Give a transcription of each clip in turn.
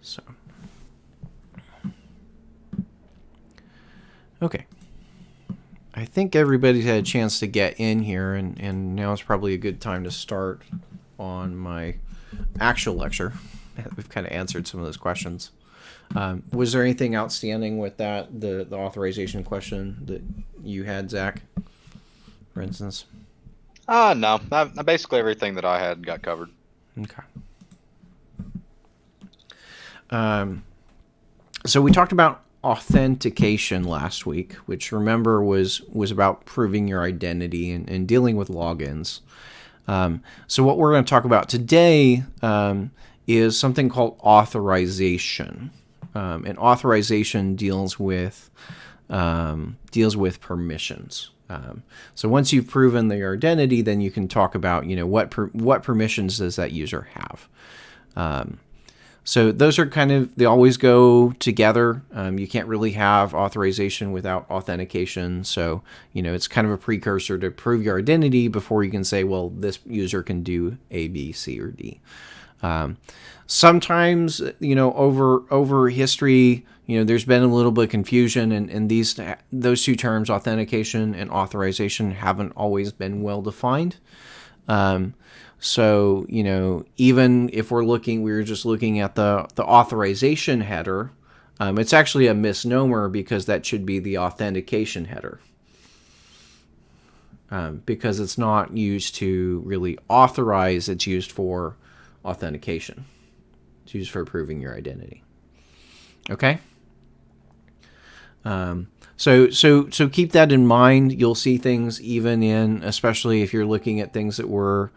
So, okay. I think everybody's had a chance to get in here, and now is probably a good time to start on my actual lecture. We've kind of answered some of those questions. Was there anything outstanding with that, the authorization question that you had, Zach, for instance? No. Basically everything that I had got covered. Okay. So we talked about authentication last week, which, remember, was about proving your identity and dealing with logins. So what we're going to talk about today is something called authorization. And authorization deals with permissions. So once you've proven their identity, then you can talk about, what permissions does that user have. So those are they always go together. You can't really have authorization without authentication. So, it's kind of a precursor to prove your identity before you can say, well, this user can do A, B, C, or D. Sometimes, over history, there's been a little bit of confusion, and those two terms, authentication and authorization, haven't always been well defined. So, even if we were just looking at the authorization header, it's actually a misnomer because that should be the authentication header. Because it's not used to really authorize, it's used for authentication. It's used for proving your identity. Okay? So keep that in mind. You'll see things especially if you're looking at things that were,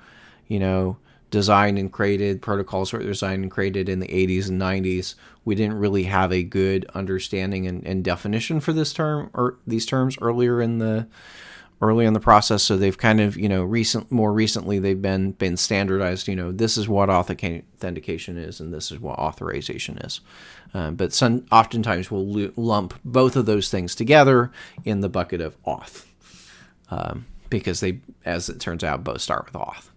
designed and created, protocols were designed and created in the 80s and 90s. We didn't really have a good understanding and definition for this term or these terms early in the process. So they've kind of, more recently they've been standardized. This is what authentication is, and this is what authorization is. But oftentimes we'll lump both of those things together in the bucket of auth, because they, as it turns out, both start with auth.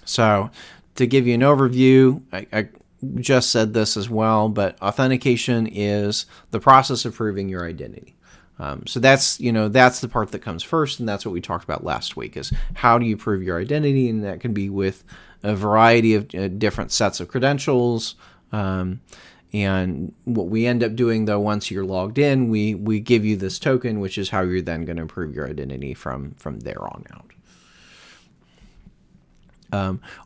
So to give you an overview, I just said this as well, but authentication is the process of proving your identity. So that's the part that comes first, and that's what we talked about last week, is how do you prove your identity, and that can be with a variety of different sets of credentials. And what we end up doing, though, once you're logged in, we give you this token, which is how you're then going to prove your identity from there on out.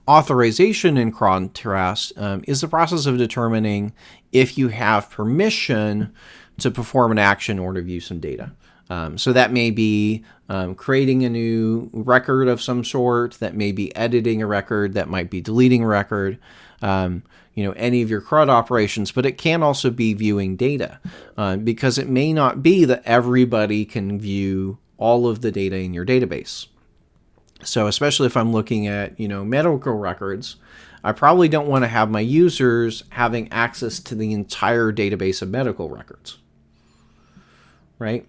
Authorization, in contrast, is the process of determining if you have permission to perform an action or to view some data. So that may be creating a new record of some sort, that may be editing a record, that might be deleting a record, any of your CRUD operations, but it can also be viewing data, because it may not be that everybody can view all of the data in your database. So especially if I'm looking at, medical records, I probably don't want to have my users having access to the entire database of medical records, right?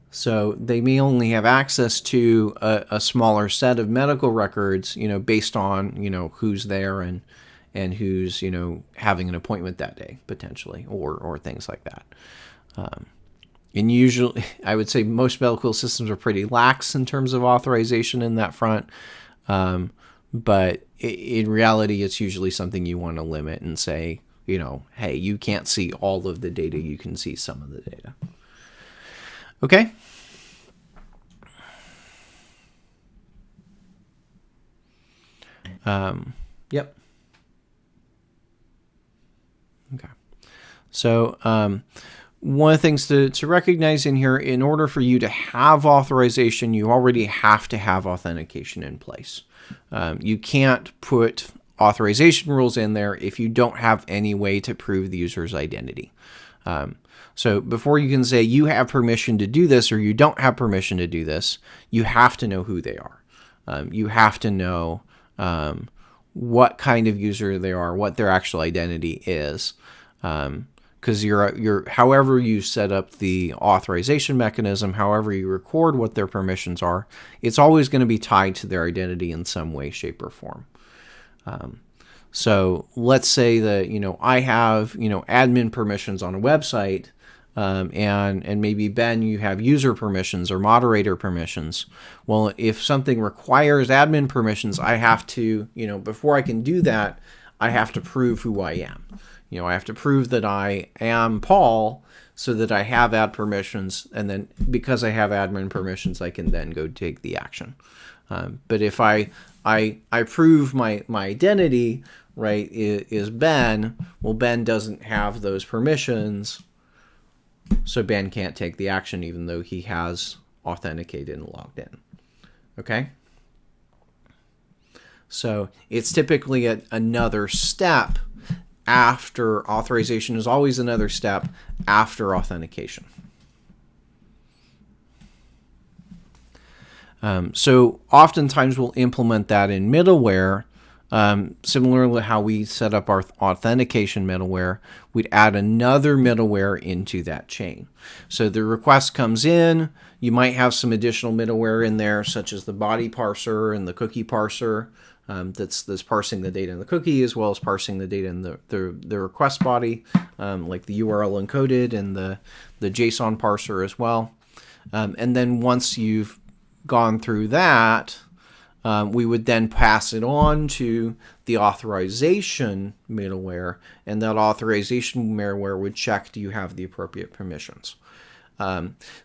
So they may only have access to a smaller set of medical records, based on, who's there and who's, having an appointment that day, potentially, or things like that. And usually, I would say most medical systems are pretty lax in terms of authorization in that front. But in reality, it's usually something you want to limit and say, hey, you can't see all of the data. You can see some of the data. Okay? Yep. Okay. So, one of the things to recognize in here, in order for you to have authorization, you already have to have authentication in place. You can't put authorization rules in there if you don't have any way to prove the user's identity. So before you can say you have permission to do this or you don't have permission to do this, you have to know who they are. You have to know what kind of user they are, what their actual identity is. Because you're however you set up the authorization mechanism, however you record what their permissions are, it's always going to be tied to their identity in some way, shape, or form. So let's say that, I have, admin permissions on a website, and maybe Ben, you have user permissions or moderator permissions. Well, if something requires admin permissions, I have to, before I can do that, I have to prove who I am. I have to prove that I am Paul so that I have ad permissions, and then because I have admin permissions, I can then go take the action. But if I prove my identity, right, is Ben, well, Ben doesn't have those permissions, so Ben can't take the action even though he has authenticated and logged in. Okay? So it's typically another step after authorization, is always another step after authentication. So oftentimes we'll implement that in middleware. Similarly to how we set up our authentication middleware, we'd add another middleware into that chain. So the request comes in, you might have some additional middleware in there, such as the body parser and the cookie parser, that's parsing the data in the cookie as well as parsing the data in the request body, like the URL encoded and the JSON parser as well. And then once you've gone through that, we would then pass it on to the authorization middleware, and that authorization middleware would check, do you have the appropriate permissions?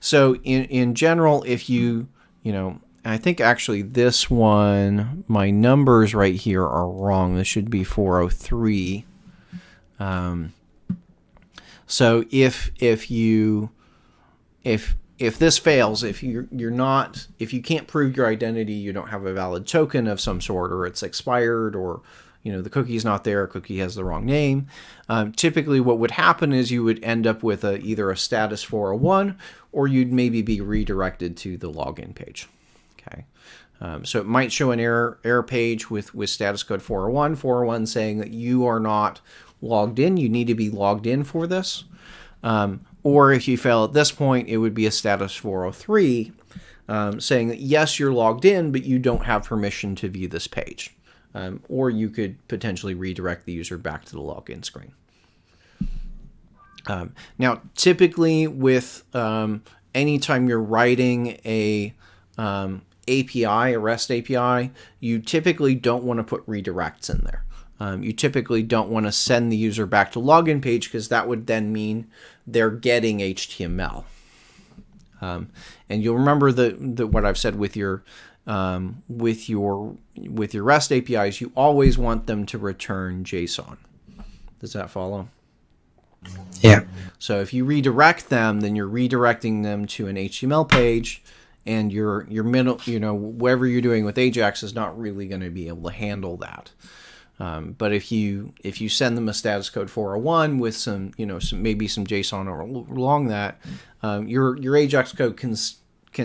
So in general, if I think actually this one, my numbers right here are wrong. This should be 403. So if this fails, if you can't prove your identity, you don't have a valid token of some sort, or it's expired, or the cookie's not there, a cookie has the wrong name. Typically what would happen is you would end up with either a status 401, or you'd maybe be redirected to the login page. Okay. So it might show an error page with status code 401 saying that you are not logged in. You need to be logged in for this. Or if you fail at this point, it would be a status 403 saying that yes, you're logged in, but you don't have permission to view this page. Or you could potentially redirect the user back to the login screen. Now, typically with anytime you're writing a API, a REST API, you typically don't want to put redirects in there. You typically don't want to send the user back to login page, because that would then mean they're getting HTML. And you'll remember that what I've said with your REST APIs, you always want them to return JSON. Does that follow? Yeah. So if you redirect them, then you're redirecting them to an HTML page, and your middle, whatever you're doing with Ajax is not really going to be able to handle that. But if you send them a status code 401 with some JSON along that, your Ajax code can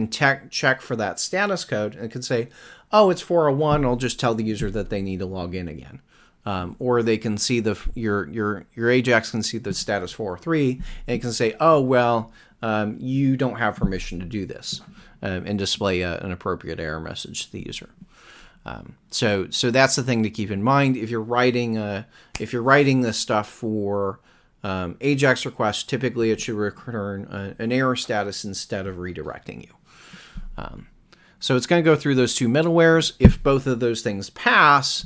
check for that status code and can say, oh, it's 401. I'll just tell the user that they need to log in again. Or they can see your Ajax can see the status 403 and it can say, oh, well, you don't have permission to do this, and display an appropriate error message to the user. So that's the thing to keep in mind if you're writing this stuff for Ajax requests. Typically, it should return an error status instead of redirecting you. So it's going to go through those two middlewares. If both of those things pass,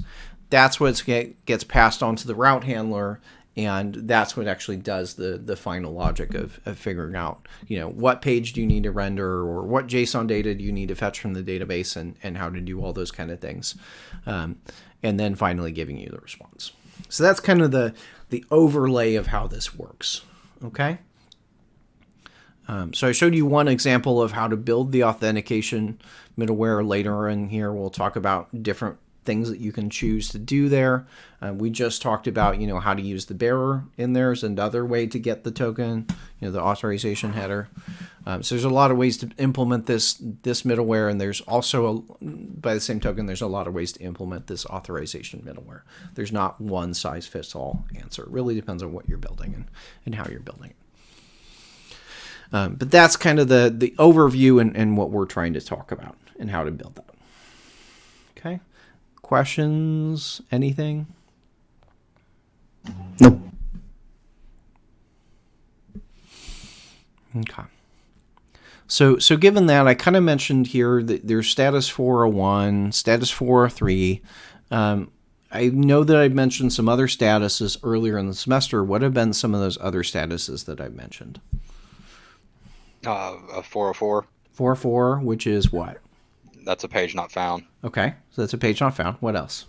that's what gets passed on to the route handler, and that's what actually does the final logic of figuring out, what page do you need to render, or what JSON data do you need to fetch from the database, and how to do all those kind of things. And then finally giving you the response. So that's kind of the overlay of how this works. Okay. So I showed you one example of how to build the authentication middleware. Later in here, we'll talk about different things that you can choose to do there. We just talked about, how to use the bearer in there as another way to get the token, the authorization header. So there's a lot of ways to implement this middleware, and there's also, by the same token, there's a lot of ways to implement this authorization middleware. There's not one size fits all answer. It really depends on what you're building and how you're building it. But that's kind of the overview and what we're trying to talk about and how to build that. Okay. questions? Anything? Nope. Okay. So given that, I kind of mentioned here that there's status 401, status 403. I know that I've mentioned some other statuses earlier in the semester. What have been some of those other statuses that I've mentioned? 404. 404, which is what? That's a page not found. Okay, so that's a page not found. What else?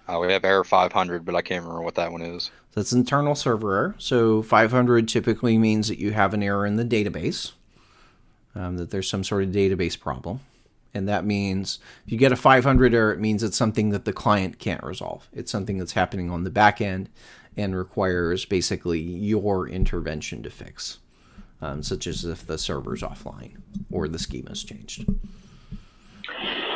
We have error 500, but I can't remember what that one is. So that's internal server error. So 500 typically means that you have an error in the database, that there's some sort of database problem. And that means if you get a 500 error, it means it's something that the client can't resolve. It's something that's happening on the back end and requires basically your intervention to fix, such as if the server's offline or the schema's changed.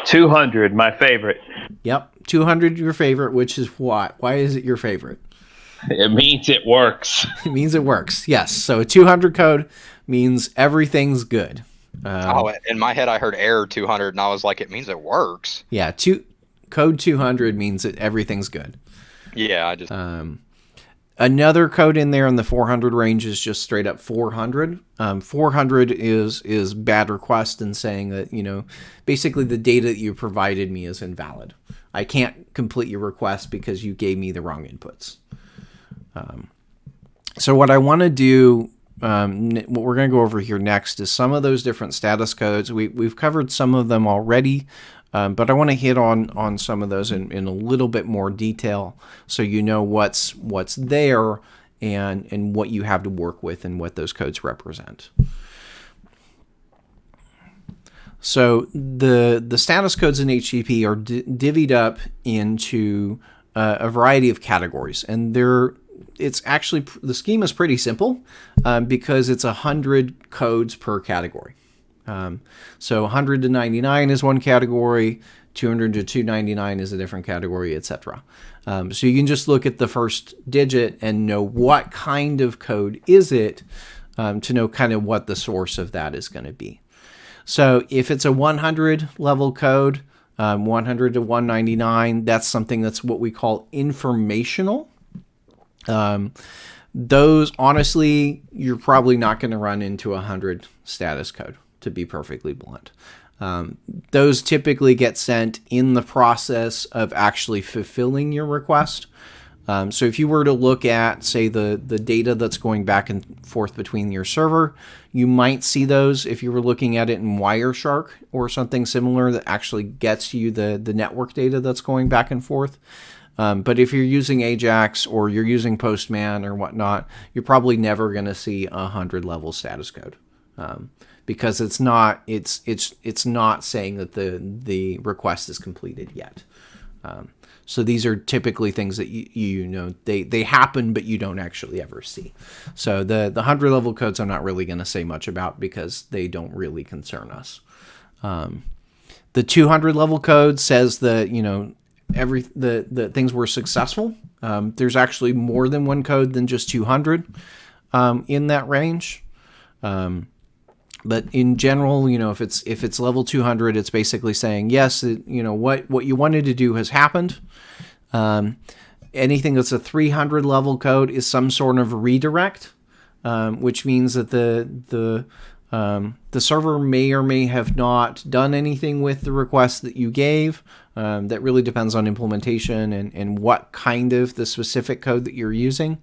200, my favorite. Yep, 200 your favorite, which is what? Why is it your favorite? It means it works. It means it works, yes. So a 200 code means everything's good. In my head, I heard error 200, and I was like, it means it works. Yeah, code 200 means that everything's good. Yeah, I just... Another code in there in the 400 range is just straight up 400. 400 is bad request and saying that, basically the data that you provided me is invalid. I can't complete your request because you gave me the wrong inputs. So what I want to do, what we're going to go over here next is some of those different status codes. We've covered some of them already, but I want to hit on some of those in a little bit more detail so you know what's there and what you have to work with and what those codes represent. So the status codes in HTTP are divvied up into a variety of categories, and it's actually, the schema is pretty simple because it's 100 codes per category. So 100 to 99 is one category, 200 to 299 is a different category, etc. So you can just look at the first digit and know what kind of code is it to know kind of what the source of that is going to be. So if it's a 100 level code, 100 to 199, that's something that's what we call informational. Those, honestly, you're probably not going to run into 100 status code, to be perfectly blunt. Those typically get sent in the process of actually fulfilling your request. So if you were to look at, say, the data that's going back and forth between your server, you might see those if you were looking at it in Wireshark or something similar that actually gets you the network data that's going back and forth. But if you're using Ajax or you're using Postman or whatnot, you're probably never going to see 100 level status code because it's not saying that the request is completed yet. So these are typically things that they happen, but you don't actually ever see. So the 100 level codes I'm not really going to say much about because they don't really concern us. The 200 level code says that the things were successful. There's actually more than one code than just 200 in that range. But in general, if it's level 200, it's basically saying yes, what you wanted to do has happened. Anything that's a 300 level code is some sort of redirect, which means that the server may or may have not done anything with the request that you gave. That really depends on implementation and what kind of the specific code that you're using.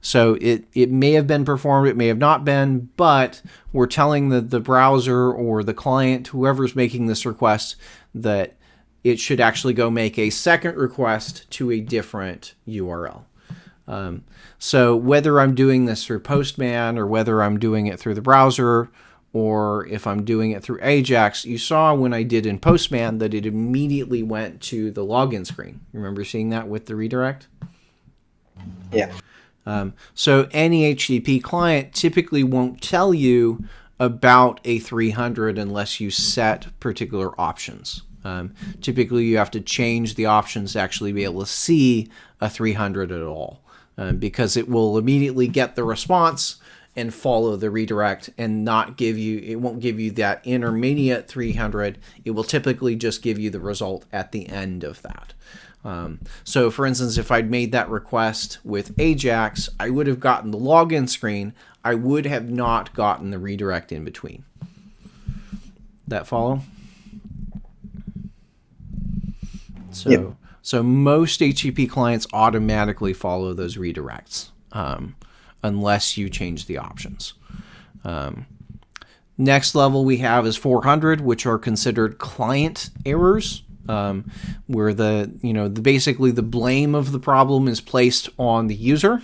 So it may have been performed, it may have not been, but we're telling the browser or the client, whoever's making this request, that it should actually go make a second request to a different URL. So whether I'm doing this through Postman or whether I'm doing it through the browser or if I'm doing it through Ajax, you saw when I did in Postman that it immediately went to the login screen. Remember seeing that with the redirect? Yeah. So any HTTP client typically won't tell you about a 300 unless you set particular options. Typically, you have to change the options to actually be able to see a 300 at all, because it will immediately get the response and follow the redirect and not give you, it won't give you that intermediate 300. It will typically just give you the result at the end of that. So for instance, if I'd made that request with Ajax, I would have gotten the login screen. I would have not gotten the redirect in between. That follow? So, Yep. So most HTTP clients automatically follow those redirects, unless you change the options. Next level we have is 400, which are considered client errors, where basically the blame of the problem is placed on the user.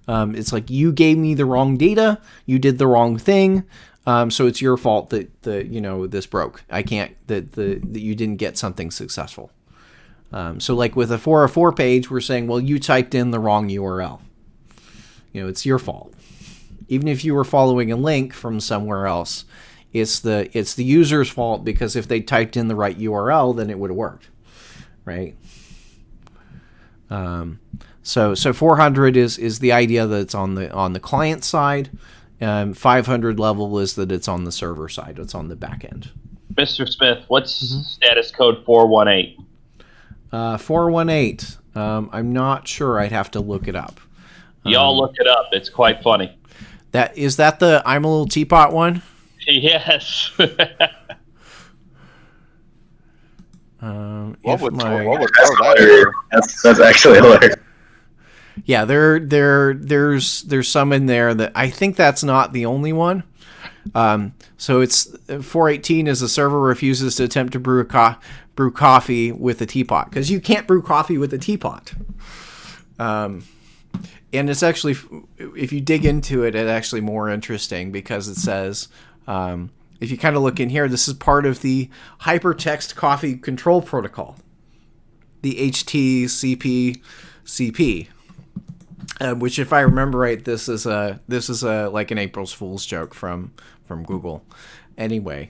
It's like, you gave me the wrong data, you did the wrong thing, so it's your fault that this broke. I can't that you didn't get something successful. So like with a 404 page, we're saying, well, you typed in the wrong URL. It's your fault. Even if you were following a link from somewhere else, it's the user's fault, because if they typed in the right URL, then it would have worked, right? So 400 is the idea that it's on the client side. 500 level is that it's on the server side. It's on the back end. Mr. Smith, what's status code 418? 418. I'm not sure. I'd have to look it up. Y'all look it up. It's quite funny. Is that the I'm a Little Teapot one? Yes. What would throw That's that hilarious. That's actually hilarious. Yeah, there's some in there that I think that's not the only one. So it's 418 is the server refuses to attempt to brew coffee with a teapot, because you can't brew coffee with a teapot. And it's actually, if you dig into it, it's actually more interesting, because it says, if you kind of look in here, this is part of the Hypertext Coffee Control Protocol, the HTCP, which, if I remember right, this is like an April's Fool's joke from Google. Anyway,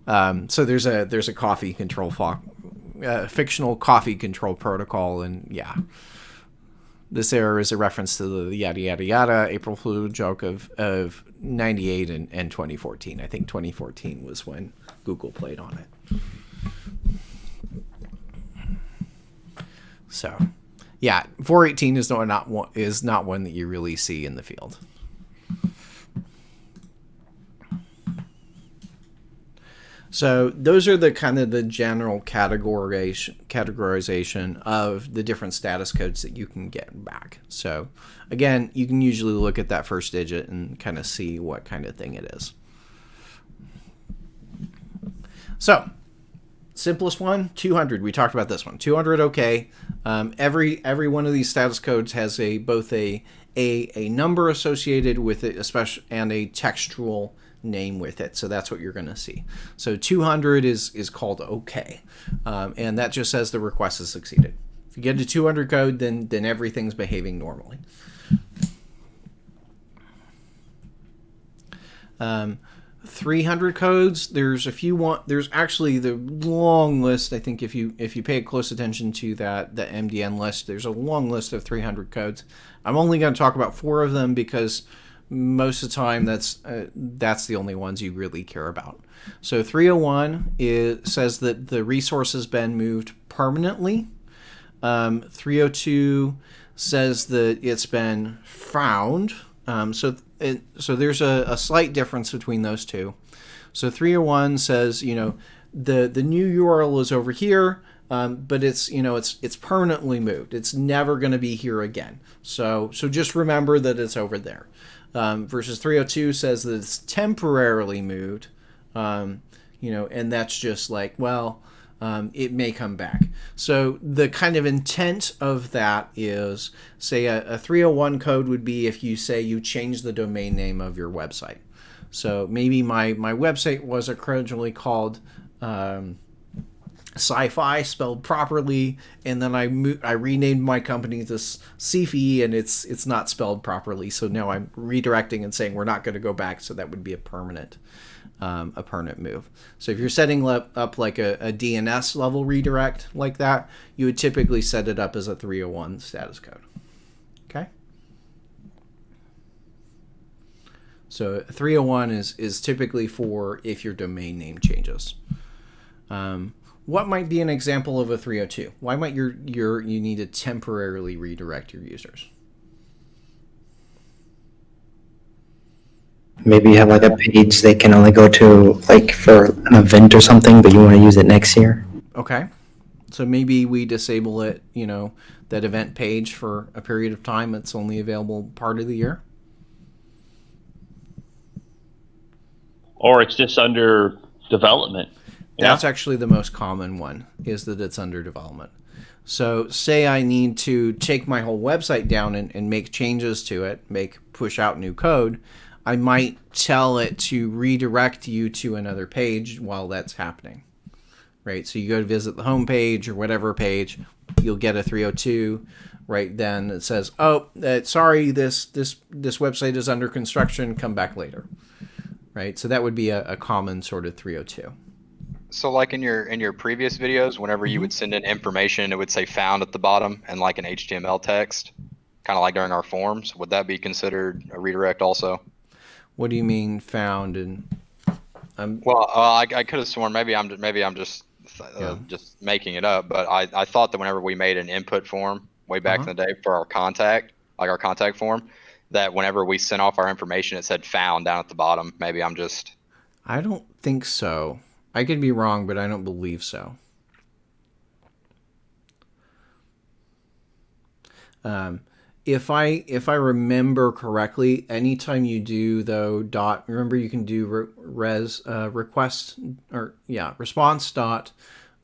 so there's a coffee control fictional coffee control protocol, and yeah. This error is a reference to the yada yada yada April Fool joke of 98 and 2014. I think 2014 was when Google played on it. So, yeah, 418 is not one that you really see in the field. So those are the kind of the general categorization of the different status codes that you can get back. So again, you can usually look at that first digit and kind of see what kind of thing it is. So simplest one, 200. We talked about this one. 200, okay. Every one of these status codes has both a number associated with it, especially, and a textual name with it. So that's what you're going to see. So 200 is called OK. And that just says the request has succeeded. If you get to 200 code, then everything's behaving normally. 300 codes, there's actually the long list. I think if you pay close attention to the MDN list, there's a long list of 300 codes. I'm only going to talk about 4 of them, because most of the time that's the only ones you really care about. So 301 says that the resource has been moved permanently. 302 says that it's been found. So there's a slight difference between those two. So 301 says, the new URL is over here, but it's permanently moved. It's never going to be here again. So just remember that it's over there. Versus 302 says that it's temporarily moved, and that's just like, well, it may come back. So the kind of intent of that is, say, a 301 code would be if you say you change the domain name of your website. So maybe my website was originally called sci-fi spelled properly, and then I renamed my company to Sci-Fi, and it's not spelled properly. So now I'm redirecting and saying we're not going to go back. So that would be a permanent move. So if you're setting up like a DNS level redirect like that, you would typically set it up as a 301 status code. Okay. So 301 is typically for if your domain name changes. What might be an example of a 302? Why might you need to temporarily redirect your users? Maybe you have like a page they can only go to like for an event or something, but you want to use it next year. Okay. So maybe we disable it, that event page for a period of time. It's only available part of the year. Or it's just under development. That's actually the most common one, is that it's under development. So say I need to take my whole website down and make changes to it, push out new code. I might tell it to redirect you to another page while that's happening. Right? So you go to visit the home page or whatever page, you'll get a 302. Right then it says, "Oh, sorry, this website is under construction. Come back later." Right? So that would be a common sort of 302. So like in your previous videos, whenever you would send in information, it would say found at the bottom and like an HTML text, kind of like during our forms. Would that be considered a redirect also? What do you mean found? Well, I could have sworn maybe I'm just making it up, but I thought that whenever we made an input form way back in the day for our contact form, that whenever we sent off our information, it said found down at the bottom. Maybe I'm just... I don't think so. I could be wrong, but I don't believe so. If I remember correctly, anytime you do remember you can do request response dot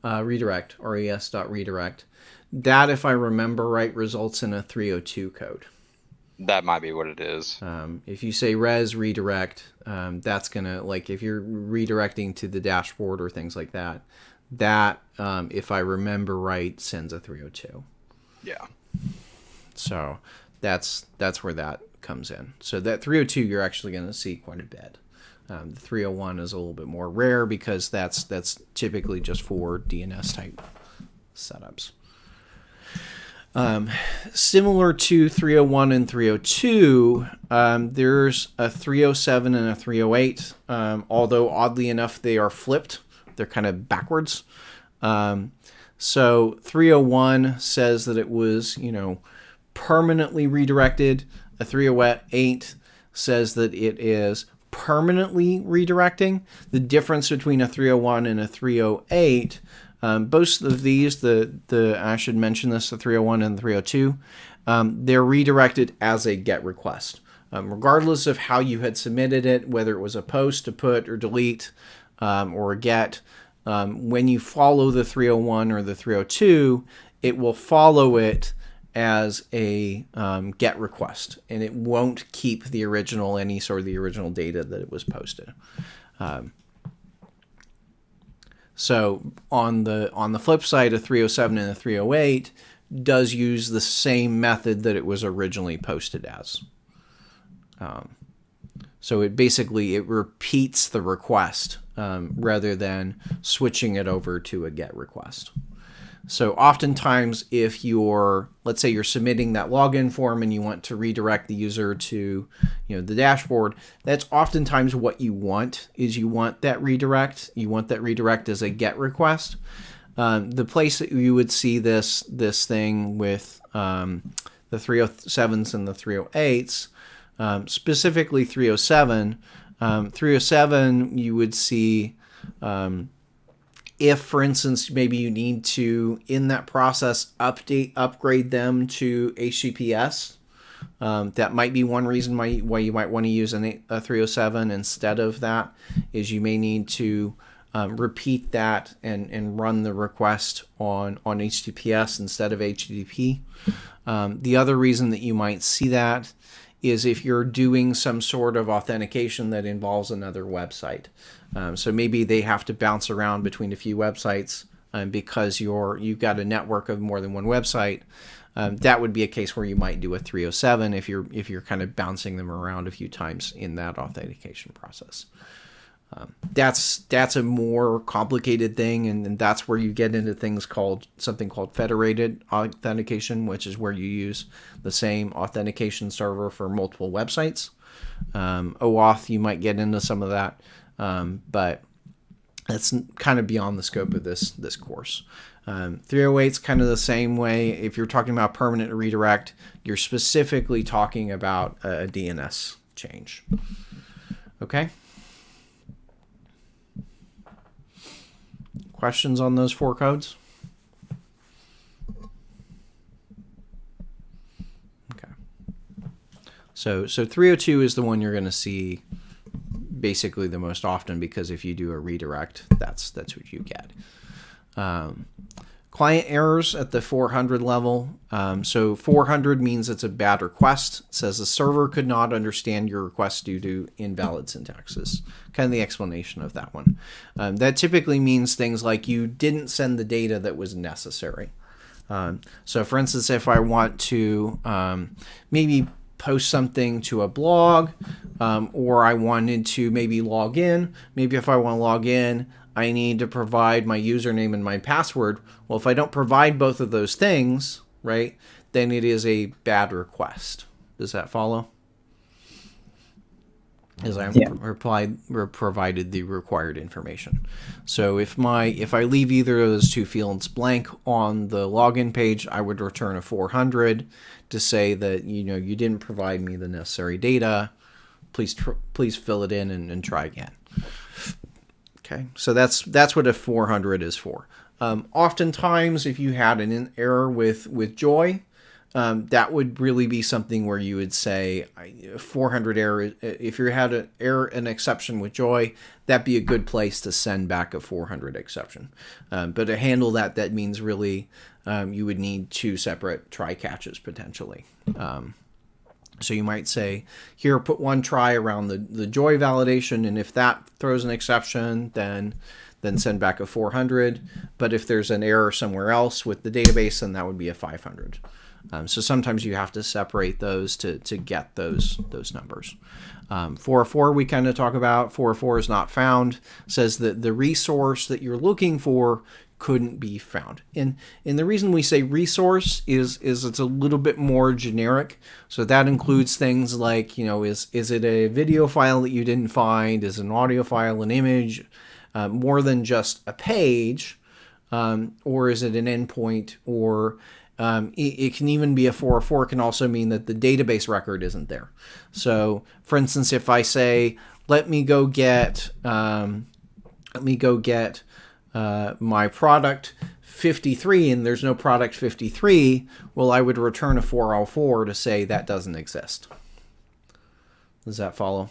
redirect, res dot redirect. That, if I remember right, results in a 302 code. That might be what it is. If you say res redirect, that's gonna, like, if you're redirecting to the dashboard or things like that, if I remember right, sends a 302. Yeah. So that's where that comes in. So that 302 you're actually going to see quite a bit. The 301 is a little bit more rare because that's typically just for DNS type setups. Similar to 301 and 302, there's a 307 and a 308. Although oddly enough, they are flipped. They're kind of backwards. So 301 says that it was, permanently redirected. A 308 says that it is permanently redirecting. The difference between a 301 and a 308, both of these, I should mention this, the 301 and the 302, they're redirected as a GET request. Regardless of how you had submitted it, whether it was a post, a put, or delete, or a GET, when you follow the 301 or the 302, it will follow it as a GET request, and it won't keep any sort of the original data that it was posted. So on the flip side, a 307 and a 308 does use the same method that it was originally posted as. So it repeats the request rather than switching it over to a GET request. So oftentimes, if let's say you're submitting that login form and you want to redirect the user to, the dashboard, that's oftentimes what you want, is you want that redirect. You want that redirect as a GET request. The place that you would see this thing with the 307s and the 308s, specifically 307, 307 you would see... if, for instance, maybe you need to, in that process, upgrade them to HTTPS, that might be one reason why you might want to use a 307 instead of that, is you may need to repeat that and run the request on HTTPS instead of HTTP. The other reason that you might see that is if you're doing some sort of authentication that involves another website. So maybe they have to bounce around between a few websites because you've got a network of more than one website. That would be a case where you might do a 307 if you're kind of bouncing them around a few times in that authentication process. That's a more complicated thing, and that's where you get into things called federated authentication, which is where you use the same authentication server for multiple websites. OAuth, you might get into some of that, but that's kind of beyond the scope of this course. 308 is kind of the same way. If you're talking about permanent redirect, you're specifically talking about a DNS change. Okay. Questions on those 4 codes? Okay. So 302 is the one you're going to see basically the most often, because if you do a redirect, that's what you get. Client errors at the 400 level. So 400 means it's a bad request. It says the server could not understand your request due to invalid syntaxes. Kind of the explanation of that one. That typically means things like you didn't send the data that was necessary. So for instance, if I want to maybe post something to a blog, or I wanted to maybe log in, maybe if I want to log in, I need to provide my username and my password. Well, if I don't provide both of those things, right, then it is a bad request. Does that follow? As I provided the required information. So if I leave either of those 2 fields blank on the login page, I would return a 400 to say that you didn't provide me the necessary data. Please fill it in and try again. Okay, so that's what a 400 is for. Oftentimes, if you had an error with Joy, that would really be something where you would say 400 error. If you had an exception with Joy, that'd be a good place to send back a 400 exception. But to handle that means really you would need 2 separate try catches potentially. So you might say, here, put 1 try around the Joy validation, and if that throws an exception, then send back a 400. But if there's an error somewhere else with the database, then that would be a 500. So sometimes you have to separate those to get those numbers. 404 we kind of talk about. 404 is not found. Says that the resource that you're looking for couldn't be found. And the reason we say resource is it's a little bit more generic. So that includes things like, is it a video file that you didn't find? Is it an audio file, an image, more than just a page? Or is it an endpoint? Or it can even be a 404 can also mean that the database record isn't there. So for instance, if I say, let me go get my product 53 and there's no product 53, well, I would return a 404 to say that doesn't exist. Does that follow?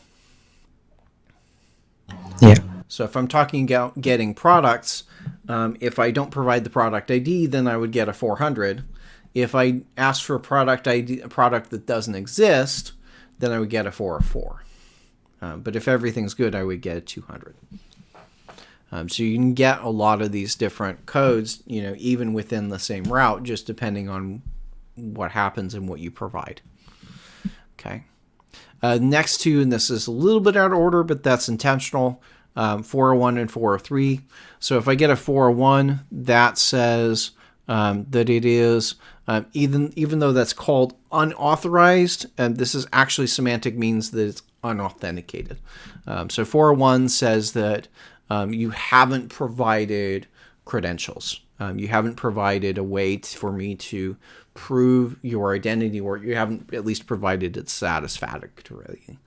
Yeah. So if I'm talking about getting products, if I don't provide the product ID, then I would get a 400. If I ask for a product ID, a product that doesn't exist, then I would get a 404. But if everything's good, I would get a 200. So you can get a lot of these different codes, even within the same route, just depending on what happens and what you provide. Okay. Next 2, and this is a little bit out of order, but that's intentional. 401 and 403. So if I get a 401, that says that it is, even though that's called unauthorized, and this is actually semantic means that it's unauthenticated. So 401 says that you haven't provided credentials. You haven't provided a way for me to prove your identity, or you haven't at least provided it satisfactorily.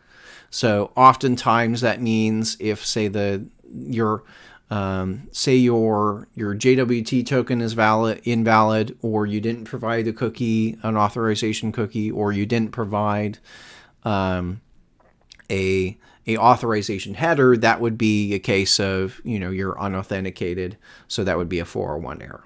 So oftentimes that means if, say, your JWT token is invalid, or you didn't provide a cookie, an authorization cookie, or you didn't provide a authorization header, that would be a case of, you're unauthenticated. So that would be a 401 error.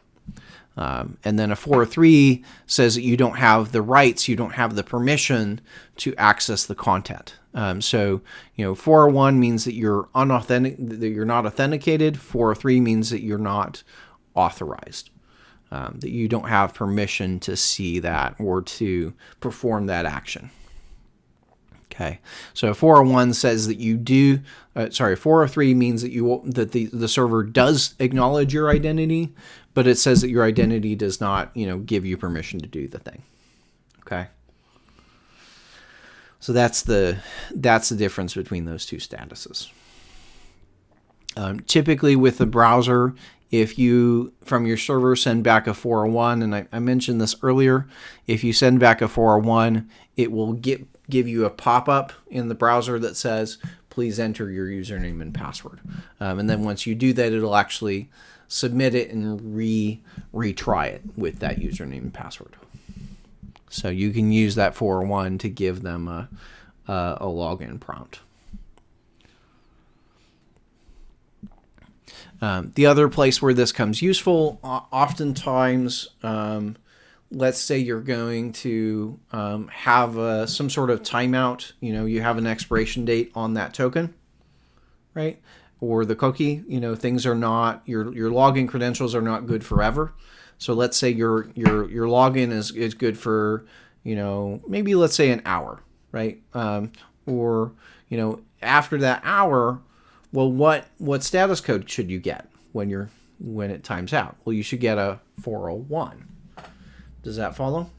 And then a 403 says that you don't have the rights, you don't have the permission to access the content. So 401 means that you're that you're not authenticated. 403 means that you're not authorized, that you don't have permission to see that or to perform that action. Okay, so 401 says that you do. 403 means that the server does acknowledge your identity, but it says that your identity does not, give you permission to do the thing. Okay. So that's the difference between those two statuses. Typically with the browser, if you, from your server, send back a 401, and I mentioned this earlier, if you send back a 401, it will give you a pop-up in the browser that says, please enter your username and password. And then once you do that, it'll actually submit it and retry it with that username and password. So you can use that 401 to give them a login prompt. The other place where this comes useful, oftentimes, let's say you're going to have some sort of timeout. You have an expiration date on that token, right? Or the cookie. Things are not, your login credentials are not good forever. So let's say your login is good for, maybe let's say an hour, right? Or after that hour, well, what status code should you get when it times out? Well, you should get a 401. Does that follow?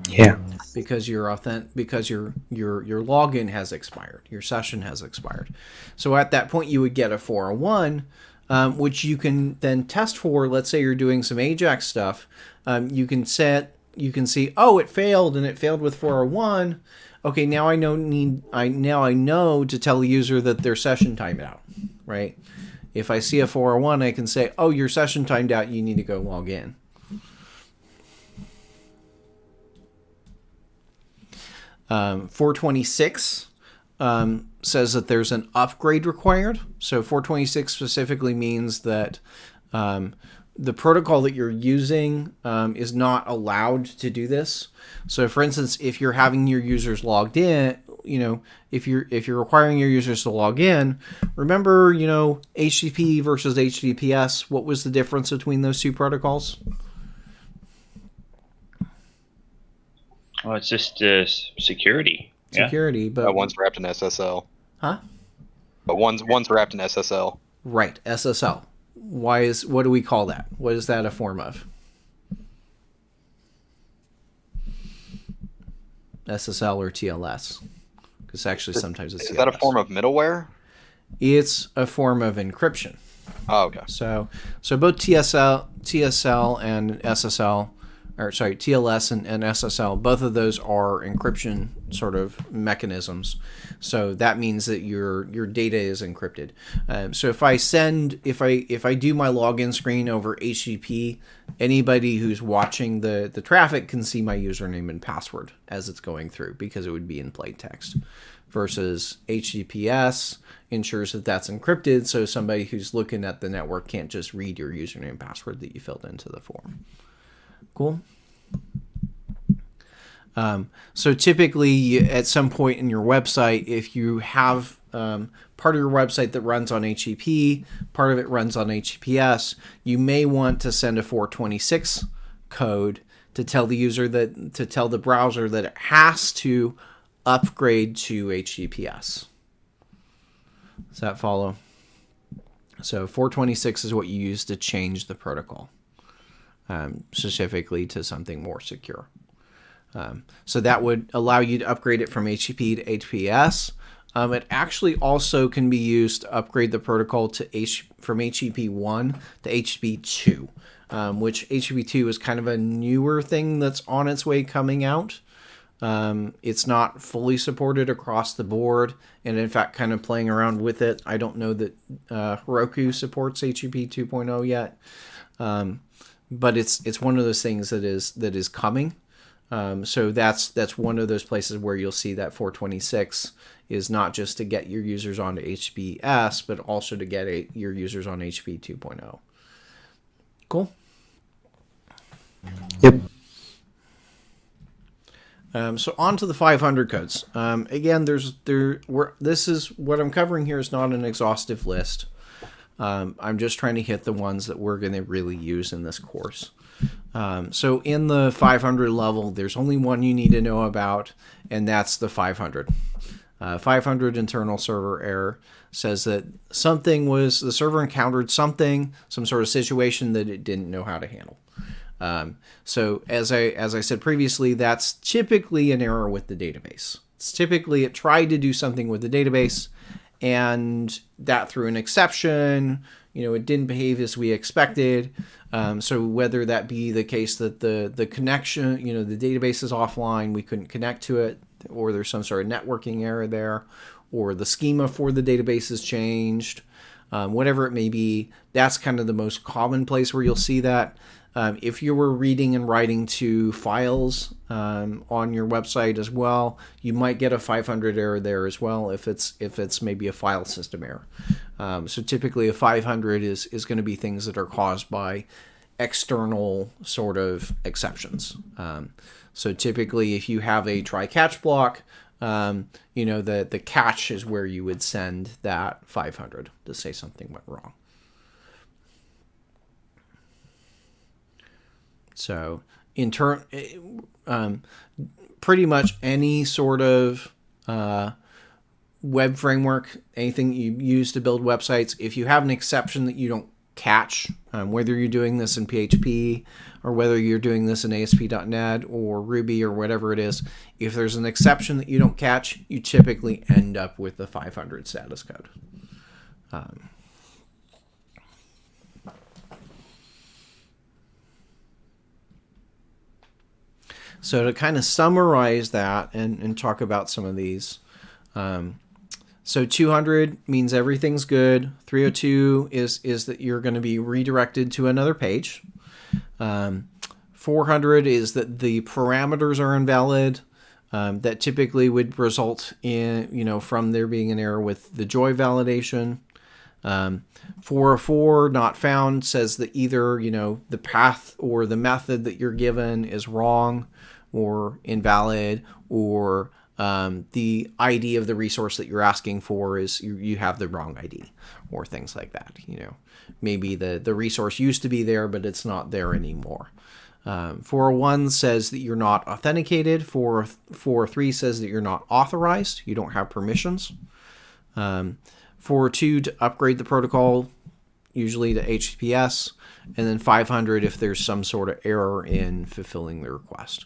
Yeah. Because your login has expired, your session has expired. So at that point, you would get a 401. Which you can then test for. Let's say you're doing some Ajax stuff. You can see, oh, it failed, and it failed with 401. Okay, now I know to tell the user that their session timed out, right? If I see a 401, I can say, oh, your session timed out, you need to go log in. Um, 426 says that there's an upgrade required. So 426 specifically means that the protocol that you're using is not allowed to do this. So for instance, if you're having your users logged in, if you're requiring your users to log in, remember, HTTP versus HTTPS, what was the difference between those two protocols? Oh, it's just security. Security, but one's wrapped in SSL. Huh? But one's wrapped in SSL. Right, SSL. What do we call that? What is that a form of? SSL or TLS? Because actually sometimes it's TLS. Is that a form of middleware? It's a form of encryption. Oh, okay. So both TSL and SSL, TLS and SSL, both of those are encryption sort of mechanisms. So that means that your data is encrypted. So if I do my login screen over HTTP, anybody who's watching the traffic can see my username and password as it's going through because it would be in plain text. Versus HTTPS ensures that that's encrypted, so somebody who's looking at the network can't just read your username and password that you filled into the form. Cool. So typically, at some point in your website, if you have part of your website that runs on HTTP, part of it runs on HTTPS, you may want to send a 426 code to tell the browser that it has to upgrade to HTTPS. Does that follow? So 426 is what you use to change the protocol. Specifically to something more secure. So that would allow you to upgrade it from HTTP to HTTPS. It actually also can be used to upgrade the protocol from HTTP 1 to HTTP 2, which HTTP 2 is kind of a newer thing that's on its way coming out. It's not fully supported across the board, and in fact, kind of playing around with it. I don't know that Heroku supports HTTP 2.0 yet. But it's one of those things that is coming. So that's one of those places where you'll see that 426 is not just to get your users onto HTTPS, but also to get your users on HTTP 2.0. Cool. Yep. So on to the 500 codes. Again, this is what I'm covering here is not an exhaustive list. I'm just trying to hit the ones that we're going to really use in this course. So in the 500 level, there's only one you need to know about, and that's the 500. 500 internal server error says that the server encountered some sort of situation that it didn't know how to handle. So as I said previously, that's typically an error with the database. It's typically it tried to do something with the database, and that threw an exception. It didn't behave as we expected. So whether that be the case that the connection, the database is offline, we couldn't connect to it, or there's some sort of networking error there, or the schema for the database has changed, whatever it may be, that's kind of the most common place where you'll see that. If you were reading and writing to files on your website as well, you might get a 500 error there as well if it's maybe a file system error. So typically a 500 is going to be things that are caused by external sort of exceptions. So typically if you have a try-catch block, the catch is where you would send that 500 to say something went wrong. So pretty much any sort of web framework, anything you use to build websites, if you have an exception that you don't catch, whether you're doing this in PHP or whether you're doing this in ASP.NET or Ruby or whatever it is, if there's an exception that you don't catch, you typically end up with the 500 status code. So to kind of summarize that and talk about some of these, so 200 means everything's good. 302 is that you're going to be redirected to another page. 400 is that the parameters are invalid. That typically would result in, from there being an error with the joy validation. 404 not found says that either, the path or the method that you're given is wrong or invalid, or the ID of the resource that you're asking for is you have the wrong ID, or things like that. Maybe the resource used to be there, but it's not there anymore. 401 says that you're not authenticated. 403 says that you're not authorized. You don't have permissions. 402 to upgrade the protocol, usually to HTTPS, and then 500 if there's some sort of error in fulfilling the request.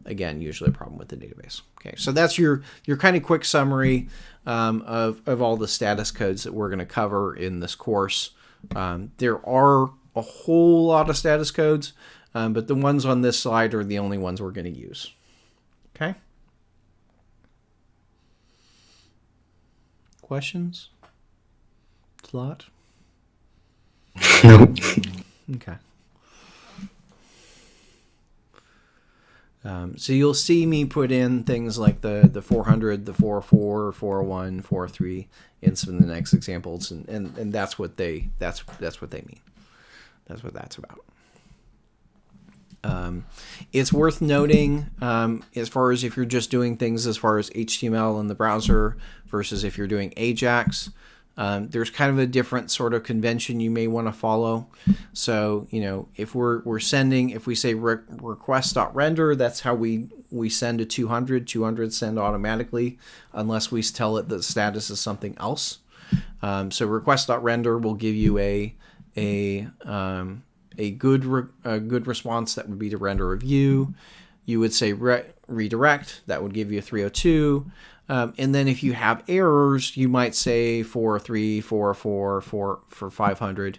Again, usually a problem with the database. Okay, so that's your kind of quick summary of all the status codes that we're going to cover in this course. There are a whole lot of status codes, but the ones on this slide are the only ones we're going to use. Okay? Questions? It's a lot? No. Okay. So you'll see me put in things like the 400, the 404, 401, 403 in some of the next examples, and that's what they mean. That's what that's about. It's worth noting as far as if you're just doing things as far as HTML in the browser versus if you're doing AJAX. There's kind of a different sort of convention you may want to follow. So, if if we say request.render, that's how we send to 200. 200 send automatically unless we tell it that the status is something else. So request.render will give you a good response that would be to render a view. You would say redirect, that would give you a 302. And then if you have errors, you might say 403, 404, for 500.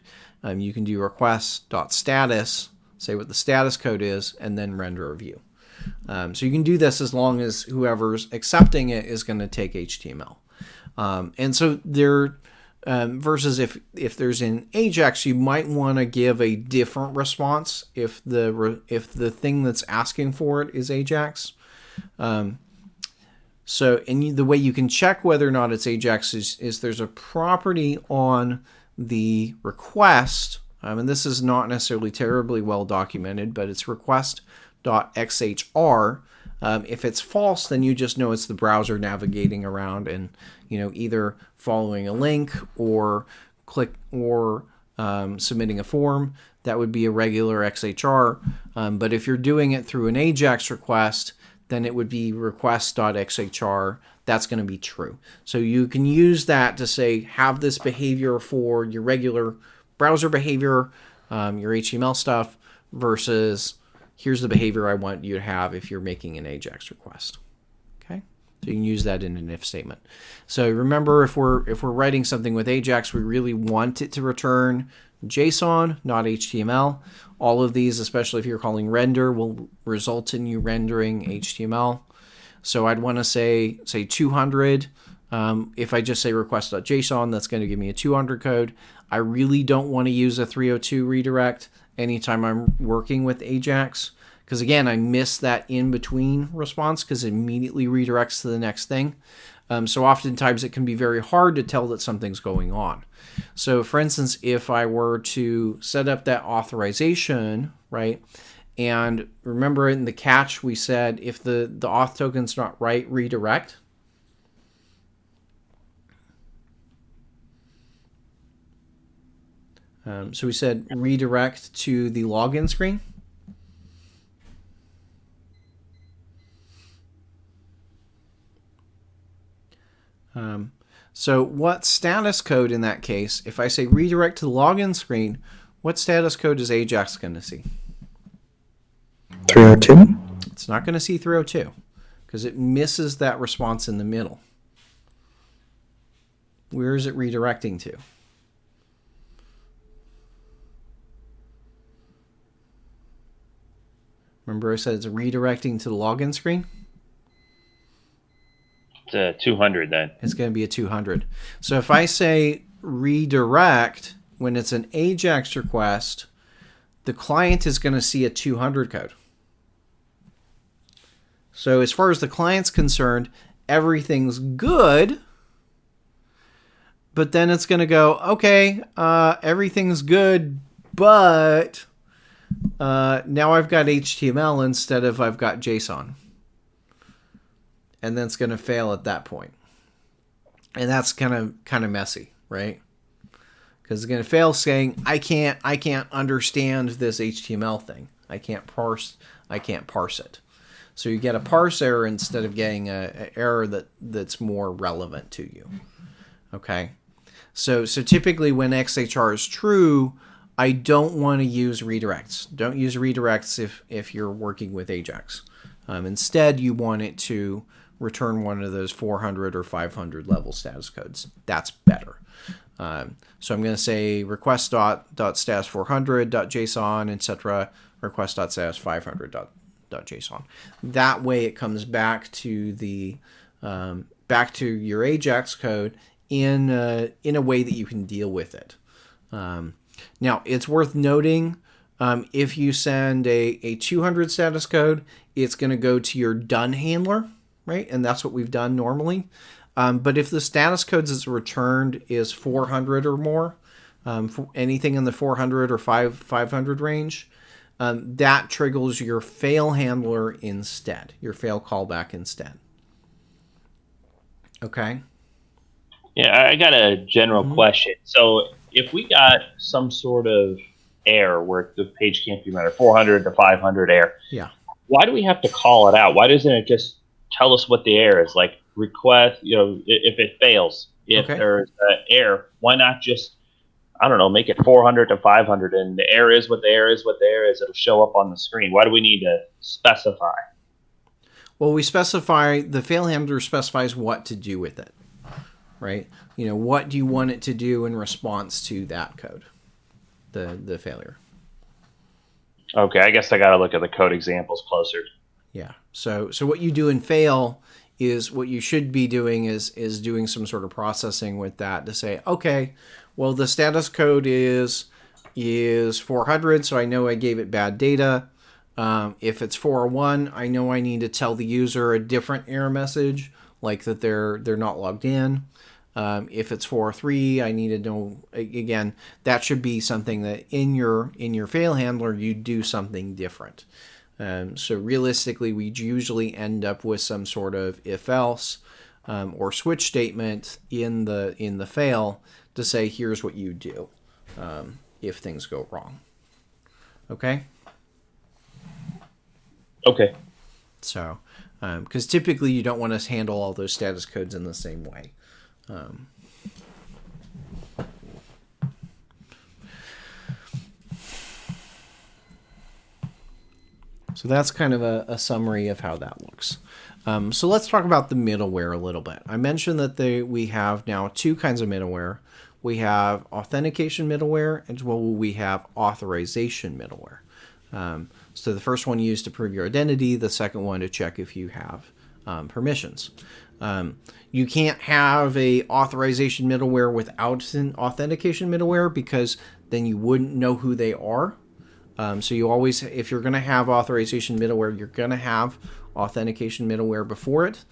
You can do request.status, say what the status code is, and then render a view. So you can do this as long as whoever's accepting it is going to take HTML. And so there, versus if there's an AJAX, you might want to give a different response if the thing that's asking for it is AJAX. So, and the way you can check whether or not it's AJAX is there's a property on the request, and this is not necessarily terribly well documented, but it's request.xhr. If it's false, then you just know it's the browser navigating around and, either following a link or submitting a form. that would be a regular XHR. But if you're doing it through an AJAX request, then it would be request.xhr. That's going to be true. So you can use that to say, have this behavior for your regular browser behavior, your HTML stuff, versus here's the behavior I want you to have if you're making an AJAX request. Okay, so you can use that in an if statement. So remember, if we're writing something with AJAX, we really want it to return JSON, not HTML. All of these, especially if you're calling render, will result in you rendering HTML. So I'd want to say 200. If I just say request.json, that's going to give me a 200 code. I really don't want to use a 302 redirect anytime I'm working with AJAX, because again, I miss that in-between response because it immediately redirects to the next thing. So oftentimes it can be very hard to tell that something's going on. So for instance, if I were to set up that authorization, right, and remember in the catch we said if the auth token's not right, redirect. So we said redirect to the login screen. So what status code in that case, if I say redirect to the login screen, what status code is AJAX going to see? 302? It's not going to see 302 because it misses that response in the middle. Where is it redirecting to? Remember I said it's redirecting to the login screen? It's a 200 then. It's going to be a 200. So if I say redirect when it's an AJAX request, the client is going to see a 200 code. So as far as the client's concerned, everything's good. But then it's going to go, okay, everything's good, but now I've got HTML instead of I've got JSON. And then it's going to fail at that point. And that's kind of messy, right? Because it's going to fail saying, I can't understand this HTML thing. I can't parse it. So you get a parse error instead of getting an error that's more relevant to you. Okay? So typically when XHR is true, I don't want to use redirects. Don't use redirects if you're working with AJAX. Instead, you want it to return one of those 400 or 500 level status codes. That's better. So I'm going to say request.status400.json, etc. request.status500.json. That way it comes back to the back to your AJAX code in a way that you can deal with it. Now it's worth noting if you send a 200 status code, it's going to go to your done handler, right? And that's what we've done normally. But if the status codes that's returned is 400 or more, anything in the 400 or 500 range, that triggers your fail handler instead, your fail callback instead. Okay? Yeah, I got a general question. So if we got some sort of error where the page can't be rendered, 400 to 500 error, yeah, why do we have to call it out? Why doesn't it just tell us what the error is? Like request, if it fails, if there's an error, why not just, I don't know, make it 400 to 500 and the error is what the error is, what the error is, it'll show up on the screen. Why do we need to specify? Well, we specify, the fail handler specifies what to do with it, right? What do you want it to do in response to that code, the failure? Okay, I guess I got to look at the code examples closer. Yeah. So what you do in fail is what you should be doing is doing some sort of processing with that to say, okay, well, the status code is 400, so I know I gave it bad data. If it's 401, I know I need to tell the user a different error message, like that they're not logged in. If it's 403, I need to know, again, that should be something that in your fail handler, you do something different. So realistically, we usually end up with some sort of if-else or switch statement in the fail to say, here's what you do if things go wrong. Okay. Okay. So, because typically you don't want to handle all those status codes in the same way. So that's kind of a summary of how that looks. So let's talk about the middleware a little bit. I mentioned that we have now two kinds of middleware. We have authentication middleware, as well we have authorization middleware. So the first one used to prove your identity, the second one to check if you have permissions. You can't have a authorization middleware without an authentication middleware because then you wouldn't know who they are. So you always, if you're going to have authorization middleware, you're going to have authentication middleware before it.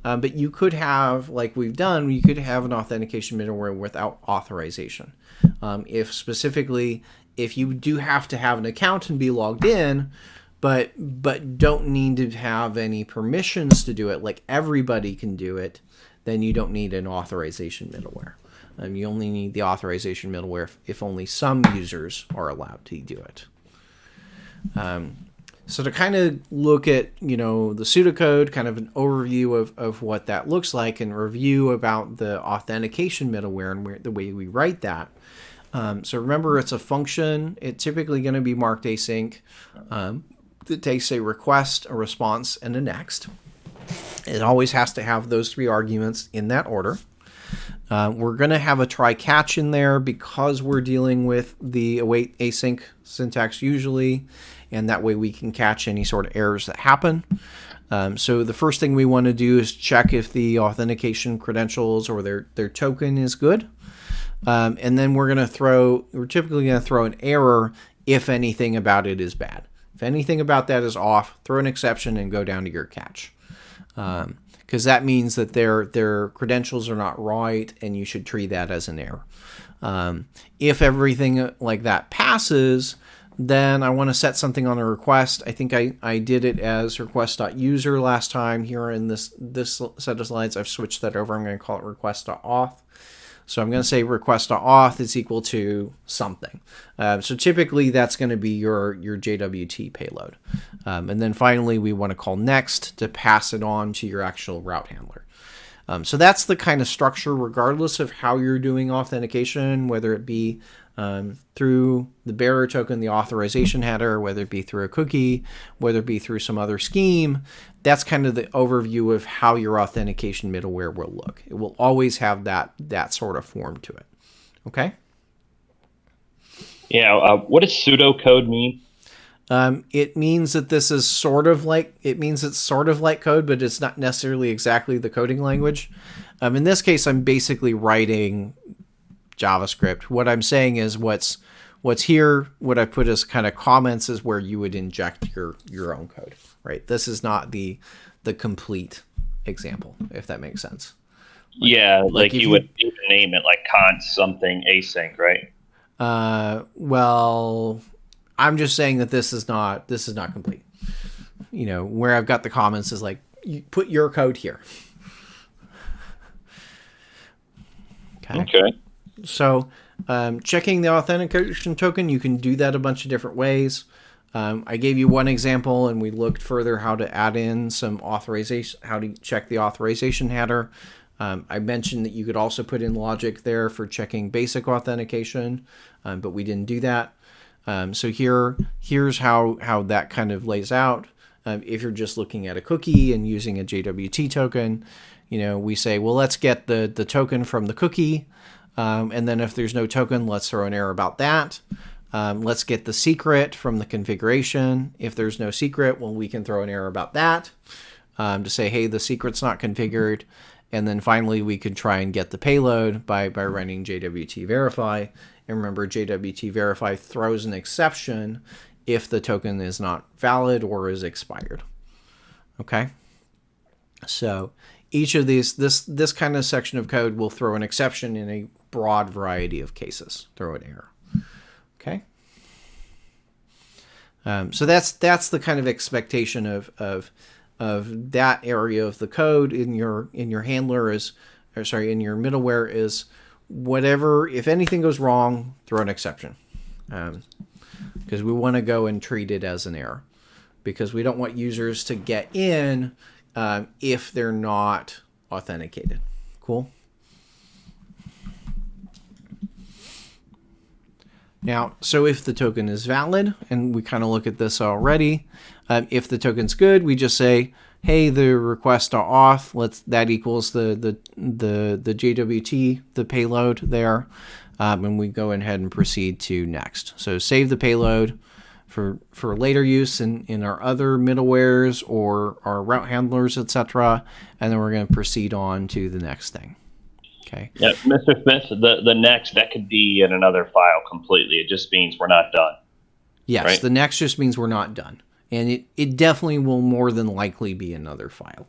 But you could have, like we've done, you could have an authentication middleware without authorization. If you do have to have an account and be logged in, but don't need to have any permissions to do it, like everybody can do it, then you don't need an authorization middleware. You only need the authorization middleware if only some users are allowed to do it. So to kind of look at, the pseudocode, kind of an overview of what that looks like and review about the authentication middleware and the way we write that. So remember, it's a function. It's typically going to be marked async. It takes a request, a response, and a next. It always has to have those three arguments in that order. We're going to have a try catch in there because we're dealing with the await async syntax usually, and that way we can catch any sort of errors that happen. So the first thing we want to do is check if the authentication credentials or their token is good. And then we're typically going to throw an error if anything about it is bad. If anything about that is off, throw an exception and go down to your catch. Because that means that their credentials are not right, and you should treat that as an error. If everything like that passes, then I want to set something on a request. I think I did it as request.user last time. Here in this set of slides, I've switched that over. I'm going to call it request.auth. So I'm going to say request.auth is equal to something. So typically that's going to be your JWT payload. And then finally we want to call next to pass it on to your actual route handler. So that's the kind of structure regardless of how you're doing authentication, whether it be through the bearer token, the authorization header, whether it be through a cookie, whether it be through some other scheme. That's kind of the overview of how your authentication middleware will look. It will always have that sort of form to it. Okay? Yeah. What does pseudocode mean? It means that this is sort of like code, but it's not necessarily exactly the coding language. In this case, I'm basically writing JavaScript. What I'm saying is what's here, what I put as kind of comments is where you would inject your own code, right? This is not the complete example, if that makes sense. Like you would even name it like const something async, right? Well, I'm just saying that this is not complete. Where I've got the comments is like, you put your code here. Okay. So checking the authentication token, you can do that a bunch of different ways. I gave you one example, and we looked further how to add in some authorization, how to check the authorization header. I mentioned that you could also put in logic there for checking basic authentication, but we didn't do that. So here's how that kind of lays out. If you're just looking at a cookie and using a JWT token, we say, well, let's get the token from the cookie. And then if there's no token, let's throw an error about that. Let's get the secret from the configuration. If there's no secret, well, we can throw an error about that to say, hey, the secret's not configured. And then finally, we could try and get the payload by running JWT verify. And remember, JWT verify throws an exception if the token is not valid or is expired. Okay? So each of these, this kind of section of code will throw an exception in a broad variety of cases. Throw an error. Okay? So that's the kind of expectation of that area of the code in your handler in your middleware is whatever, if anything goes wrong, throw an exception. because we want to go and treat it as an error, because we don't want users to get in if they're not authenticated. Cool. Now, so if the token is valid, and we kind of look at this already, if the token's good, we just say, hey, the request.auth, that equals the JWT, the payload there, and we go ahead and proceed to next. So save the payload for later use in our other middlewares or our route handlers, etc., and then we're going to proceed on to the next thing. Okay. Yeah, Mr. Smith, the next, that could be in another file completely. It just means we're not done. Yes, right? The next just means we're not done. And it definitely will more than likely be another file.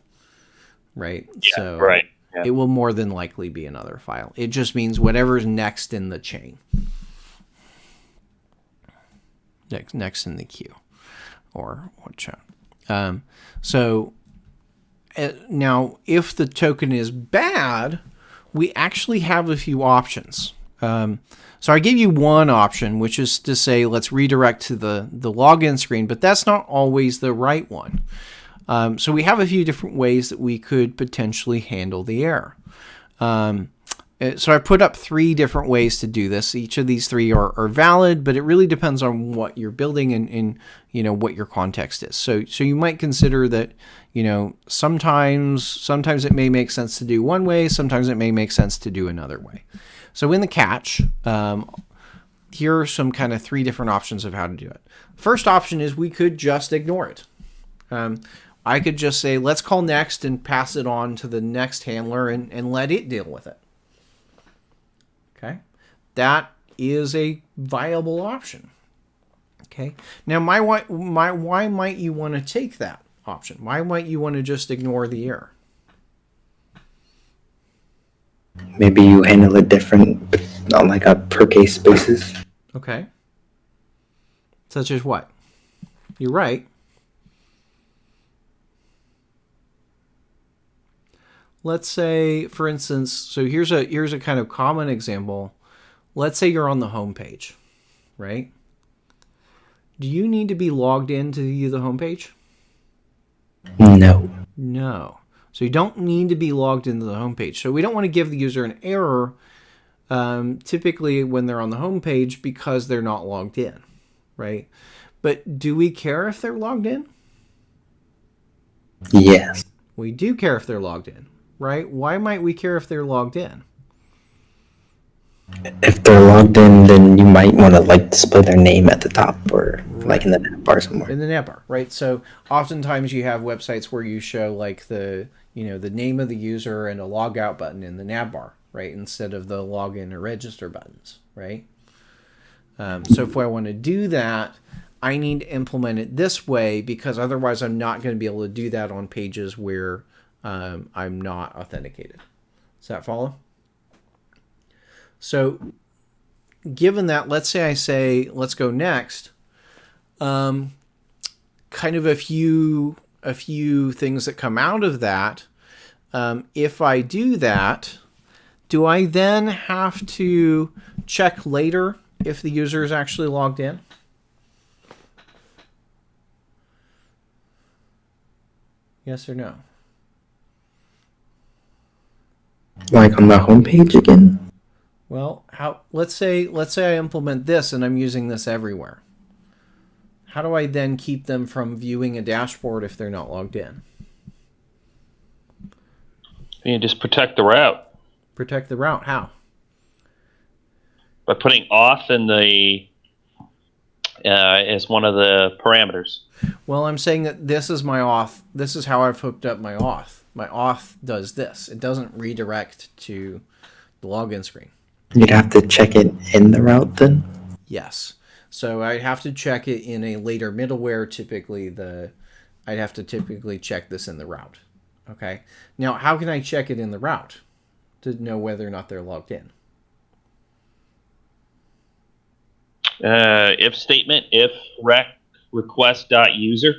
Right? Yeah, so right. Yeah. It will more than likely be another file. It just means whatever's next in the chain. Next in the queue. Or what? So now, if the token is bad, we actually have a few options. So I gave you one option, which is to say, let's redirect to the login screen, but that's not always the right one. So we have a few different ways that we could potentially handle the error. So I put up 3 different ways to do this. Each of these 3 are valid, but it really depends on what you're building and what your context is. So you might consider that sometimes it may make sense to do one way, sometimes it may make sense to do another way. So in the catch, here are some kind of 3 different options of how to do it. First option is we could just ignore it. I could just say, let's call next and pass it on to the next handler and let it deal with it. Okay, that is a viable option. Okay, now why might you want to take that option? Why might you want to just ignore the error? Maybe you handle it different on like a per case basis. Okay. Such as what? You're right. Let's say, for instance, so here's a kind of common example. Let's say you're on the home page, right? Do you need to be logged in to view the home page? No. No. So you don't need to be logged into the home page. So we don't want to give the user an error typically when they're on the home page because they're not logged in, right? But do we care if they're logged in? Yes. We do care if they're logged in, right? Why might we care if they're logged in? If they're logged in, then you might want to like display their name at the top or like in the navbar somewhere. In the navbar, right? So oftentimes you have websites where you show like the name of the user and a logout button in the navbar, right? Instead of the login or register buttons, right? So if I want to do that, I need to implement it this way because otherwise I'm not going to be able to do that on pages where I'm not authenticated. Does that follow? So given that, let's say I say, let's go next, kind of a few things that come out of that. If I do that, do I then have to check later if the user is actually logged in? Yes or no? Like on the home page again? Well, let's say I implement this and I'm using this everywhere. How do I then keep them from viewing a dashboard if they're not logged in? You just protect the route. Protect the route. How? By putting auth in the as one of the parameters. Well, I'm saying that this is my auth. This is how I've hooked up my auth. My auth does this. It doesn't redirect to the login screen. You'd have to check it in the route then? Yes. So I'd have to check it in a later middleware. Typically, I'd have to typically check this in the route. Okay. Now, how can I check it in the route to know whether or not they're logged in? If statement, if request.user.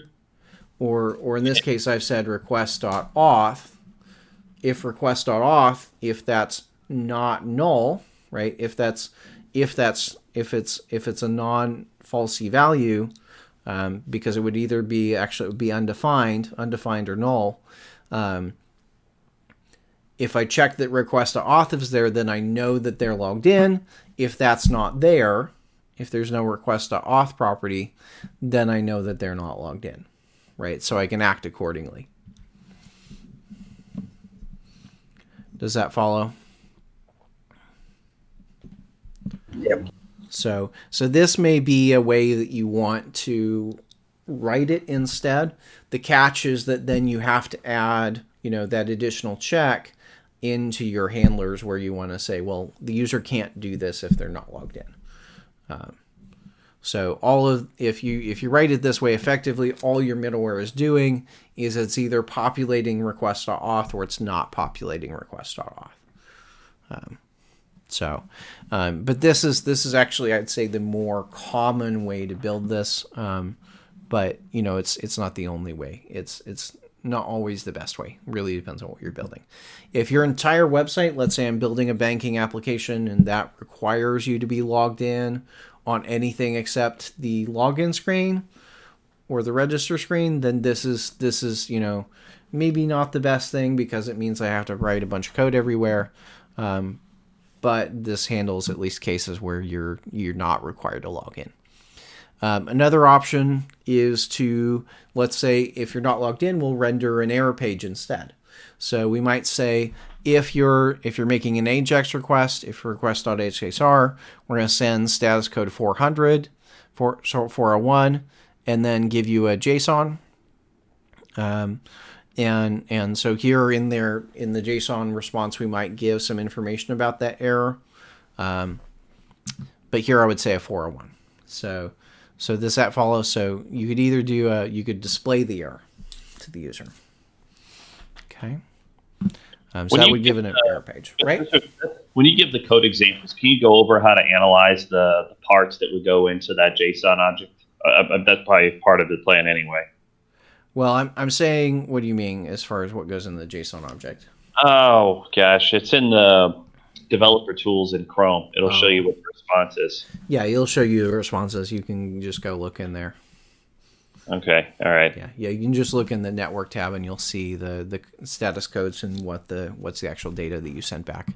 Or in this case, I've said request.auth. If request.auth, if that's not null, right? If if it's a non-falsy value, because it would either be undefined or null. If I check that request to auth is there, then I know that they're logged in. If that's not there, if there's no request to auth property, then I know that they're not logged in, right? So I can act accordingly. Does that follow? Yep. So this may be a way that you want to write it instead. The catch is that then you have to add, that additional check into your handlers where you want to say, well, the user can't do this if they're not logged in. So if you write it this way effectively, all your middleware is doing is it's either populating request.auth or it's not populating request.auth. But this is actually, I'd say, the more common way to build this. But it's not the only way. It's not always the best way. It really depends on what you're building. If your entire website, let's say I'm building a banking application and that requires you to be logged in on anything except the login screen or the register screen, then this is maybe not the best thing because it means I have to write a bunch of code everywhere. But this handles at least cases where you're not required to log in. Another option is to, let's say, if you're not logged in, we'll render an error page instead. So we might say, if you're making an AJAX request, if request.hsr, we're going to send status code 401, and then give you a JSON. And so here in the JSON response, we might give some information about that error. But here I would say a 401. So does that follow? So you could either you could display the error to the user. Okay. So that would give it an error page, right? When you give the code examples, can you go over how to analyze the parts that would go into that JSON object? That's probably part of the plan anyway. Well, I'm saying, what do you mean as far as what goes in the JSON object? Oh, gosh. It's in the developer tools in Chrome. It'll show you what the response is. Yeah, it'll show you the responses. You can just go look in there. Okay. All right. Yeah. You can just look in the network tab and you'll see the status codes and what's the actual data that you sent back.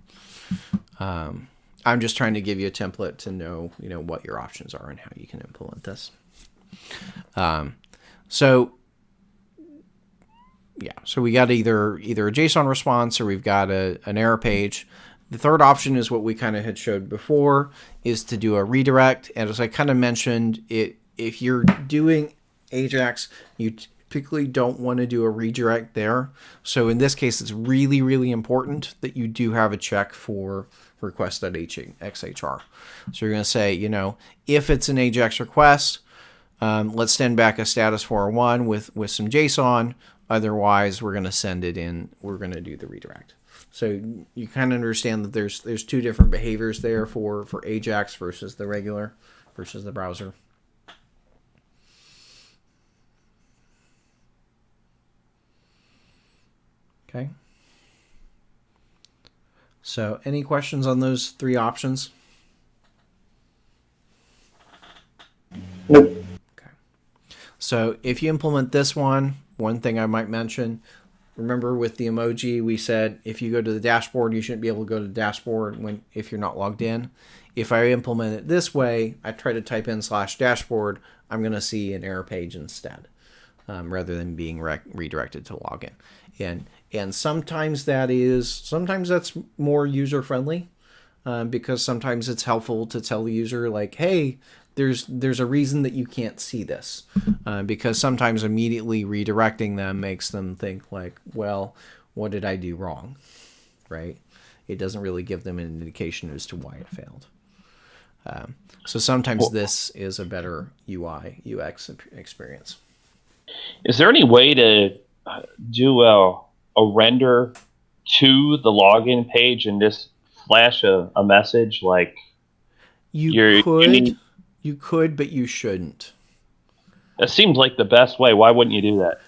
I'm just trying to give you a template to know what your options are and how you can implement this. So we got either a JSON response or we've got an error page. The third option is what we kind of had showed before, is to do a redirect. And as I kind of mentioned, if you're doing AJAX, you typically don't want to do a redirect there. So in this case, it's really, really important that you do have a check for request.xhr. So you're going to say, if it's an AJAX request, let's send back a status 401 with some JSON. Otherwise, we're going to send it in. We're going to do the redirect. So you kind of understand that there's two different behaviors there for AJAX versus the regular, versus the browser. Okay. So any questions on those three options? Nope. Okay. So if you implement this one thing I might mention, remember with the emoji, we said if you go to the dashboard, you shouldn't be able to go to the dashboard if you're not logged in. If I implement it this way, I try to type in /dashboard, I'm going to see an error page instead, rather than being redirected to login. And sometimes that's more user friendly, because sometimes it's helpful to tell the user like, hey, there's a reason that you can't see this, because sometimes immediately redirecting them makes them think like, well, what did I do wrong, right? It doesn't really give them an indication as to why it failed. So sometimes this is a better UI UX experience. Is there any way to do a render to the login page and just flash a message like You could, but you shouldn't. That seems like the best way. Why wouldn't you do that?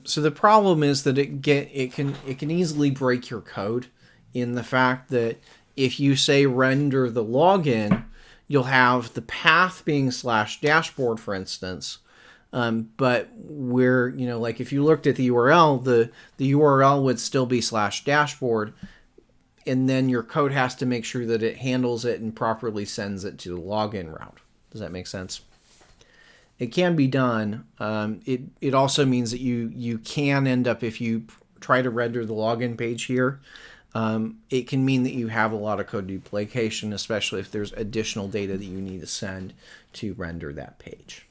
So the problem is that it can easily break your code in the fact that if you say render the login, you'll have the path being /dashboard, for instance. But where, like if you looked at the URL, the URL would still be /dashboard. And then your code has to make sure that it handles it and properly sends it to the login route. Does that make sense? It can be done. It also means that you can end up, if you try to render the login page here, it can mean that you have a lot of code duplication, especially if there's additional data that you need to send to render that page.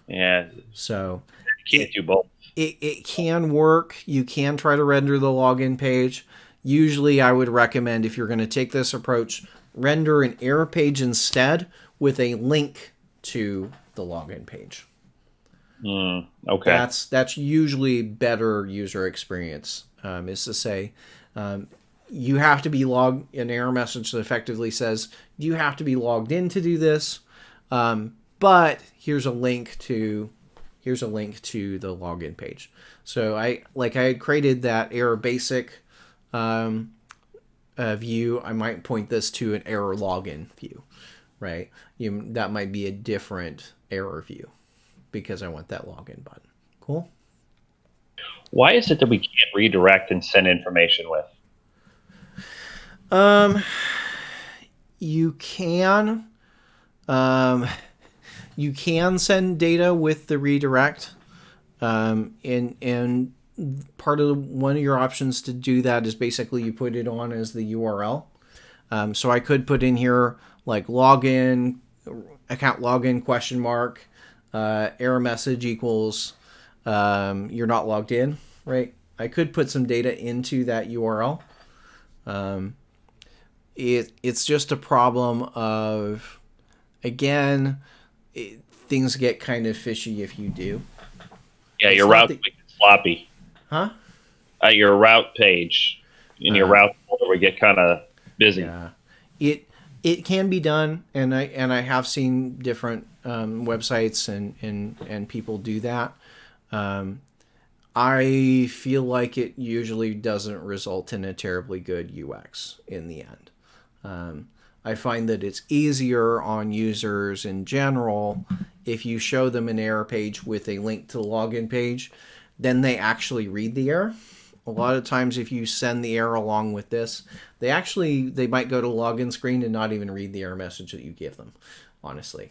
Yeah. So you can't do both. It can work. You can try to render the login page. Usually I would recommend, if you're going to take this approach, render an error page instead with a link to the login page. Okay. That's usually better user experience, is to say, you have to be an error message that effectively says, you have to be logged in to do this, but here's a link to the login page. So I had created that error basic view. I might point this to an error login view, right? That might be a different error view because I want that login button. Cool. Why is it that we can't redirect and send information with? You can send data with the redirect, and part of one of your options to do that is basically you put it on as the URL. So I could put in here like login, account login ? Error message equals you're not logged in, right? I could put some data into that URL. It's just a problem of, again, things get kind of fishy if you do. Yeah, your route gets sloppy. Huh? Your route page in your route folder would get kind of busy. Yeah, it can be done, and I have seen different websites and people do that. I feel like it usually doesn't result in a terribly good UX in the end. I find that it's easier on users in general if you show them an error page with a link to the login page, then they actually read the error. A lot of times if you send the error along with this, they might go to the login screen and not even read the error message that you give them, honestly.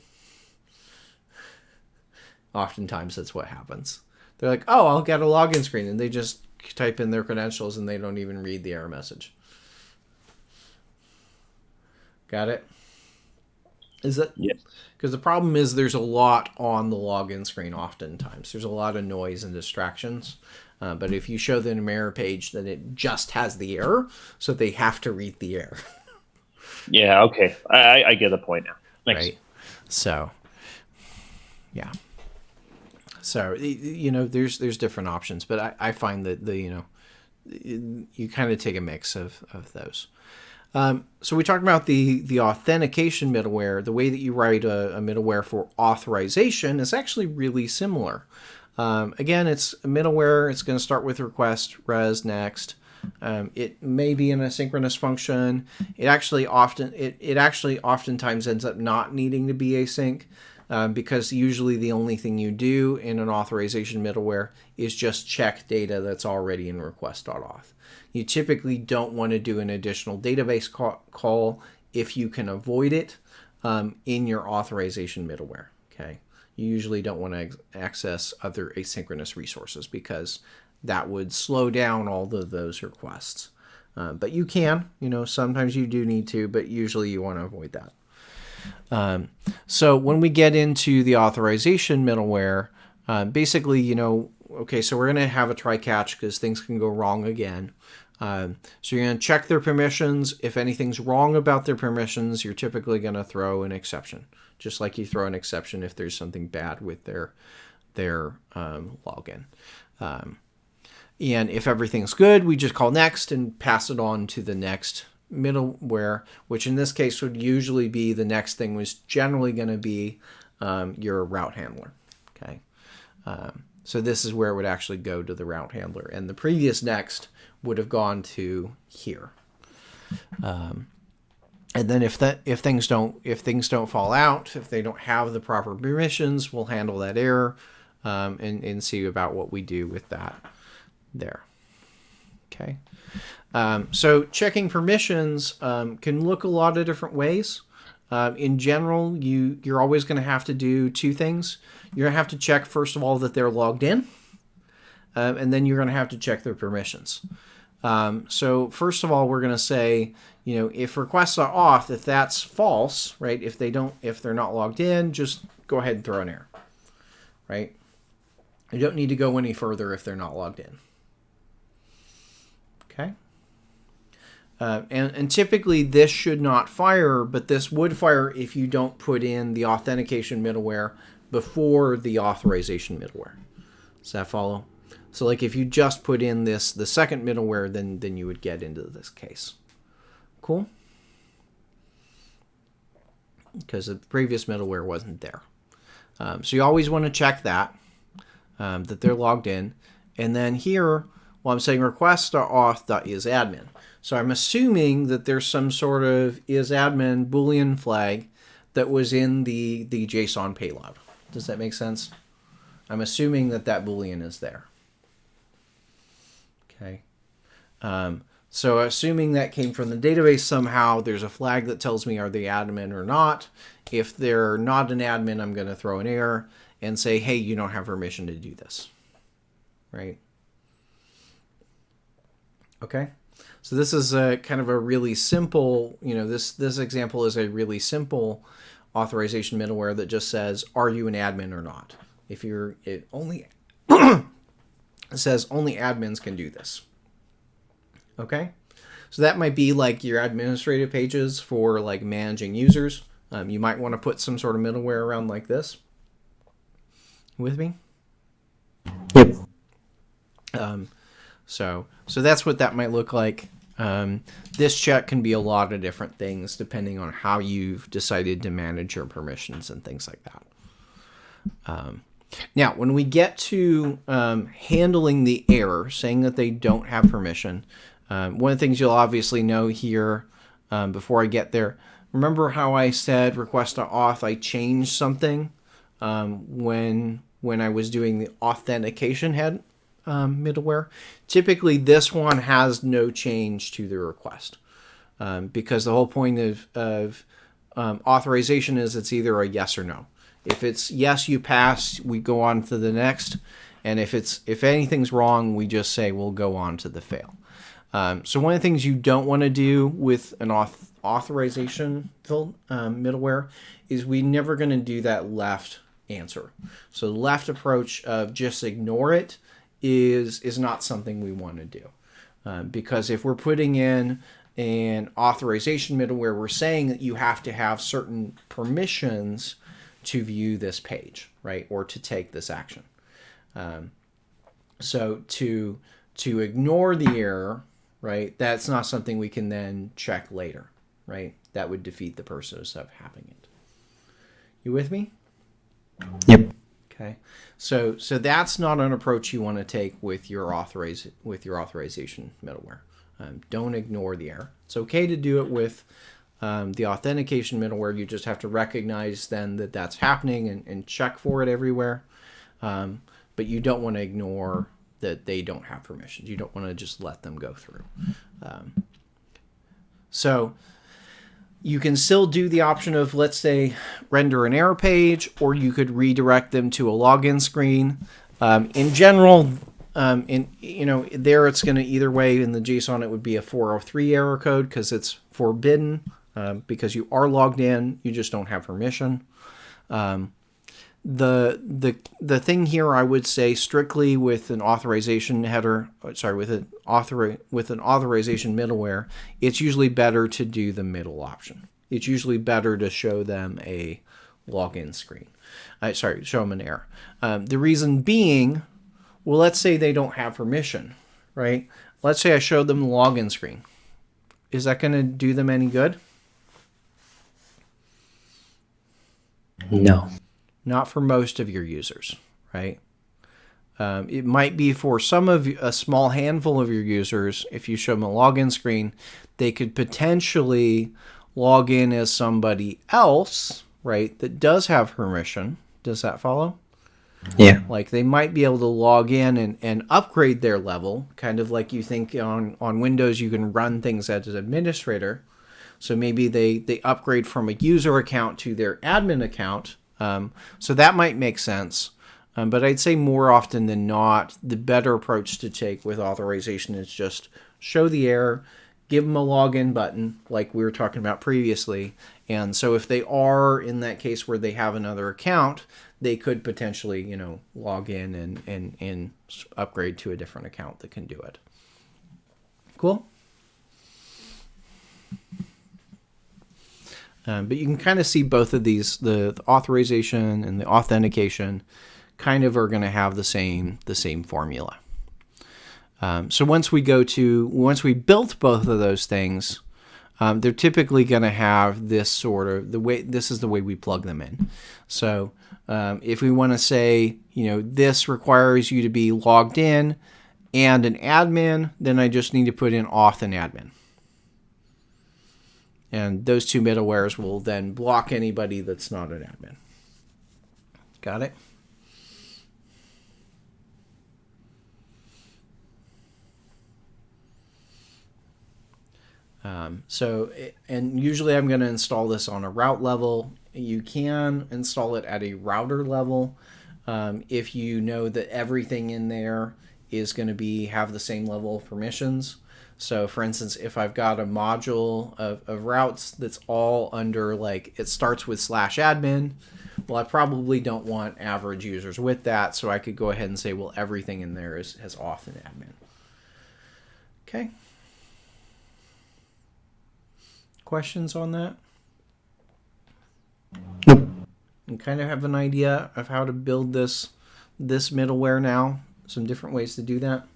Oftentimes that's what happens. They're like, oh, I'll get a login screen, and they just type in their credentials and they don't even read the error message. Got it? Is that? Yes. Because the problem is there's a lot on the login screen oftentimes. There's a lot of noise and distractions. But if you show them an error page, then it just has the error, so they have to read the error. Yeah, okay. I get the point now. Thanks. Right. So, yeah. So, there's different options, but I find that you kind of take a mix of those. So we talked about the authentication middleware. The way that you write a middleware for authorization is actually really similar. Again, it's a middleware. It's going to start with request, res, next. It may be an asynchronous function. It actually oftentimes ends up not needing to be async, because usually the only thing you do in an authorization middleware is just check data that's already in request.auth. You typically don't want to do an additional database call if you can avoid it in your authorization middleware. Okay, you usually don't want to access other asynchronous resources because that would slow down all of those requests. But you can, sometimes you do need to, but usually you want to avoid that. So when we get into the authorization middleware, basically, okay, so we're going to have a try catch because things can go wrong again. So you're going to check their permissions. If anything's wrong about their permissions, you're typically going to throw an exception, just like you throw an exception if there's something bad with their login. And if everything's good, we just call next and pass it on to the next middleware, which in this case would usually be the next thing was generally going to be your route handler. Okay. So this is where it would actually go to the route handler, and the previous next would have gone to here. And then if things don't fall out, if they don't have the proper permissions, we'll handle that error and see about what we do with that there. Okay. So checking permissions can look a lot of different ways. In general, you're always going to have to do two things. You're going to have to check, first of all, that they're logged in, and then you're going to have to check their permissions. So first of all, we're going to say, if request.auth, if that's false, right? If they're not logged in, just go ahead and throw an error, right? You don't need to go any further if they're not logged in. Okay. And typically this should not fire, but this would fire if you don't put in the authentication middleware before the authorization middleware. Does that follow? So like if you just put in the second middleware, then you would get into this case. Cool? Because the previous middleware wasn't there. So you always want to check that they're logged in. And then here, I'm saying request.auth.isAdmin. So I'm assuming that there's some sort of isAdmin Boolean flag that was in the JSON payload. Does that make sense? I'm assuming that Boolean is there. Okay. So assuming that came from the database somehow, there's a flag that tells me are they admin or not. If they're not an admin, I'm going to throw an error and say, hey, you don't have permission to do this. Right? Okay. So this is a kind of a really simple, this example is a really simple authorization middleware that just says, are you an admin or not? If it only it says only admins can do this. Okay. So that might be like your administrative pages for like managing users. You might want to put some sort of middleware around like this. With me? Yep. So that's what that might look like. This check can be a lot of different things depending on how you've decided to manage your permissions and things like that. Now, when we get to handling the error, saying that they don't have permission, one of the things you'll obviously know here before I get there, remember how I said request.auth, I changed something when I was doing the authentication head middleware. Typically, this one has no change to the request because the whole point of authorization is it's either a yes or no. If it's yes, you pass, we go on to the next, and if anything's wrong, we just say we'll go on to the fail. So one of the things you don't want to do with an authorization middleware is we're never going to do that left answer. So the left approach of just ignore it is not something we want to do. Because if we're putting in an authorization middleware, we're saying that you have to have certain permissions to view this page, right? Or to take this action. So to ignore the error, right? That's not something we can then check later, right? That would defeat the purpose of having it. You with me? Yep. Okay. So that's not an approach you want to take with your authorization middleware. Don't ignore the error. It's okay to do it with the authentication middleware. You just have to recognize then that that's happening and check for it everywhere. But you don't want to ignore that they don't have permissions. You don't want to just let them go through. So you can still do the option of, let's say, render an error page, or you could redirect them to a login screen. In general, there it's going to either way in the JSON, it would be a 403 error code because it's forbidden because you are logged in, you just don't have permission. The thing here, I would say, strictly with an authorization header, with an authorization middleware, it's usually better to do the middle option. It's usually better to show them a login screen. Show them an error. The reason being, well, let's say they don't have permission, right? Let's say I showed them the login screen. Is that going to do them any good? No. Not for most of your users, right? It might be for a small handful of your users. If you show them a login screen, they could potentially log in as somebody else, right, that does have permission. Does that follow? Yeah. Like they might be able to log in and upgrade their level, kind of like you think on Windows you can run things as an administrator. So maybe they upgrade from a user account to their admin account. So that might make sense. But I'd say more often than not, the better approach to take with authorization is just show the error, give them a login button like we were talking about previously. And so if they are in that case where they have another account, they could potentially, log in and upgrade to a different account that can do it. Cool? But you can kind of see both of these, the authorization and the authentication, kind of are going to have the same formula. So once we built both of those things, they're typically going to have this sort of this is the way we plug them in. So if we want to say, this requires you to be logged in and an admin, then I just need to put in auth and admin. And those two middlewares will then block anybody that's not an admin. Got it? And usually I'm going to install this on a route level. You can install it at a router level if you know that everything in there is going to have the same level of permissions. So for instance, if I've got a module of routes that's all under, like, it starts with /admin, well, I probably don't want average users with that, so I could go ahead and say, well, everything in there has auth and admin. Okay. Questions on that? Nope. You kind of have an idea of how to build this middleware now? Some different ways to do that?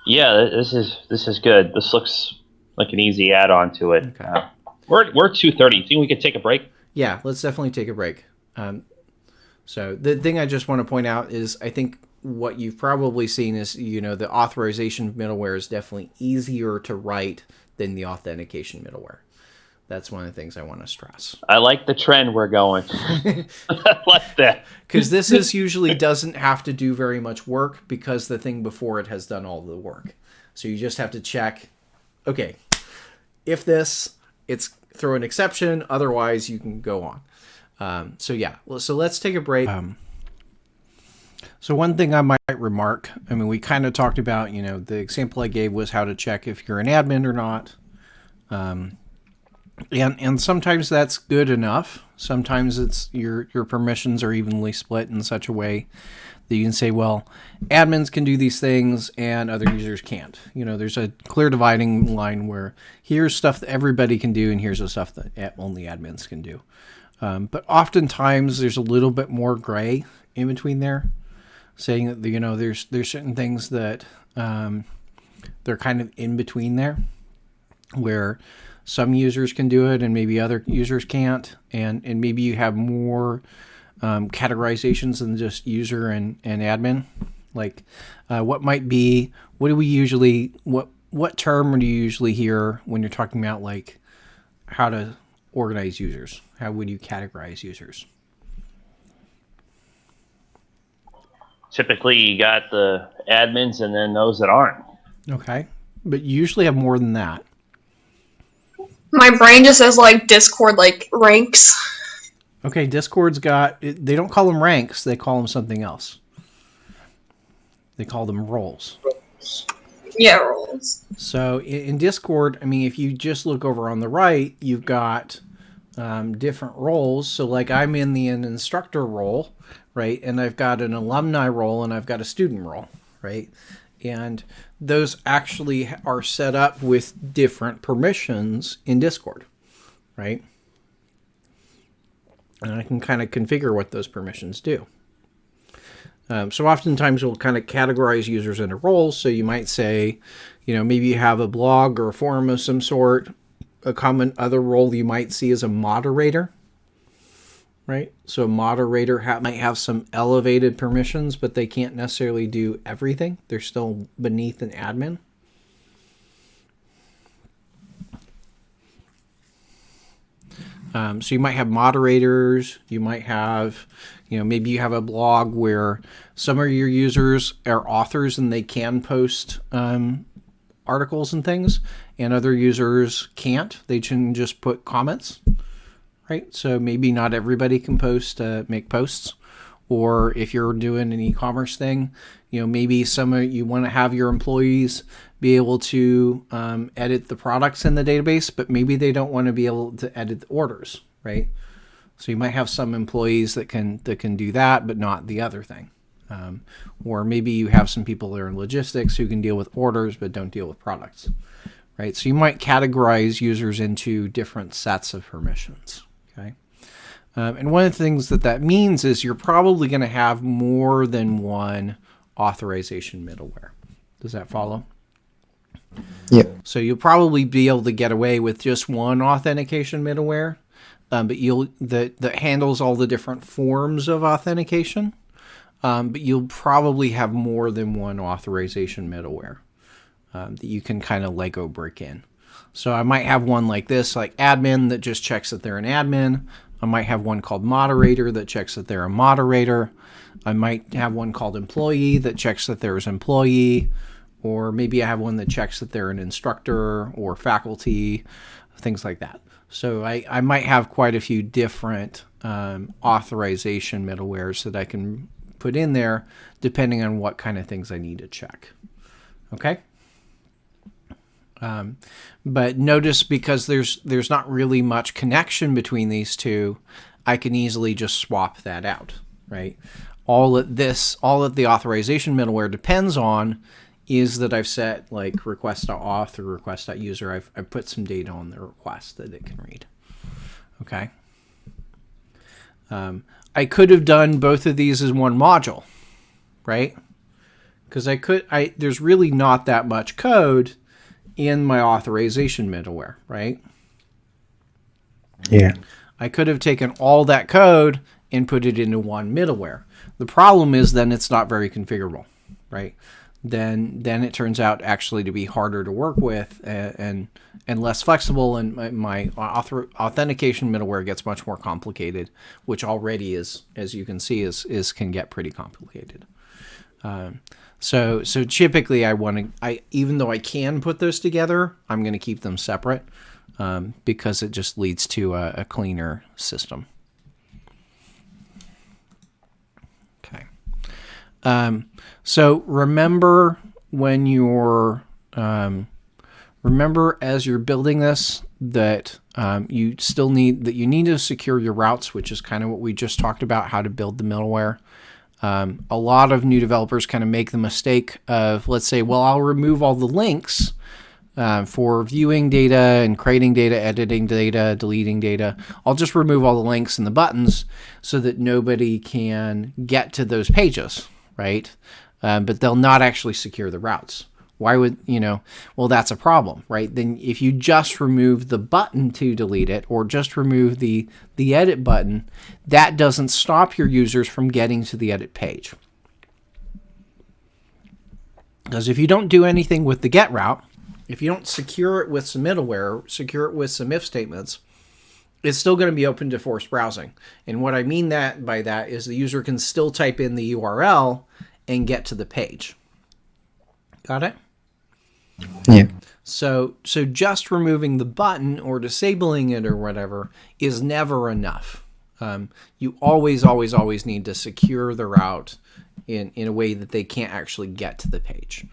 Yeah, this is good. This looks like an easy add-on to it. Okay. We're 2:30. Think we could take a break? Yeah, let's definitely take a break. So the thing I just want to point out is I think what you've probably seen is, the authorization middleware is definitely easier to write than the authentication middleware. That's one of the things I want to stress. I like the trend we're going. I like that. Because this usually doesn't have to do very much work because the thing before it has done all the work. So you just have to check, okay, if this, it's throw an exception, otherwise you can go on. So let's take a break. So one thing I might remark, we kind of talked about, the example I gave was how to check if you're an admin or not. And sometimes that's good enough. Sometimes it's your permissions are evenly split in such a way that you can say, well, admins can do these things and other users can't. There's a clear dividing line where here's stuff that everybody can do and here's the stuff that only admins can do. But oftentimes there's a little bit more gray in between there, saying that there's certain things that they're kind of in between there, where some users can do it and maybe other users can't, and maybe you have more categorizations than just user and admin. Like what term do you usually hear when you're talking about like how to organize users? How would you categorize users? Typically you got the admins and then those that aren't. Okay, but you usually have more than that. My brain just says like Discord, like ranks. Okay, Discord's they don't call them ranks, they call them something else. They call them roles. Yeah, roles. So in Discord, if you just look over on the right, you've got different roles. So like I'm in an instructor role, right? And I've got an alumni role and I've got a student role, right? And those actually are set up with different permissions in Discord, right? And I can kind of configure what those permissions do. So oftentimes we'll kind of categorize users into roles. So you might say, maybe you have a blog or a forum of some sort. A common other role you might see is a moderator, right? So a moderator might have some elevated permissions, but they can't necessarily do everything. They're still beneath an admin. So you might have moderators. You might have, maybe you have a blog where some of your users are authors and they can post articles and things, and other users can't. They can just put comments, right? So maybe not everybody can make posts. Or if you're doing an e-commerce thing, maybe you want to have your employees be able to edit the products in the database, but maybe they don't want to be able to edit the orders, right? So you might have some employees that can do that, but not the other thing. Or maybe you have some people that are in logistics who can deal with orders but don't deal with products, right? So you might categorize users into different sets of permissions, okay? And one of the things that means is you're probably going to have more than one authorization middleware. Does that follow? Yeah. So you'll probably be able to get away with just one authentication middleware, but that handles all the different forms of authentication. But you'll probably have more than one authorization middleware that you can kind of Lego brick in. So I might have one like this, like admin, that just checks that they're an admin. I might have one called moderator that checks that they're a moderator. I might have one called employee that checks that there's employee. Or maybe I have one that checks that they're an instructor or faculty, things like that. So I might have quite a few different authorization middlewares that I can put in there depending on what kind of things I need to check. Okay? But notice, because there's not really much connection between these two, I can easily just swap that out, right? All that the authorization middleware depends on is that I've set like request.auth or request.user. I've put some data on the request that it can read. Okay. I could have done both of these as one module, right? Because there's really not that much code in my authorization middleware, right? Yeah. I could have taken all that code and put it into one middleware. The problem is then it's not very configurable, right? Then it turns out actually to be harder to work with and less flexible, and my authentication middleware gets much more complicated, which already is, as you can see, can get pretty complicated. So typically even though I can put those together, I'm going to keep them separate because it just leads to a cleaner system. Okay. So remember when remember as you're building this that you need to secure your routes, which is kind of what we just talked about, how to build the middleware. A lot of new developers kind of make the mistake of, let's say, well, I'll remove all the links for viewing data and creating data, editing data, deleting data. I'll just remove all the links and the buttons so that nobody can get to those pages, right? But they'll not actually secure the routes. Why would, well, that's a problem, right? Then if you just remove the button to delete it, or just remove the edit button, that doesn't stop your users from getting to the edit page. Because if you don't do anything with the get route, if you don't secure it with some middleware, secure it with some if statements, it's still going to be open to forced browsing. And what I mean by that is the user can still type in the URL and get to the page. Got it? Yeah. So just removing the button or disabling it or whatever is never enough. You always need to secure the route in a way that they can't actually get to the page.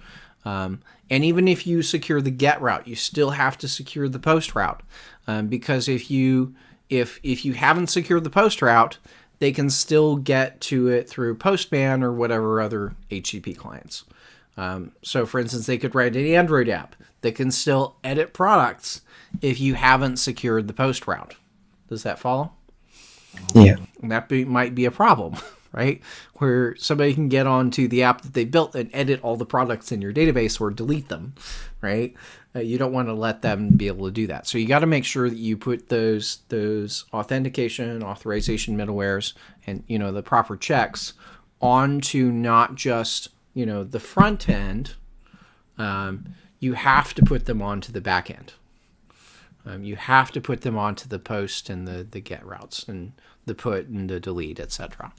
And even if you secure the get route, you still have to secure the post route, because if you haven't secured the post route, they can still get to it through Postman or whatever other HTTP clients. So, for instance, they could write an Android app that can still edit products if you haven't secured the post route. Does that follow? Yeah. And that might be a problem, right? Where somebody can get onto the app that they built and edit all the products in your database or delete them, right? You don't want to let them be able to do that. So you got to make sure that you put those authentication, authorization middlewares, and the proper checks onto not just the front end. You have to put them onto the back end, You have to put them onto the post and the get routes and the put and the delete, etc.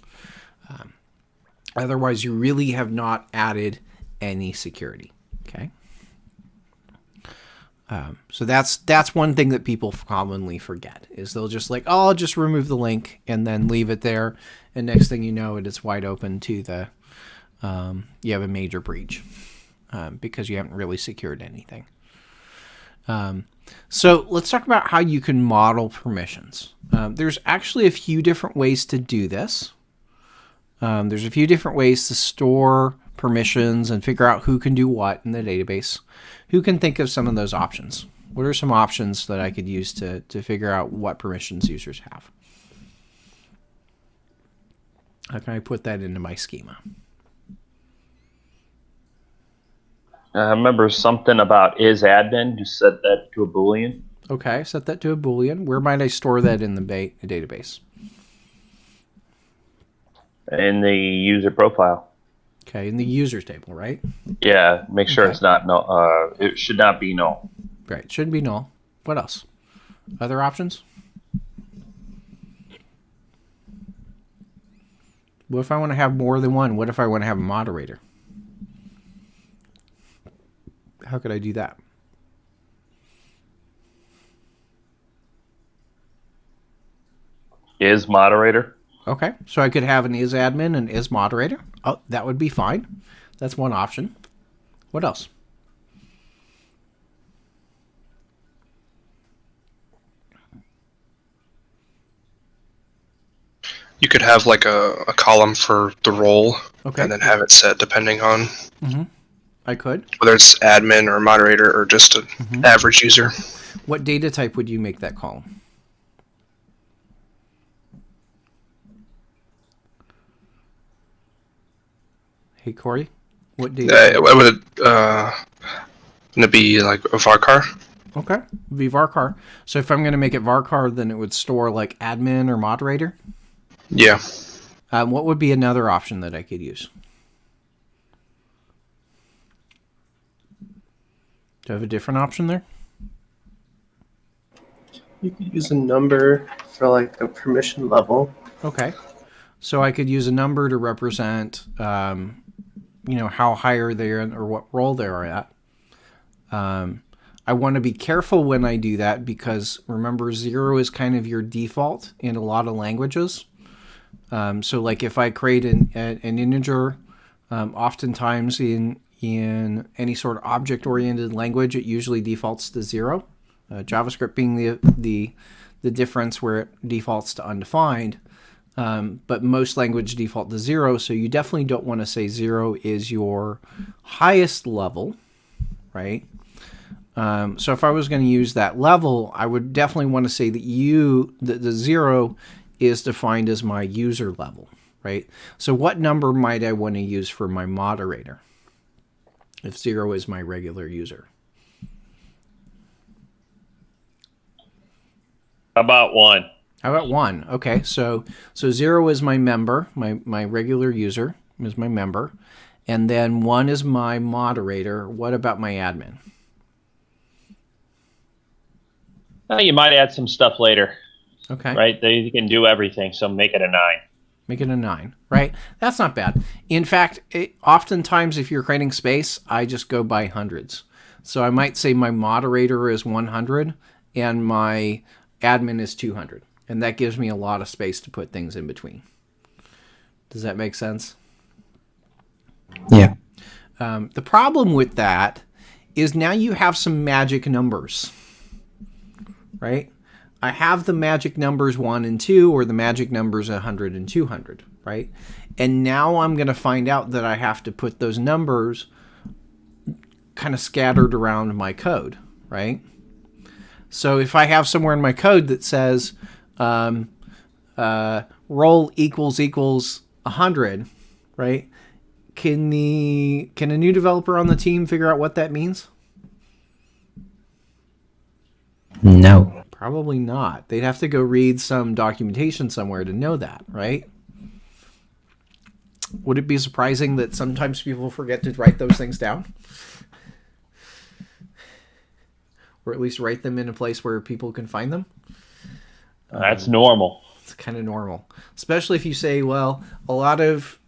Otherwise, you really have not added any security. Okay. So that's one thing that people commonly forget is they'll just like, oh, I'll just remove the link and then leave it there, and next thing you know, it's wide open to the you have a major breach because you haven't really secured anything. So let's talk about how you can model permissions. There's actually a few different ways to do this. There's a few different ways to store permissions and figure out who can do what in the database. Who can think of some of those options? What are some options that I could use to figure out what permissions users have? How can I put that into my schema? I remember something about isAdmin. You set that to a Boolean. Okay, set that to a Boolean. Where might I store that in the database? In the user profile. Okay, in the users table, right? Yeah, make sure it's not null. It should not be null. Right, it shouldn't be null. What else? Other options? What if I want to have more than one? What if I want to have a moderator? How could I do that? Is moderator. Okay, so I could have an isAdmin and isModerator. Oh, that would be fine. That's one option. What else? You could have like a column for the role, okay, and then have it set depending on I could. whether it's admin or moderator or just an average user. What data type would you make that column? Hey, Corey, what data? Would it be like a varchar? Okay, be varchar. So if I'm going to make it varchar, then it would store like admin or moderator? Yeah. What would be another option that I could use? Do I have a different option there? You could use a number for like a permission level. Okay. So I could use a number to represent, how high are they in or what role they are at. I want to be careful when I do that because remember 0 is kind of your default in a lot of languages. So like if I create an integer, oftentimes in any sort of object-oriented language, it usually defaults to 0. JavaScript being the difference where it defaults to undefined. But most language default to 0, so you definitely don't want to say 0 is your highest level, right? So if I was going to use that level, I would definitely want to say that the 0 is defined as my user level, right? So what number might I want to use for my moderator if 0 is my regular user? How about 1? How about 1? Okay, so 0 is my member, my regular user is my member, and then 1 is my moderator. What about my admin? You might add some stuff later. Okay. Right? They can do everything, so make it a 9. Make it a 9, right? That's not bad. In fact, oftentimes if you're creating space, I just go by hundreds. So I might say my moderator is 100 and my admin is 200. And that gives me a lot of space to put things in between. Does that make sense? Yeah. The problem with that is now you have some magic numbers, right? I have the magic numbers 1 and 2, or the magic numbers 100 and 200, right? And now I'm going to find out that I have to put those numbers kind of scattered around my code, right? So if I have somewhere in my code that says roll equals 100, right? Can a new developer on the team figure out what that means? No. Probably not. They'd have to go read some documentation somewhere to know that, right? Would it be surprising that sometimes people forget to write those things down? or at least write them in a place where people can find them. That's normal. It's kind of normal, especially if you say, well, a lot of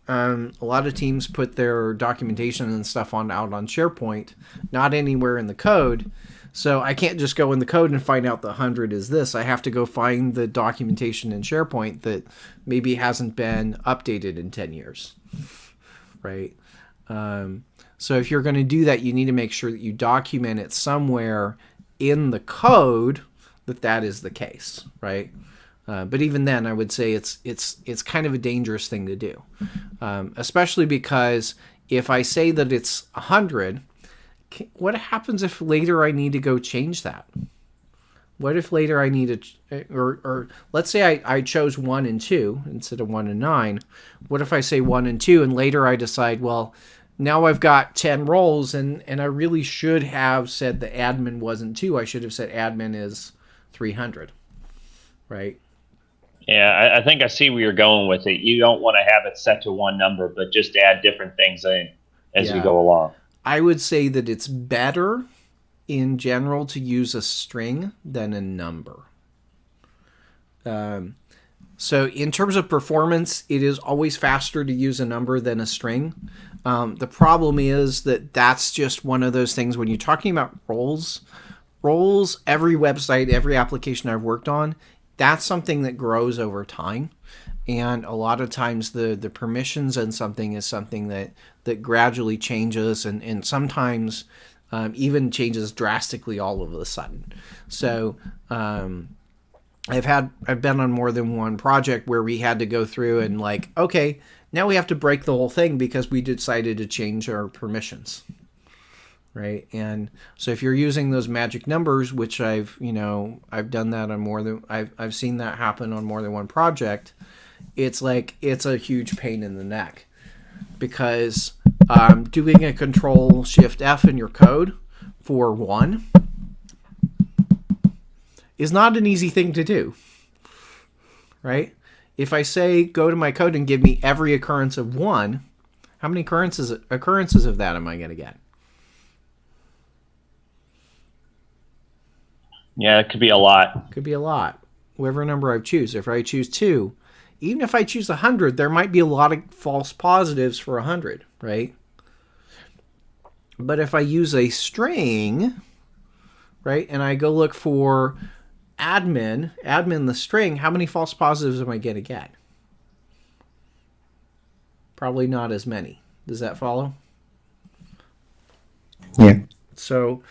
teams put their documentation and stuff out on SharePoint, not anywhere in the code. So I can't just go in the code and find out the 100 is this. I have to go find the documentation in SharePoint that maybe hasn't been updated in 10 years, right? So if you're going to do that, you need to make sure that you document it somewhere in the code that is the case, right? But even then, I would say it's kind of a dangerous thing to do, especially because if I say that it's 100, what happens if later I need to go change that? What if later I need to, or let's say I chose 1 and 2 instead of 1 and 9. What if I say 1 and 2 and later I decide, well, now I've got 10 roles and I really should have said the admin wasn't 2. I should have said admin is 300, right? Yeah, I think I see where you're going with it. You don't want to have it set to one number, but just add different things in as you go along. I would say that it's better in general to use a string than a number. So in terms of performance, it is always faster to use a number than a string. The problem is that that's just one of those things when you're talking about roles, every website, every application I've worked on, that's something that grows over time. And a lot of times the permissions in something is something that gradually changes and sometimes even changes drastically all of a sudden. So I've been on more than one project where we had to go through and like, okay, now we have to break the whole thing because we decided to change our permissions. Right. And so if you're using those magic numbers, which I've done that on I've seen that happen on more than one project. It's a huge pain in the neck because doing a Control-Shift-F in your code for 1 is not an easy thing to do, right? If I say go to my code and give me every occurrence of 1, how many occurrences of that am I going to get? Yeah, it could be a lot. Could be a lot. Whatever number I choose. If I choose 2, even if I choose 100, there might be a lot of false positives for 100, right? But if I use a string, right, and I go look for admin the string, how many false positives am I going to get? Probably not as many. Does that follow? Yeah. So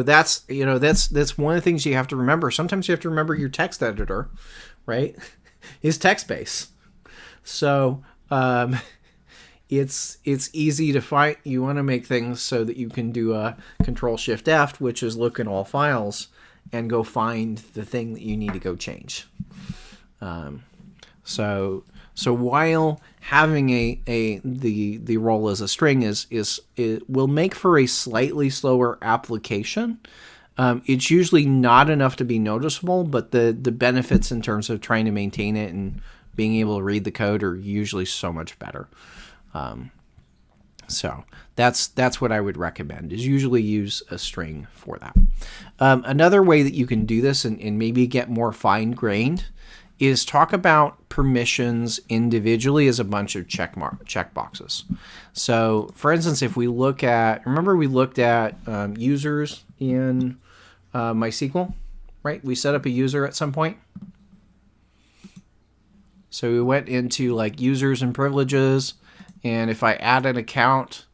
that's that's one of the things you have to remember. Sometimes you have to remember your text editor, right? Is text-based. So it's easy to find. You want to make things so that you can do a Control-Shift-F, which is look in all files and go find the thing that you need to go change. So while having the role as a string it will make for a slightly slower application. It's usually not enough to be noticeable, but the benefits in terms of trying to maintain it and being able to read the code are usually so much better. So that's what I would recommend, is usually use a string for that. Another way that you can do this and maybe get more fine-grained is talk about permissions individually as a bunch of check boxes. So, for instance, if we look at, remember we looked at users in MySQL, right? We set up a user at some point. So we went into like users and privileges, and if I add an account,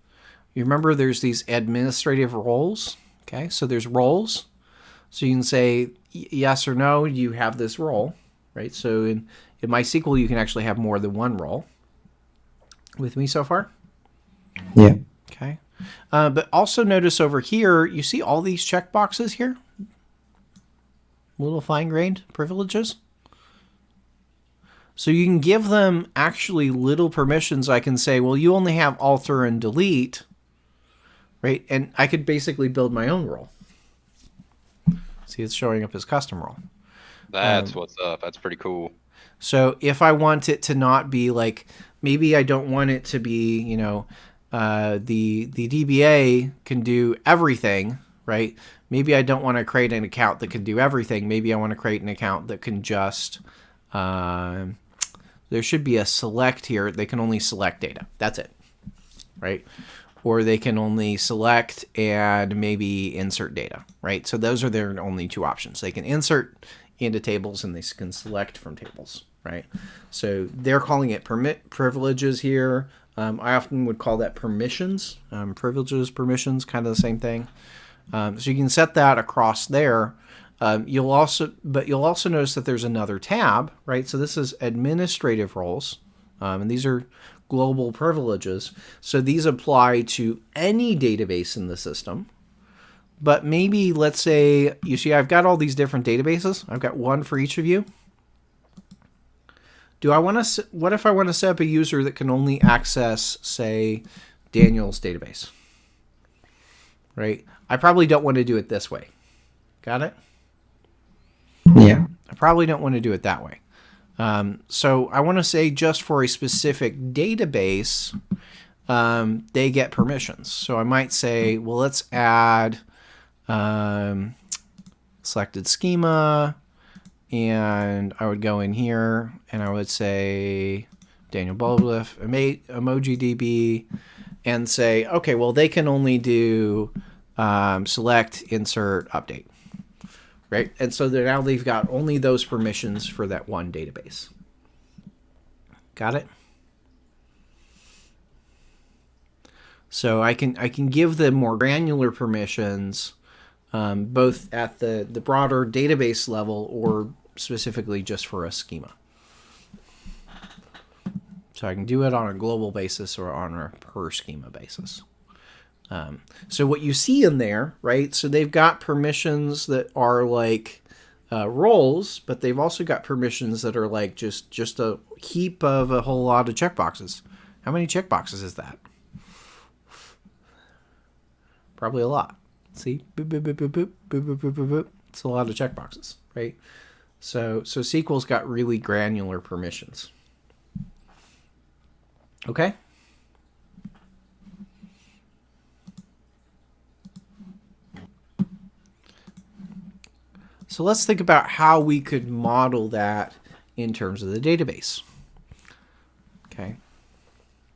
you remember there's these administrative roles. Okay, so there's roles. So you can say yes or no, you have this role. Right, so in MySQL, you can actually have more than one role. With me so far? Yeah. Okay. But also notice over here, you see all these checkboxes here? Little fine-grained privileges. So you can give them actually little permissions. I can say, well, you only have alter and delete, right? And I could basically build my own role. See, it's showing up as custom role. That's what's up. That's pretty cool. So if I want it to not be like, maybe I don't want it to be, the DBA can do everything, right? Maybe I don't want to create an account that can do everything. Maybe I want to create an account that can just, there should be a select here. They can only select data. That's it, right? Or they can only select and maybe insert data, right? So those are their only two options. They can insert into tables and they can select from tables, right? So they're calling it privileges here. I often would call that permissions. Privileges, permissions, kind of the same thing. So you can set that across there. You'll also notice that there's another tab, right? So this is administrative roles, and these are global privileges. So these apply to any database in the system. But maybe, let's say, you see I've got all these different databases. I've got one for each of you. What if I want to set up a user that can only access, say, Daniel's database? Right? I probably don't want to do it this way. Got it? Yeah. I probably don't want to do it that way. So I want to say just for a specific database, they get permissions. So I might say, well, let's add selected schema, and I would go in here and I would say Daniel Boldiff, emoji DB, and say, okay, well, they can only do select, insert, update. Right? And so now they've got only those permissions for that one database. Got it? So I can give them more granular permissions, both at the broader database level or specifically just for a schema. So I can do it on a global basis or on a per schema basis. So what you see in there, right? So they've got permissions that are like roles, but they've also got permissions that are like just a heap of a whole lot of checkboxes. How many checkboxes is that? Probably a lot. See, boop, boop, boop, boop, boop, boop, boop, boop, boop, boop. It's a lot of checkboxes, right? So SQL's got really granular permissions. Okay. So let's think about how we could model that in terms of the database. Okay.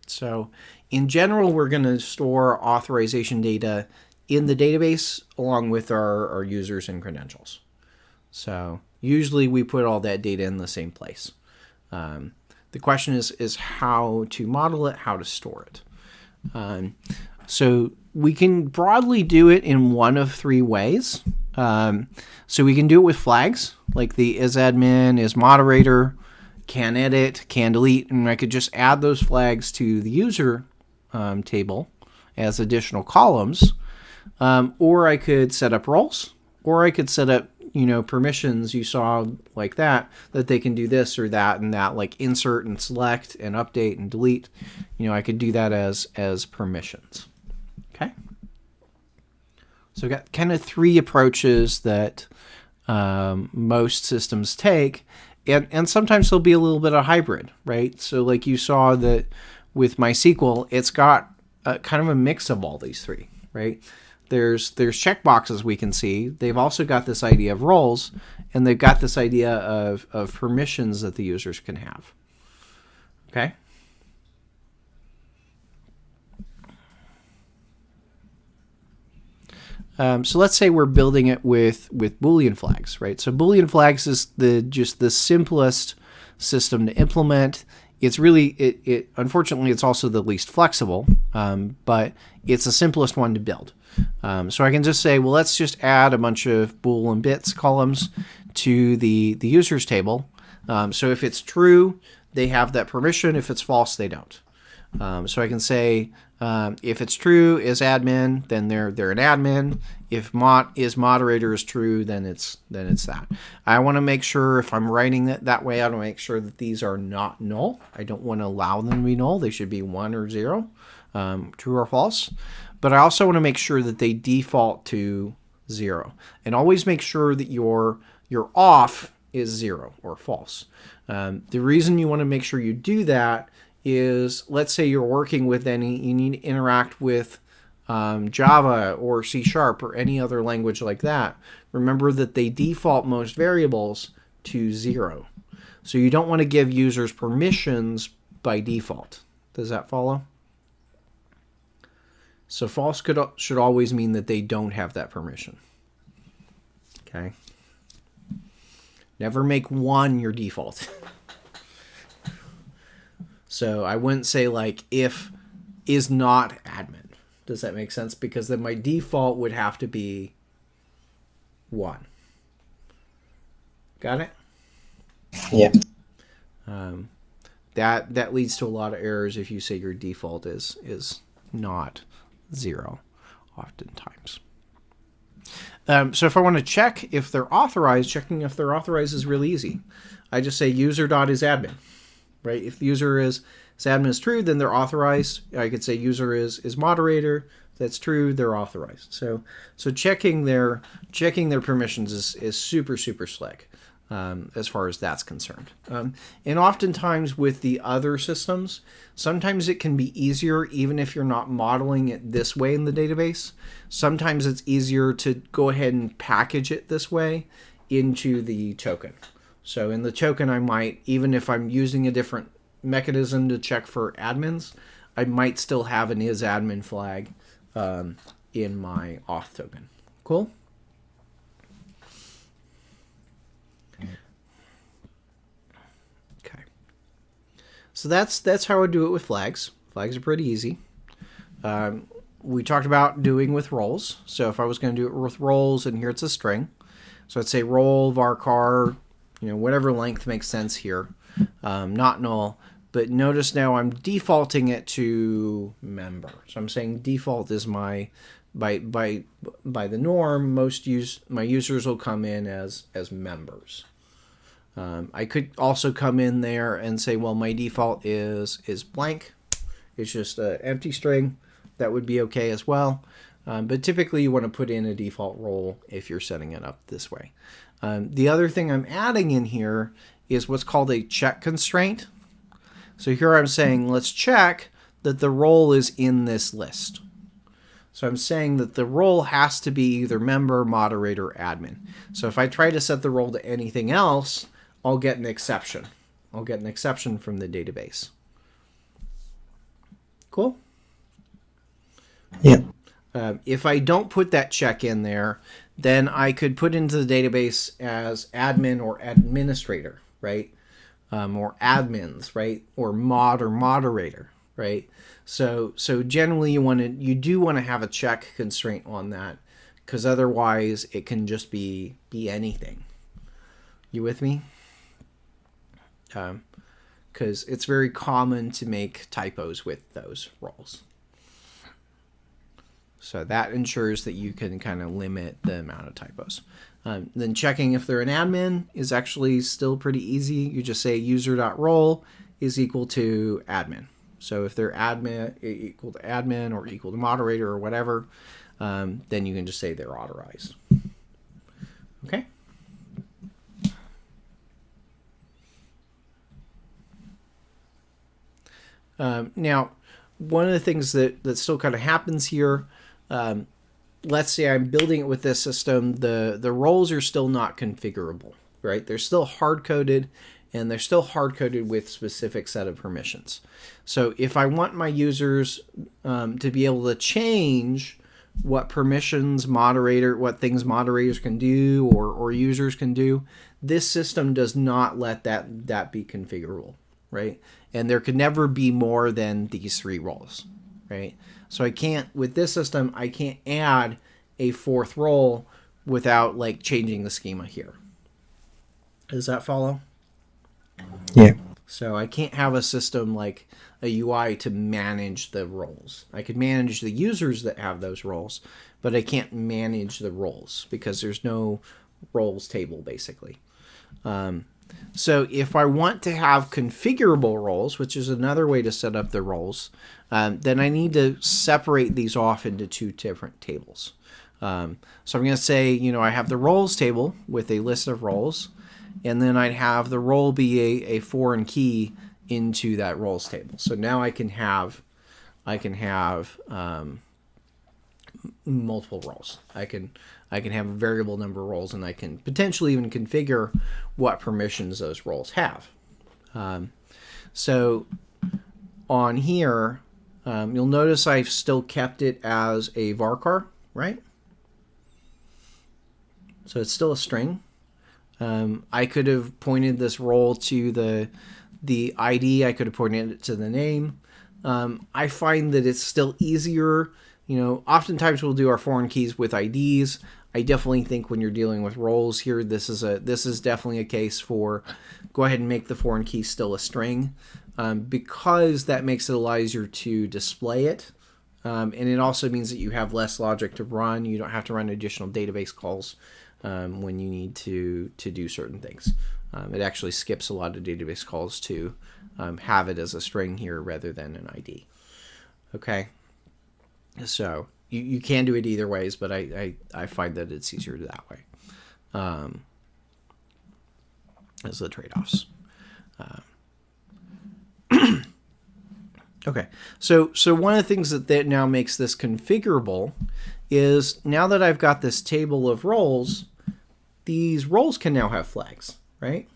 So in general, we're going to store authorization data in the database along with our users and credentials. So usually we put all that data in the same place. The question is how to model it, how to store it. So we can broadly do it in one of three ways. So we can do it with flags, like the isAdmin, isModerator, can edit, can delete, and I could just add those flags to the user table as additional columns. Or I could set up roles, or I could set up, permissions you saw like that they can do this or that and that, like insert and select and update and delete. I could do that as permissions. Okay. So I've got kind of three approaches that most systems take, and sometimes there'll be a little bit of hybrid, right? So like you saw that with MySQL, it's got kind of a mix of all these three, right? There's checkboxes we can see. They've also got this idea of roles, and they've got this idea of permissions that the users can have. Okay? So let's say we're building it with Boolean flags, right? So Boolean flags is just the simplest system to implement. It's really, unfortunately, it's also the least flexible, but it's the simplest one to build. So I can just say, well, let's just add a bunch of bool and bits columns to the users table. So if it's true, they have that permission. If it's false, they don't. So I can say, if it's true, isAdmin, then they're an admin. If isModerator is true, then it's that. I want to make sure if I'm writing it that way, I want to make sure that these are not null. I don't want to allow them to be null. They should be 1 or 0, true or false. But I also want to make sure that they default to 0, and always make sure that your off is 0 or false. The reason you want to make sure you do that is, let's say you're working with you need to interact with Java or C# or any other language like that, remember that they default most variables to 0. So you don't want to give users permissions by default. Does that follow? So false should always mean that they don't have that permission. Okay. Never make 1 your default. So I wouldn't say like if is not admin. Does that make sense? Because then my default would have to be 1. Got it? Yeah. That leads to a lot of errors if you say your default is not 0 oftentimes. So if I want to check if they're authorized, checking if they're authorized is really easy. I just say user.isAdmin, right? If user is admin is true, then they're authorized. I could say user is moderator. That's true, they're authorized. So checking their permissions is super slick as far as that's concerned. And oftentimes with the other systems, sometimes it can be easier even if you're not modeling it this way in the database. Sometimes it's easier to go ahead and package it this way into the token. So in the token, I might, even if I'm using a different mechanism to check for admins, I might still have an isAdmin flag in my auth token. Cool? Okay. So that's how I do it with flags. Flags are pretty easy. We talked about doing with roles. So if I was going to do it with roles, and here it's a string. So I'd say role varchar, whatever length makes sense here. Not null. But notice now I'm defaulting it to member. So I'm saying default is my by the norm. My users will come in as members. I could also come in there and say, well, my default is blank. It's just an empty string. That would be okay as well. But typically you want to put in a default role if you're setting it up this way. The other thing I'm adding in here is what's called a check constraint. So here I'm saying, let's check that the role is in this list. So I'm saying that the role has to be either member, moderator, admin. So if I try to set the role to anything else, I'll get an exception. I'll get an exception from the database. Cool? Yeah. If I don't put that check in there, then I could put into the database as admin or administrator, right? Or admins, right? Or mod or moderator, right? So generally you do want to have a check constraint on that, because otherwise it can just be anything. You with me? Because it's very common to make typos with those roles. So that ensures that you can kind of limit the amount of typos. Then checking if they're an admin is actually still pretty easy. You just say user.role is equal to admin. So if they're admin equal to admin or equal to moderator or whatever, then you can just say they're authorized. Okay. Now, one of the things that still kind of happens here, let's say I'm building it with this system, the roles are still not configurable, right? They're still hard-coded, and they're still hard-coded with specific set of permissions. So if I want my users to be able to change what permissions what things moderators can do or users can do, this system does not let that be configurable, right? And there could never be more than these 3 roles, right? So I can't, with this system, I can't add a 4th role without like changing the schema here. Does that follow? Yeah. So I can't have a system like a UI to manage the roles. I could manage the users that have those roles, but I can't manage the roles because there's no roles table basically. So if I want to have configurable roles, which is another way to set up the roles, then I need to separate these off into 2 different tables. So I'm going to say, I have the roles table with a list of roles, and then I'd have the role be a foreign key into that roles table. So now I can have multiple roles. I can have a variable number of roles, and I can potentially even configure what permissions those roles have. So on here, you'll notice I've still kept it as a varchar, right? So it's still a string. I could have pointed this role to the ID. I could have pointed it to the name. I find that it's still easier. Oftentimes we'll do our foreign keys with IDs. I definitely think when you're dealing with roles here, this is definitely a case for go ahead and make the foreign key still a string, because that makes it a lot easier to display it. And it also means that you have less logic to run. You don't have to run additional database calls when you need to do certain things. It actually skips a lot of database calls to have it as a string here rather than an ID. Okay, so you can do it either ways, but I find that it's easier that way as the trade-offs. Okay, so one of the things that now makes this configurable is now that I've got this table of roles, these roles can now have flags, right?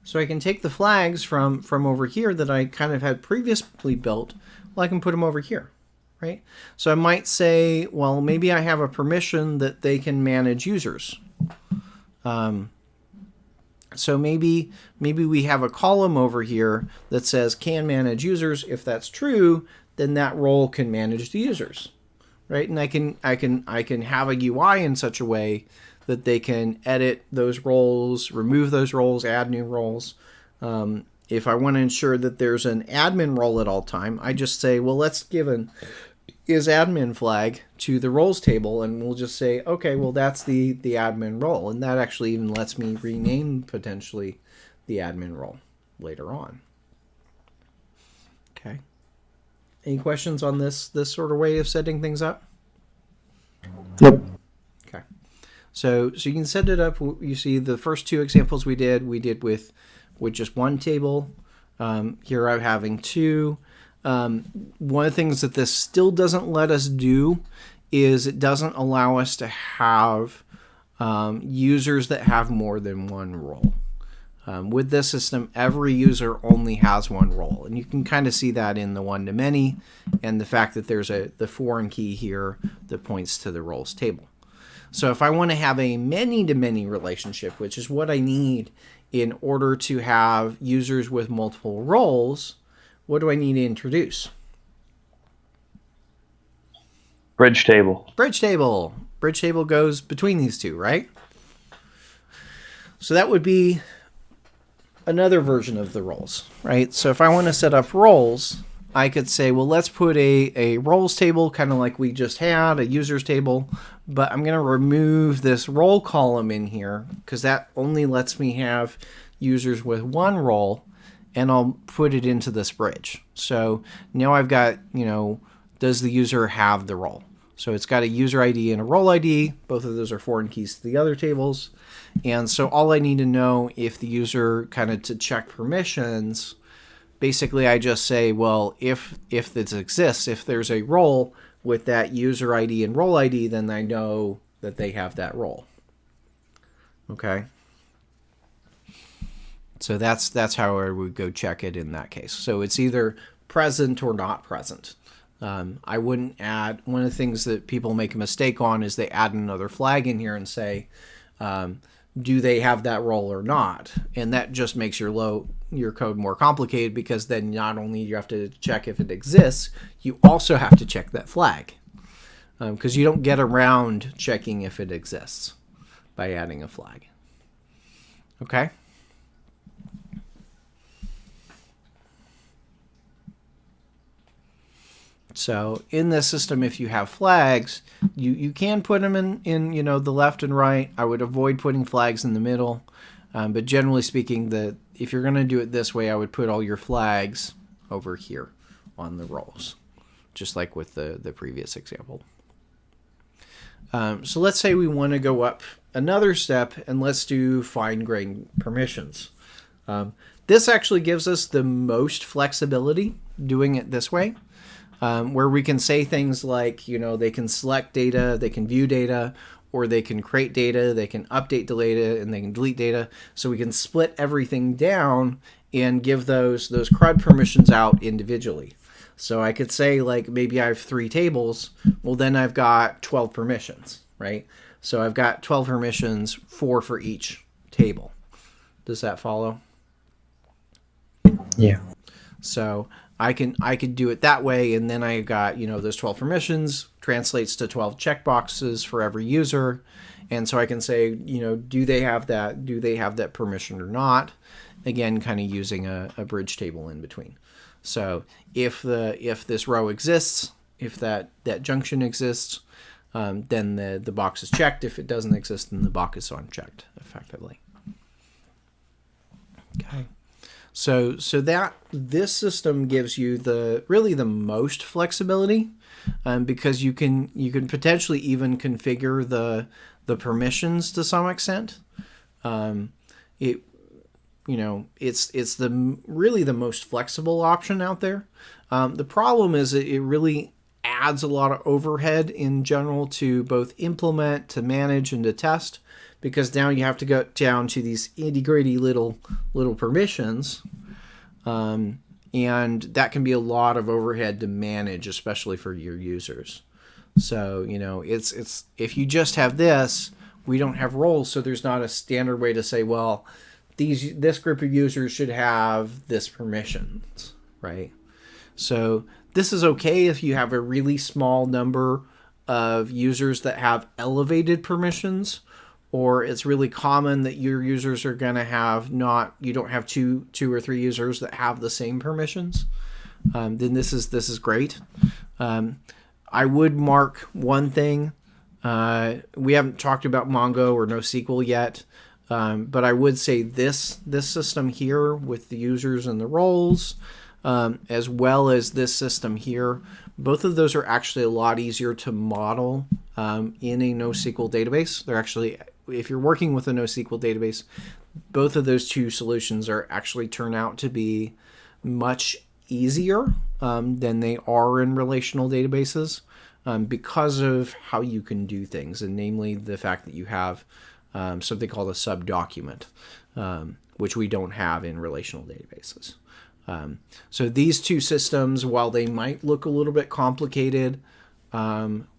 So I can take the flags from over here that I kind of had previously built. Well, I can put them over here, right? So I might say, well, maybe I have a permission that they can manage users. So maybe we have a column over here that says can manage users. If that's true, then that role can manage the users, right? And I can have a UI in such a way that they can edit those roles, remove those roles, add new roles. If I want to ensure that there's an admin role at all time, I just say, well, let's give an isAdmin flag to the roles table, and we'll just say, okay, well, that's the admin role. And that actually even lets me rename potentially the admin role later on. Okay. Any questions on this sort of way of setting things up? Nope. Okay. So you can set it up. You see the first two examples we did with just one table. Here I'm having two. One of the things that this still doesn't let us do is it doesn't allow us to have users that have more than one role. With this system, every user only has one role, and you can kind of see that in the one-to-many and the fact that there's the foreign key here that points to the roles table. So if I want to have a many-to-many relationship, which is what I need in order to have users with multiple roles, what do I need to introduce? Bridge table. Bridge table. Bridge table goes between these two, right? So that would be another version of the roles, right? So if I want to set up roles, I could say, well, let's put a roles table, kind of like we just had, a users table, but I'm going to remove this role column in here because that only lets me have users with one role, and I'll put it into this bridge. So now I've got, does the user have the role? So it's got a user ID and a role ID. Both of those are foreign keys to the other tables. And so all I need to know if the user kind of to check permissions, basically I just say, well, if this exists, if there's a role with that user ID and role ID, then I know that they have that role. Okay. So that's how I would go check it in that case. So it's either present or not present. I wouldn't add, one of the things that people make a mistake on is they add another flag in here and say, do they have that role or not? And that just makes your code more complicated, because then not only do you have to check if it exists, you also have to check that flag. Because you don't get around checking if it exists by adding a flag. Okay? So in this system, if you have flags, you can put them in the left and right. I would avoid putting flags in the middle. But generally speaking, if you're going to do it this way, I would put all your flags over here on the roles, just like with the previous example. So let's say we want to go up another step, and let's do fine-grained permissions. This actually gives us the most flexibility doing it this way. where we can say things like, they can select data, they can view data, or they can create data, they can update the data, and they can delete data. So we can split everything down and give those CRUD permissions out individually. So I could say, like, maybe I have 3 tables. Well, then I've got 12 permissions, right? So I've got 12 permissions, 4 for each table. Does that follow? Yeah. So I could do it that way, and then I got, those 12 permissions translates to 12 checkboxes for every user, and so I can say, do they have that permission or not? Again, kind of using a bridge table in between. So if this row exists, if that junction exists, then the box is checked. If it doesn't exist, then the box is unchecked effectively. Okay. So that this system gives you really the most flexibility, because you can potentially even configure the permissions to some extent. It's really the most flexible option out there. The problem is it really adds a lot of overhead in general to both implement, to manage, and to test, because now you have to go down to these itty-gritty little permissions, and that can be a lot of overhead to manage, especially for your users. So it's if you just have this, we don't have roles, so there's not a standard way to say, well, this group of users should have this permissions, right? So this is okay if you have a really small number of users that have elevated permissions, or it's really common that your users are going to have you don't have two or 3 users that have the same permissions. Then this is great. I would mark one thing. We haven't talked about Mongo or NoSQL yet. But I would say this system here with the users and the roles, as well as this system here, both of those are actually a lot easier to model in a NoSQL database. They're actually, if you're working with a NoSQL database, both of those 2 solutions are actually turn out to be much easier than they are in relational databases, because of how you can do things, and namely the fact that you have something called a subdocument, which we don't have in relational databases. So these 2 systems, while they might look a little bit complicated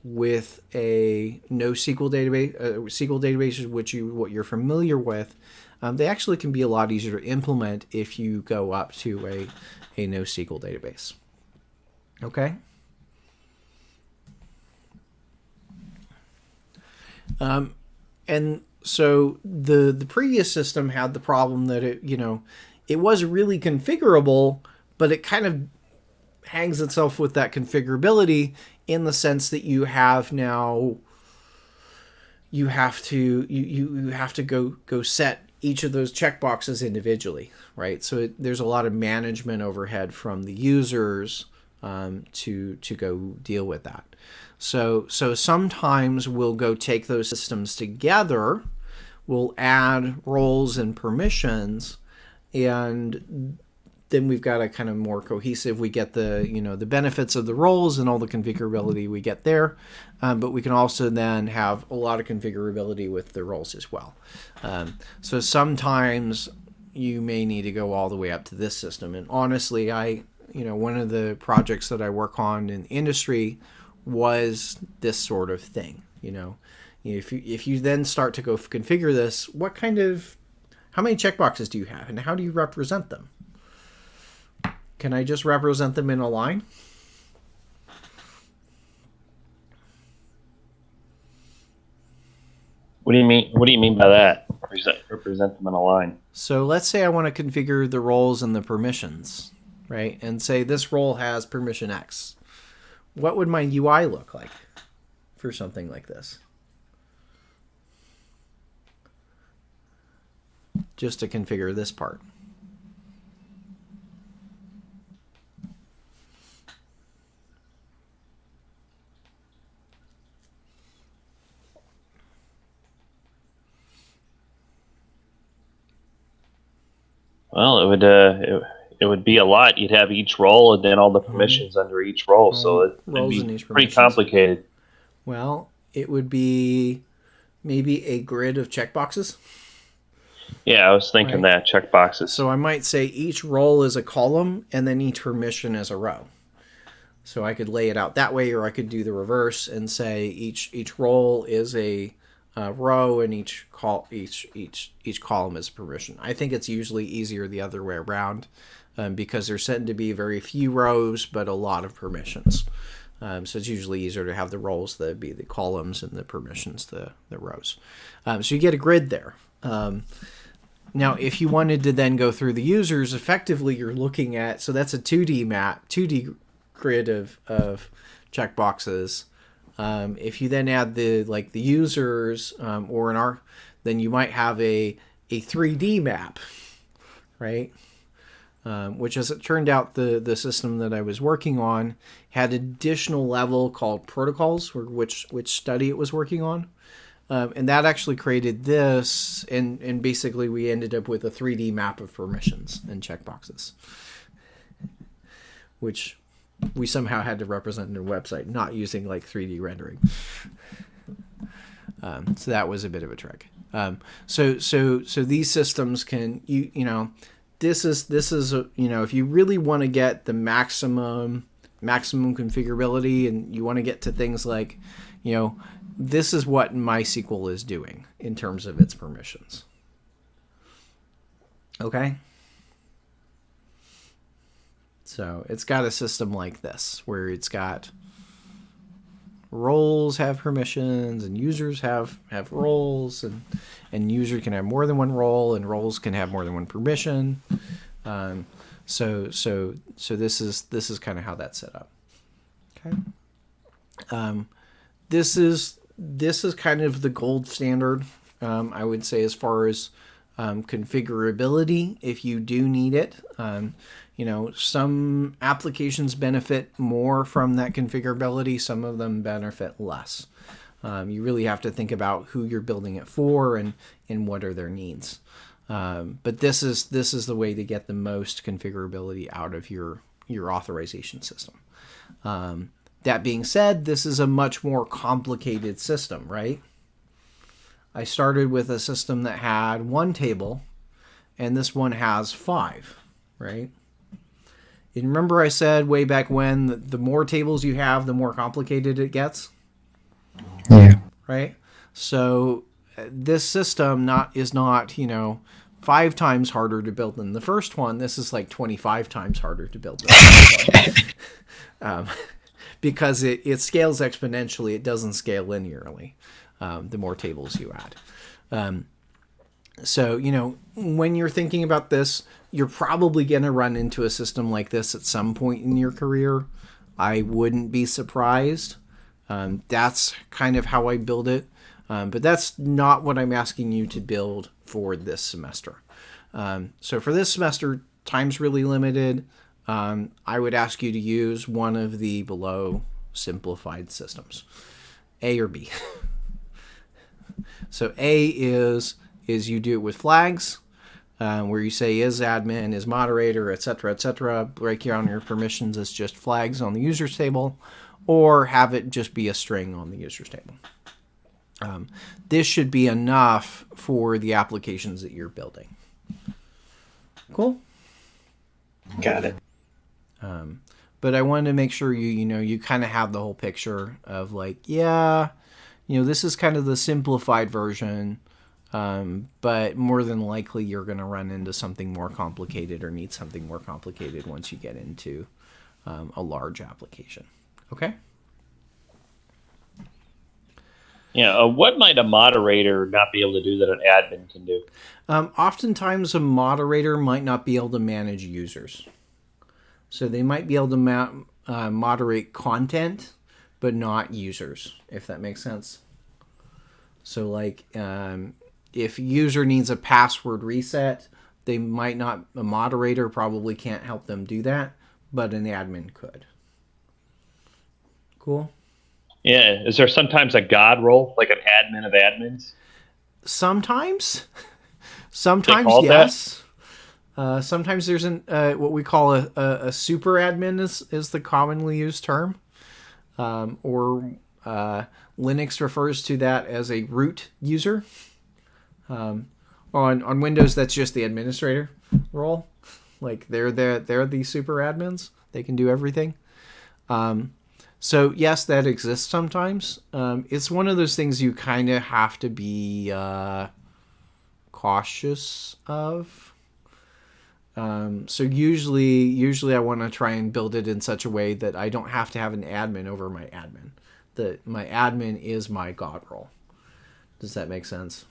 with a NoSQL database, SQL database, what you're familiar with, they actually can be a lot easier to implement if you go up to a NoSQL database. Okay. And so the previous system had the problem that it was really configurable, but it kind of hangs itself with that configurability in the sense that you have to go set each of those checkboxes individually, right? So there's a lot of management overhead from the users to go deal with that. So sometimes we'll go take those systems together, we'll add roles and permissions, and then we've got a kind of more cohesive, we get the benefits of the roles and all the configurability we get there, but we can also then have a lot of configurability with the roles as well. So sometimes you may need to go all the way up to this system. And honestly, one of the projects that I work on in industry was this sort of thing. If you then start to go configure this, how many checkboxes do you have, and how do you represent them? Can I just represent them in a line? What do you mean? What do you mean by that? Represent them in a line. So let's say I want to configure the roles and the permissions, right? And say this role has permission X. What would my UI look like for something like this? Just to configure this part. Well, it It would be a lot. You'd have each role and then all the permissions under each role, so it'd roles be and each pretty permissions. complicated. Well, it would be maybe a grid of checkboxes. Yeah, I was thinking that, checkboxes. So I might say each role is a column and then each permission is a row. So I could lay it out that way, or I could do the reverse and say each role is a row and each column is a permission. I think it's usually easier the other way around because there's said to be very few rows but a lot of permissions. So it's usually easier to have the roles that be the columns and the permissions the rows. So you get a grid there. Now, if you wanted to then go through the users, effectively you're looking at, so that's a 2D map, 2D grid of checkboxes. If you then add the users, then you might have a 3D map, right? Which, as it turned out, the system that I was working on had additional level called protocols, which study it was working on. And that actually created this, and basically we ended up with a 3D map of permissions and checkboxes, which we somehow had to represent in a website, not using 3D rendering. So that was a bit of a trick. So these systems can, this is if you really want to get the maximum configurability, and you want to get to things like, this is what MySQL is doing in terms of its permissions. Okay? So it's got a system like this, where it's got roles have permissions, and users have roles, and user can have more than one role, and roles can have more than one permission. So this is kind of how that's set up. Okay. This is kind of the gold standard, I would say, as far as configurability, if you do need it. Some applications benefit more from that configurability, some of them benefit less. You really have to think about who you're building it for and what are their needs. But this is the way to get the most configurability out of your authorization system. That being said, this is a much more complicated system, right? I started with a system that had one table, and this one has 5, right? And remember I said way back when that the more tables you have, the more complicated it gets? Yeah. Right? So this system is not 5 times harder to build than the first one. This is 25 times harder to build than the first one. Because it scales exponentially. It doesn't scale linearly, the more tables you add. So, when you're thinking about this, you're probably going to run into a system like this at some point in your career. I wouldn't be surprised. That's kind of how I build it. But that's not what I'm asking you to build for this semester. So for this semester, time's really limited. I would ask you to use one of the below simplified systems, A or B. So A is you do it with flags, where you say is admin, is moderator, etc. Break down your permissions as just flags on the users table, or have it just be a string on the users table. This should be enough for the applications that you're building. Cool? Got it. But I wanted to make sure you kind of have the whole picture of this is kind of the simplified version, but more than likely you're going to run into something more complicated or need something more complicated once you get into a large application. Okay? Yeah, what might a moderator not be able to do that an admin can do? Oftentimes a moderator might not be able to manage users. So they might be able to moderate content, but not users, if that makes sense. So if user needs a password reset, they might not, a moderator probably can't help them do that, but an admin could. Cool? Yeah. Is there sometimes a God role, like an admin of admins? Sometimes, yes. Sometimes there's what we call a super admin is the commonly used term, or Linux refers to that as a root user. On Windows, that's just the administrator role. Like they're the super admins. They can do everything. So yes, that exists sometimes. It's one of those things you kind of have to be cautious of. So usually I want to try and build it in such a way that I don't have to have an admin over my admin. That my admin is my God role. Does that make sense?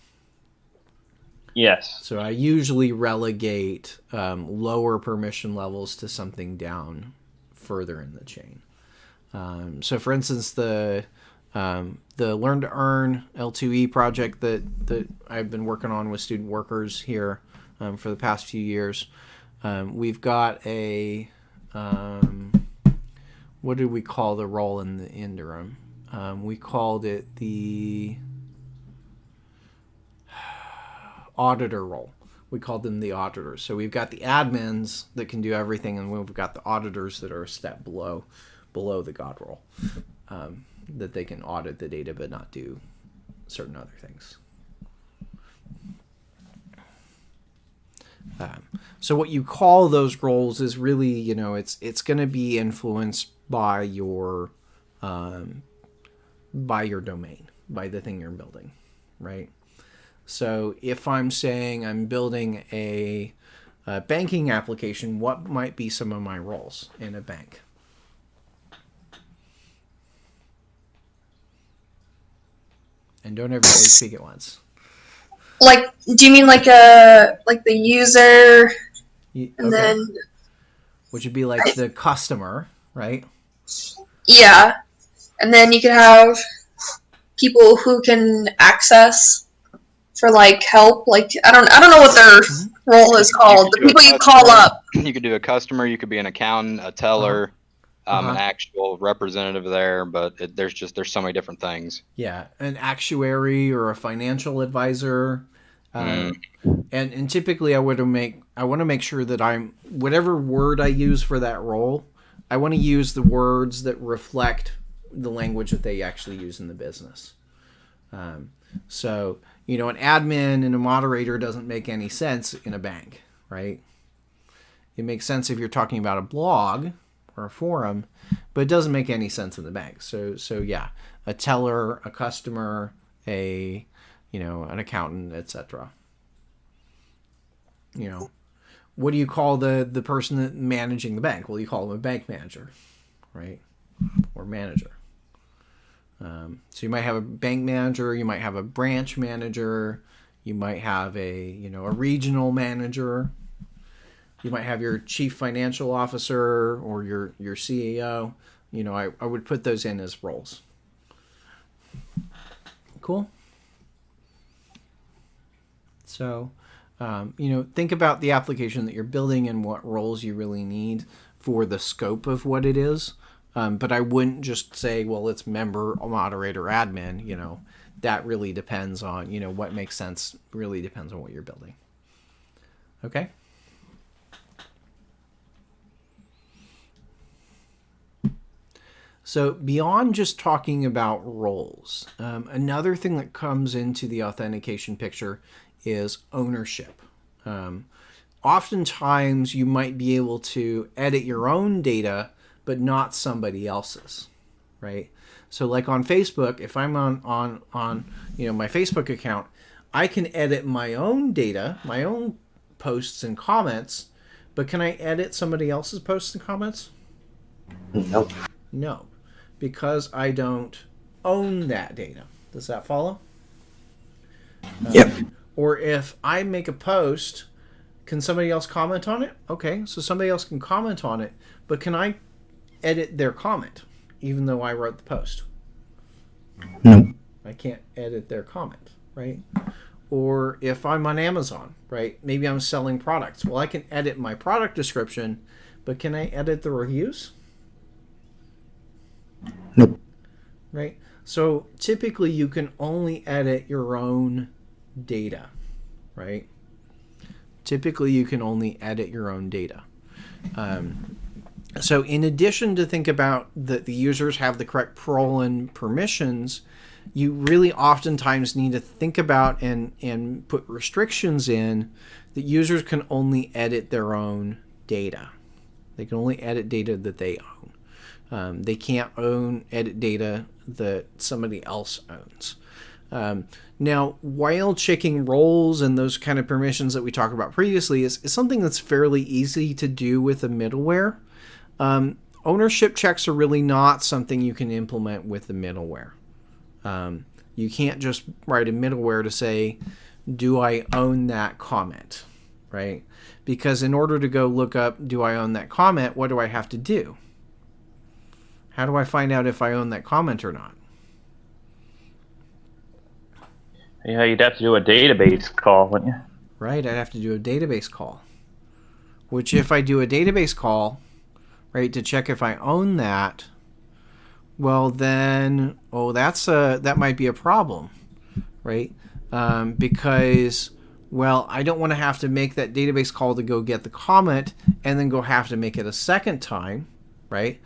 Yes. So I usually relegate lower permission levels to something down further in the chain. So for instance, the Learn to Earn L2E project that I've been working on with student workers here for the past few years, we've got a what did we call the role in the interim? We called it the auditor role. We called them the auditors. So we've got the admins that can do everything, and we've got the auditors that are a step below the God role, that they can audit the data but not do certain other things. So what you call those roles is really, it's going to be influenced by your domain, by the thing you're building, right? So if I'm saying I'm building a banking application, what might be some of my roles in a bank? And don't everybody speak at once. Like, do you mean like the user, and then which would be like the customer, right? Yeah, and then you could have people who can access for like help. Like I don't know what their role is called. The people you call up. You could do a customer. You could be an accountant, a teller, an actual representative there. But there's so many different things. Yeah, an actuary or a financial advisor. And typically I want to make sure that whatever word I use for that role, I want to use the words that reflect the language that they actually use in the business. So, an admin and a moderator doesn't make any sense in a bank, right? It makes sense if you're talking about a blog or a forum, but it doesn't make any sense in the bank. So yeah, a teller, a customer, an accountant, etc. What do you call the person that managing the bank? Well, you call them a bank manager, right? Or manager. So you might have a bank manager, you might have a branch manager, you might have a regional manager, you might have your chief financial officer or your CEO. I would put those in as roles. Cool. So, think about the application that you're building and what roles you really need for the scope of what it is. But I wouldn't just say, well, it's member, moderator, admin. That really depends on, what makes sense really depends on what you're building. Okay? So beyond just talking about roles, another thing that comes into the authentication picture is ownership. Oftentimes you might be able to edit your own data, but not somebody else's, right? So like on Facebook, if I'm on my Facebook account, I can edit my own data, my own posts and comments, but can I edit somebody else's posts and comments? Nope. No, because I don't own that data. Does that follow? Yep. Or if I make a post, can somebody else comment on it? Okay, so somebody else can comment on it, but can I edit their comment, even though I wrote the post? No. I can't edit their comment, right? Or if I'm on Amazon, right? Maybe I'm selling products. Well, I can edit my product description, but can I edit the reviews? Nope. Right? So typically you can only edit your own data, right? Typically, you can only edit your own data. So in addition to think about that the users have the correct role and permissions, you really oftentimes need to think about and put restrictions in that users can only edit their own data. They can only edit data that they own. They can't edit data that somebody else owns. Now, while checking roles and those kind of permissions that we talked about previously is something that's fairly easy to do with a middleware. Ownership checks are really not something you can implement with the middleware. You can't just write a middleware to say, do I own that comment, right? Because in order to go look up, do I own that comment, what do I have to do? How do I find out if I own that comment or not? Yeah, you'd have to do a database call, wouldn't you? Right, I'd have to do a database call. Which if I do a database call, right, to check if I own that, well then, that might be a problem, right? Because, well, I don't want to have to make that database call to go get the comment and then go have to make it a second time, right?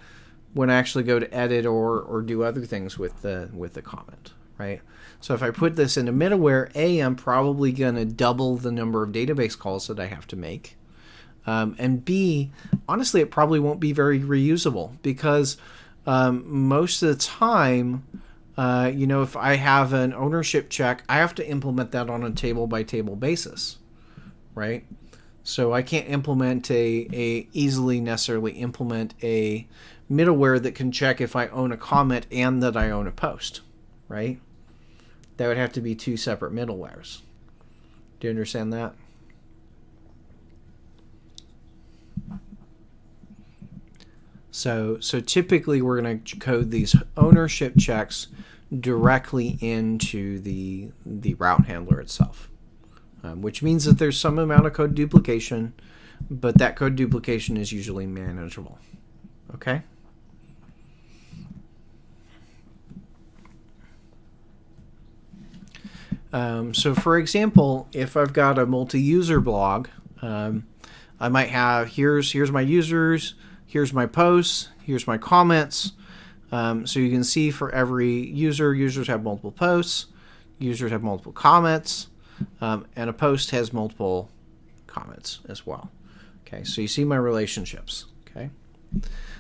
When I actually go to edit or do other things with the comment, right? So if I put this into middleware, I'm probably going to double the number of database calls that I have to make. And B, honestly, it probably won't be very reusable because most of the time, if I have an ownership check, I have to implement that on a table-by-table basis, right? So I can't easily necessarily implement a middleware that can check if I own a comment and that I own a post, right? That would have to be two separate middlewares. Do you understand that? So typically we're going to code these ownership checks directly into the route handler itself, which means that there's some amount of code duplication, but that code duplication is usually manageable. Okay? So for example, if I've got a multi-user blog, I might have, here's my users, here's my posts, here's my comments. So you can see for every users have multiple posts, users have multiple comments, and a post has multiple comments as well. Okay, so you see my relationships. Okay,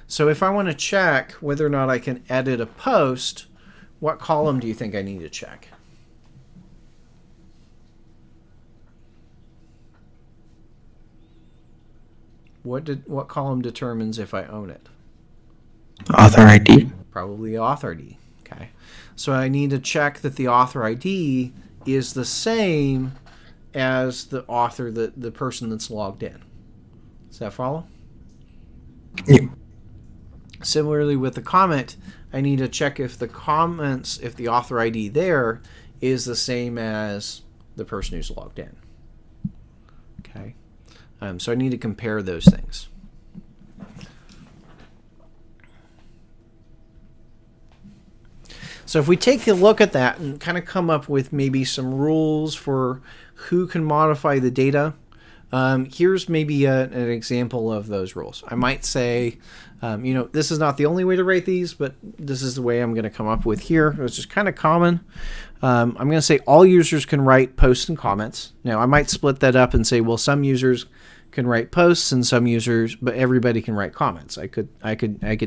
so if I want to check whether or not I can edit a post, what column do you think I need to check? What column determines if I own it? Author ID. Probably author ID. Okay. So I need to check that the author ID is the same as the author, the person that's logged in. Does that follow? Yeah. Similarly with the comment, I need to check if the author ID there is the same as the person who's logged in. Okay. So I need to compare those things. So if we take a look at that and kind of come up with maybe some rules for who can modify the data, here's maybe an example of those rules. I might say, this is not the only way to write these, but this is the way I'm going to come up with here. It's just kind of common. I'm going to say all users can write posts and comments. Now I might split that up and say, well, some users can write posts and some users, but everybody can write comments. I could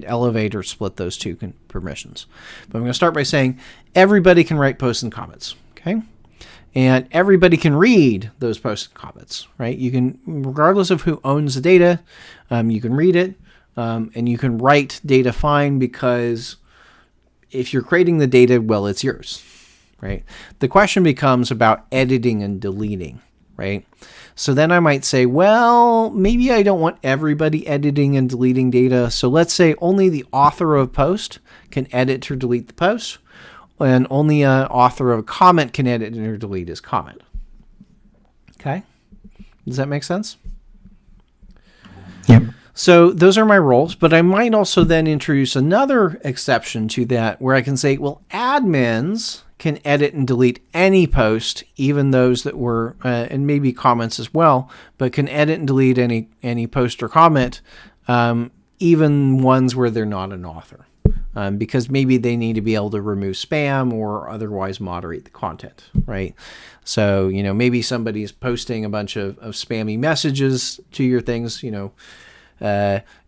elevate or split those two permissions. But I'm going to start by saying everybody can write posts and comments. Okay. And everybody can read those posts and comments, right? You can, regardless of who owns the data, you can read it, and you can write data fine because if you're creating the data, well, it's yours, right? The question becomes about editing and deleting, right? So then I might say, well, maybe I don't want everybody editing and deleting data. So let's say only the author of a post can edit or delete the post, and only an author of a comment can edit or delete his comment. Okay? Does that make sense? Yep. So those are my roles, but I might also then introduce another exception to that where I can say, well, admins can edit and delete any post, even those that were, and maybe comments as well, but can edit and delete any post or comment, even ones where they're not an author, because maybe they need to be able to remove spam or otherwise moderate the content, right? So, maybe somebody's posting a bunch of spammy messages to your things,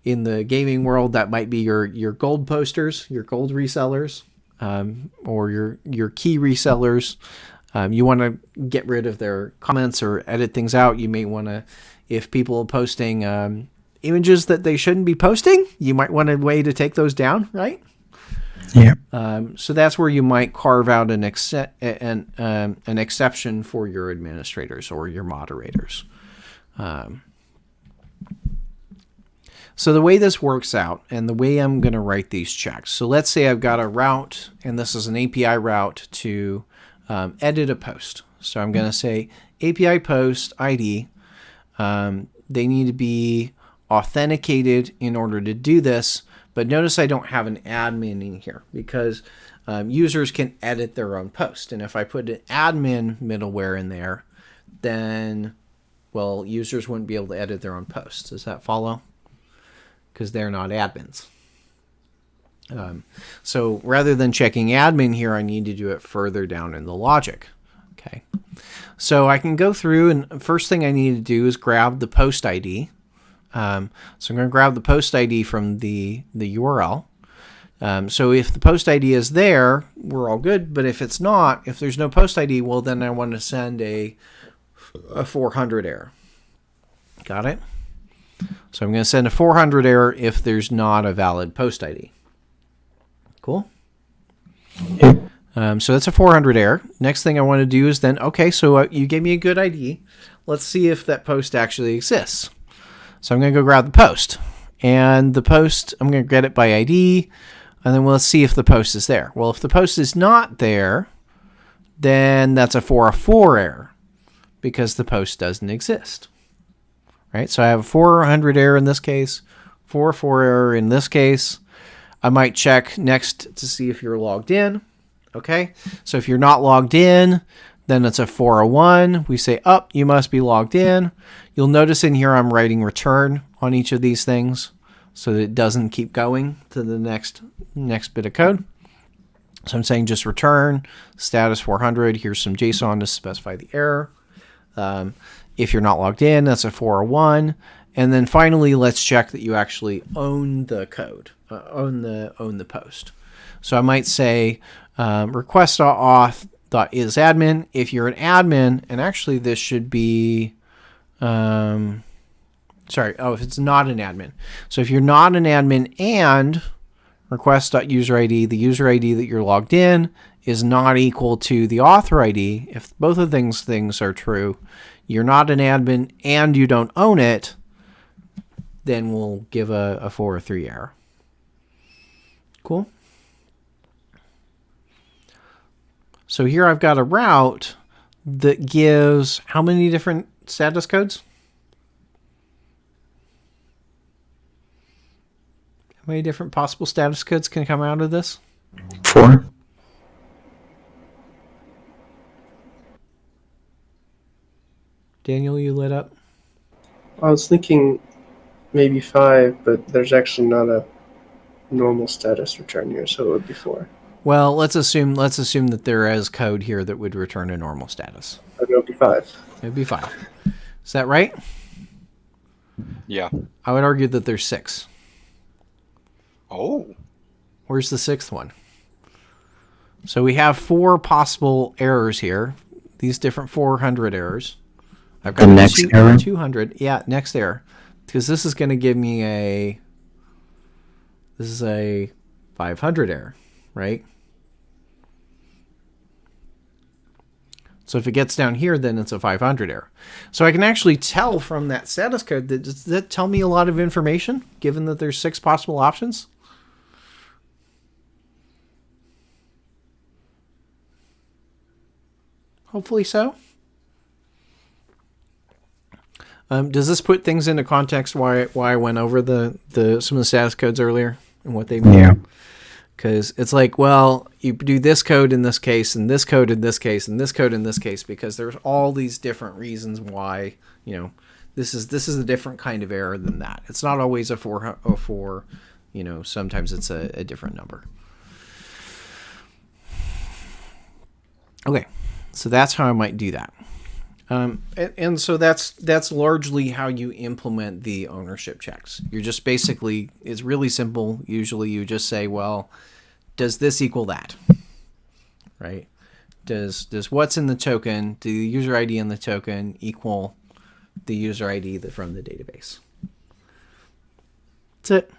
in the gaming world, that might be your gold posters, your gold resellers, or your key resellers. You want to get rid of their comments or edit things out. You may want to, if people are posting images that they shouldn't be posting, you might want a way to take those down, right? Yeah. So that's where you might carve out an exception for your administrators or your moderators. So the way this works out, and the way I'm going to write these checks. So let's say I've got a route, and this is an API route to edit a post. So I'm going to say API post ID. They need to be authenticated in order to do this. But notice I don't have an admin in here because users can edit their own post. And if I put an admin middleware in there, then, well, users wouldn't be able to edit their own posts. Does that follow? Because they're not admins. So rather than checking admin here, I need to do it further down in the logic. Okay. So I can go through, and first thing I need to do is grab the post ID. So I'm going to grab the post ID from the URL. So if the post ID is there, we're all good. But if it's not, if there's no post ID, well, then I want to send a 400 error. Got it? So I'm going to send a 400 error if there's not a valid post ID. Cool? So that's a 400 error. Next thing I want to do is then, okay, so you gave me a good ID. Let's see if that post actually exists. So I'm going to go grab the post. And the post, I'm going to get it by ID. And then let's see if the post is there. Well, if the post is not there, then that's a 404 error because the post doesn't exist. Right? So I have a 400 error in this case, 404 error in this case. I might check next to see if you're logged in. Okay? So if you're not logged in, then it's a 401. We say, you must be logged in. You'll notice in here I'm writing return on each of these things so that it doesn't keep going to the next bit of code. So I'm saying just return status 400. Here's some JSON to specify the error. If you're not logged in, that's a 401. And then finally, let's check that you actually own the code, own the post. So I might say request.auth.isAdmin. If you're an admin, and actually this should be, if it's not an admin. So if you're not an admin and request.userID, the user ID that you're logged in is not equal to the author ID, if both of these things are true, you're not an admin and you don't own it, then we'll give a 403 error. Cool. So here I've got a route that gives how many different status codes? How many different possible status codes can come out of this? 4. Daniel, you lit up? I was thinking maybe 5, but there's actually not a normal status return here, so it would be 4. Well, let's assume that there is code here that would return a normal status. It would be 5. It would be 5. Is that right? Yeah. I would argue that there's 6. Oh. Where's the 6th one? So we have 4 possible errors here. These different 400 errors. I've got the next error? 200. Yeah, next error. Because this is going to give me a 500 error, right? So if it gets down here, then it's a 500 error. So I can actually tell from that status code, does that tell me a lot of information, given that there's 6 possible options? Hopefully so. Does this put things into context why I went over some of the status codes earlier and what they mean? Yeah. Because it's like, well, you do this code in this case, and this code in this case, and this code in this case, because there's all these different reasons why, this is a different kind of error than that. It's not always a 404, sometimes it's a different number. Okay, so that's how I might do that. And so that's largely how you implement the ownership checks. You're just basically, it's really simple. Usually you just say, well, does this equal that? Right? Does what's in the token, the user ID in the token, equal the user ID from the database? That's it.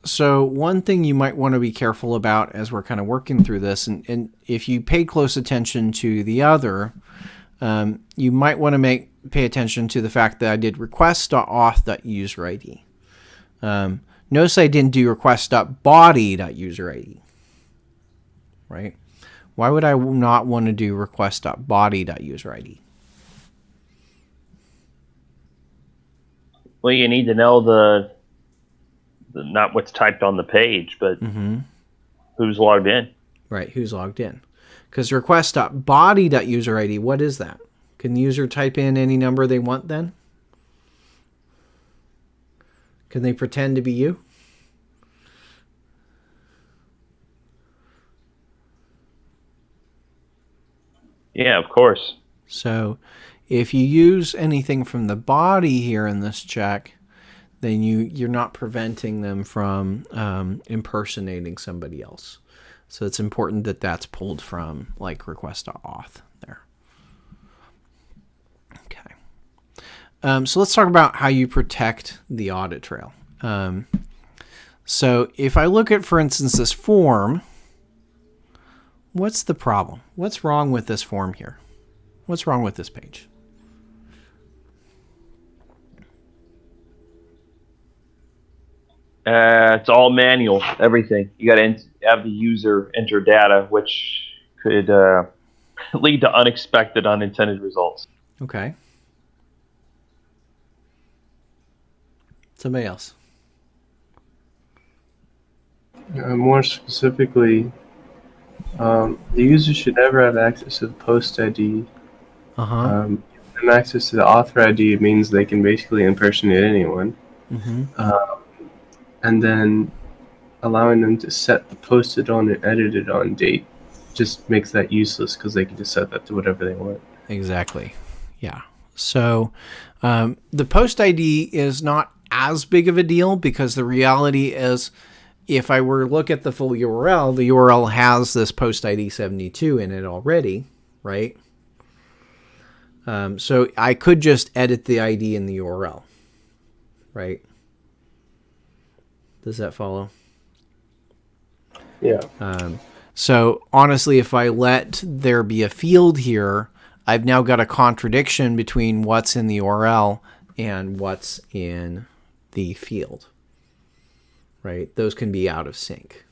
So one thing you might want to be careful about as we're kind of working through this, and if you pay close attention to the other, you might want to pay attention to the fact that I did request.auth.userid. Notice I didn't do request.body.userid. Right? Why would I not want to do request.body.userid? Well, you need to know the not what's typed on the page, but who's logged in. Right, who's logged in. Because request.body.userid, what is that? Can the user type in any number they want then? Can they pretend to be you? Yeah, of course. So if you use anything from the body here in this check, then you're not preventing them from impersonating somebody else. So it's important that that's pulled from like request.auth there. Okay. So let's talk about how you protect the audit trail. So if I look at, for instance, this form, what's the problem? What's wrong with this form here? What's wrong with this page? It's all manual, everything. You got to have the user enter data, which could lead to unexpected, unintended results. Okay. Somebody else. More specifically, the user should never have access to the post ID. And access to the author ID means they can basically impersonate anyone. And then allowing them to set the posted on and edited on date just makes that useless because they can just set that to whatever they want. Exactly. Yeah. So the post ID is not as big of a deal because the reality is if I were to look at the full URL, the URL has this post ID 72 in it already, right? So I could just edit the ID in the URL, right? Does that follow? Yeah. So honestly, if I let there be a field here, I've now got a contradiction between what's in the URL and what's in the field, right? Those can be out of sync.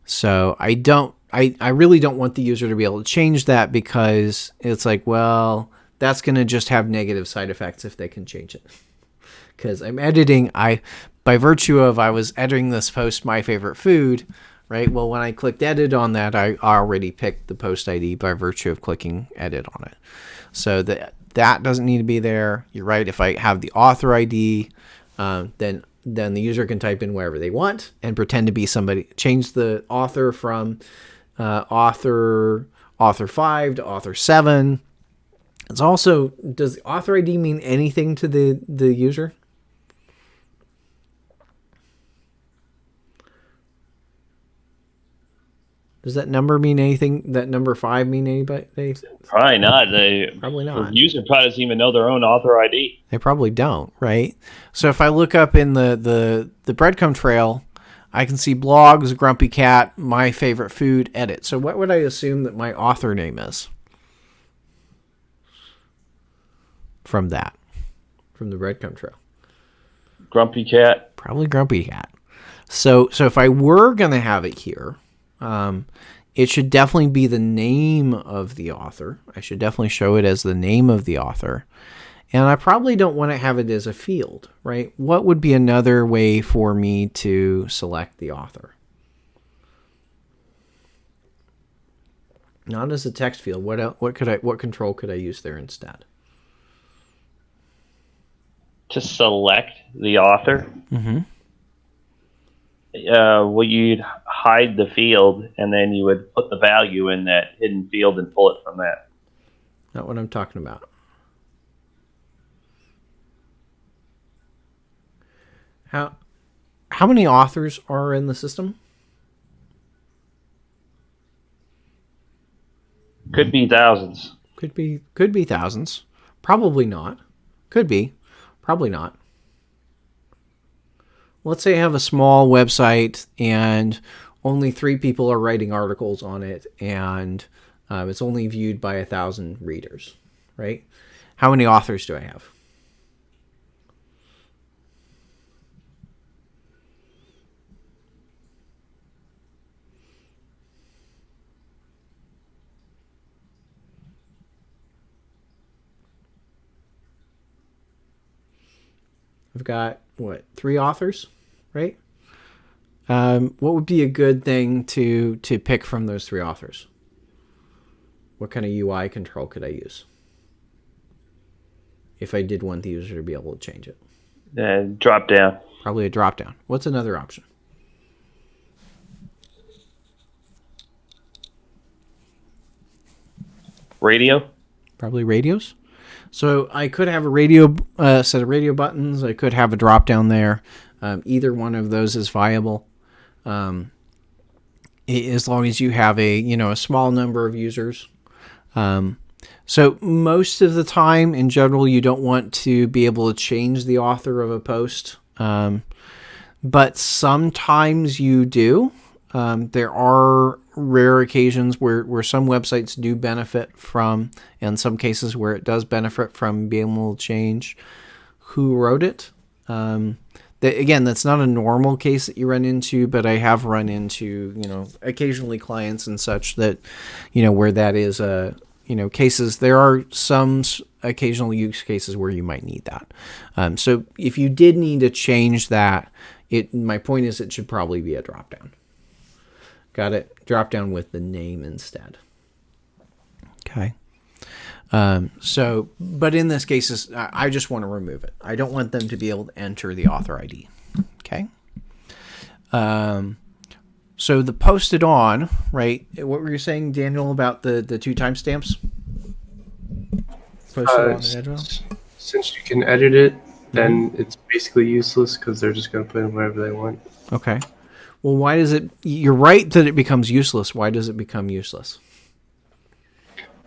So I really don't want the user to be able to change that because it's like, well, that's going to just have negative side effects if they can change it. Because I'm editing, by virtue of I was editing this post, my favorite food, right? Well, when I clicked edit on that, I already picked the post ID by virtue of clicking edit on it. So that doesn't need to be there. You're right. If I have the author ID, then the user can type in wherever they want and pretend to be somebody. Change the author from author 5 to author 7. It's also, does the author ID mean anything to the user? Does that number mean anything? That number 5 mean anybody? Probably not. Probably not. The user probably doesn't even know their own author ID. They probably don't, right? So if I look up in the breadcrumb trail, I can see blogs, Grumpy Cat, my favorite food, edit. So what would I assume that my author name is? From the breadcrumb trail. Grumpy Cat. Probably Grumpy Cat. So if I were going to have it here, it should definitely be the name of the author. I should definitely show it as the name of the author. And I probably don't want to have it as a field, right? What would be another way for me to select the author? Not as a text field. What control could I use there instead? To select the author, well, you'd hide the field, and then you would put the value in that hidden field and pull it from that. Not what I'm talking about. How many authors are in the system? Could be thousands. Could be thousands. Probably not. Could be. Probably not. Let's say I have a small website and only 3 people are writing articles on it, and it's only viewed by 1,000 readers, right? How many authors do I have? I've got, 3 authors, right? What would be a good thing to pick from those 3 authors? What kind of UI control could I use if I did want the user to be able to change it? Drop down. Probably a drop down. What's another option? Radio. Probably radios. So I could have a radio set of radio buttons. I could have a drop down there. Either one of those is viable, as long as you have a small number of users. So most of the time, in general, you don't want to be able to change the author of a post, but sometimes you do. There are rare occasions where some websites do benefit from, and some cases where it does benefit from being able to change who wrote it. Again, that's not a normal case that you run into, but I have run into, occasionally clients and such that, where that is cases. There are some occasional use cases where you might need that. So if you did need to change that, my point is it should probably be a dropdown. Got it? Drop down with the name instead. Okay. But in this case, I just want to remove it. I don't want them to be able to enter the author ID. Okay. So the posted on, right? What were you saying, Daniel, about the 2 timestamps? Posted on since you can edit it, then it's basically useless because they're just going to put in whatever they want. Okay. Well, why does it... You're right that it becomes useless. Why does it become useless?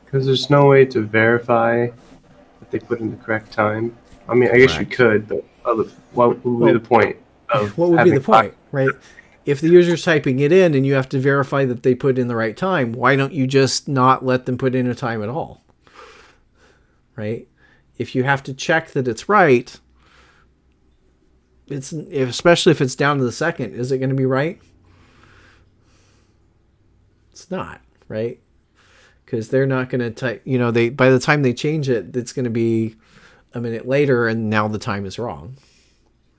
Because there's no way to verify that they put in the correct time. I mean, I guess you could, but what would be the point of what would be the point, right? If the user's typing it in and you have to verify that they put in the right time, why don't you just not let them put in a time at all? Right? If you have to check that it's right... especially if it's down to the second, is it going to be right? It's not, right? Because they're not going to type, by the time they change it, it's going to be a minute later and now the time is wrong,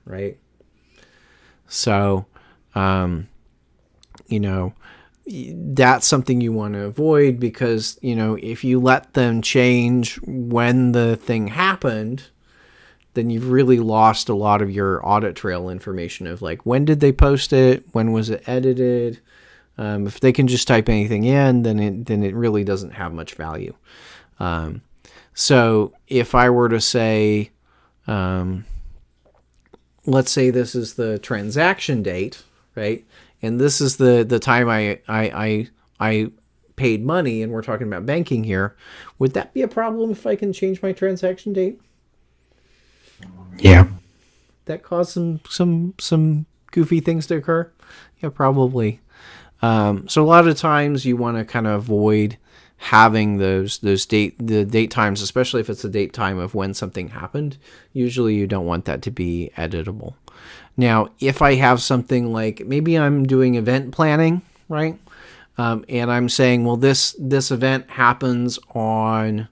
right? So, that's something you want to avoid because, if you let them change when the thing happened, then you've really lost a lot of your audit trail information of when did they post it? When was it edited? If they can just type anything in, then it really doesn't have much value. So if I were to say, let's say this is the transaction date, right? And this is the time I paid money, and we're talking about banking here. Would that be a problem if I can change my transaction date? Yeah. That caused some goofy things to occur? Yeah, probably. So a lot of times you want to kind of avoid having the date times, especially if it's the date time of when something happened. Usually you don't want that to be editable. Now, if I have something like maybe I'm doing event planning, right? And I'm saying, well, this event happens on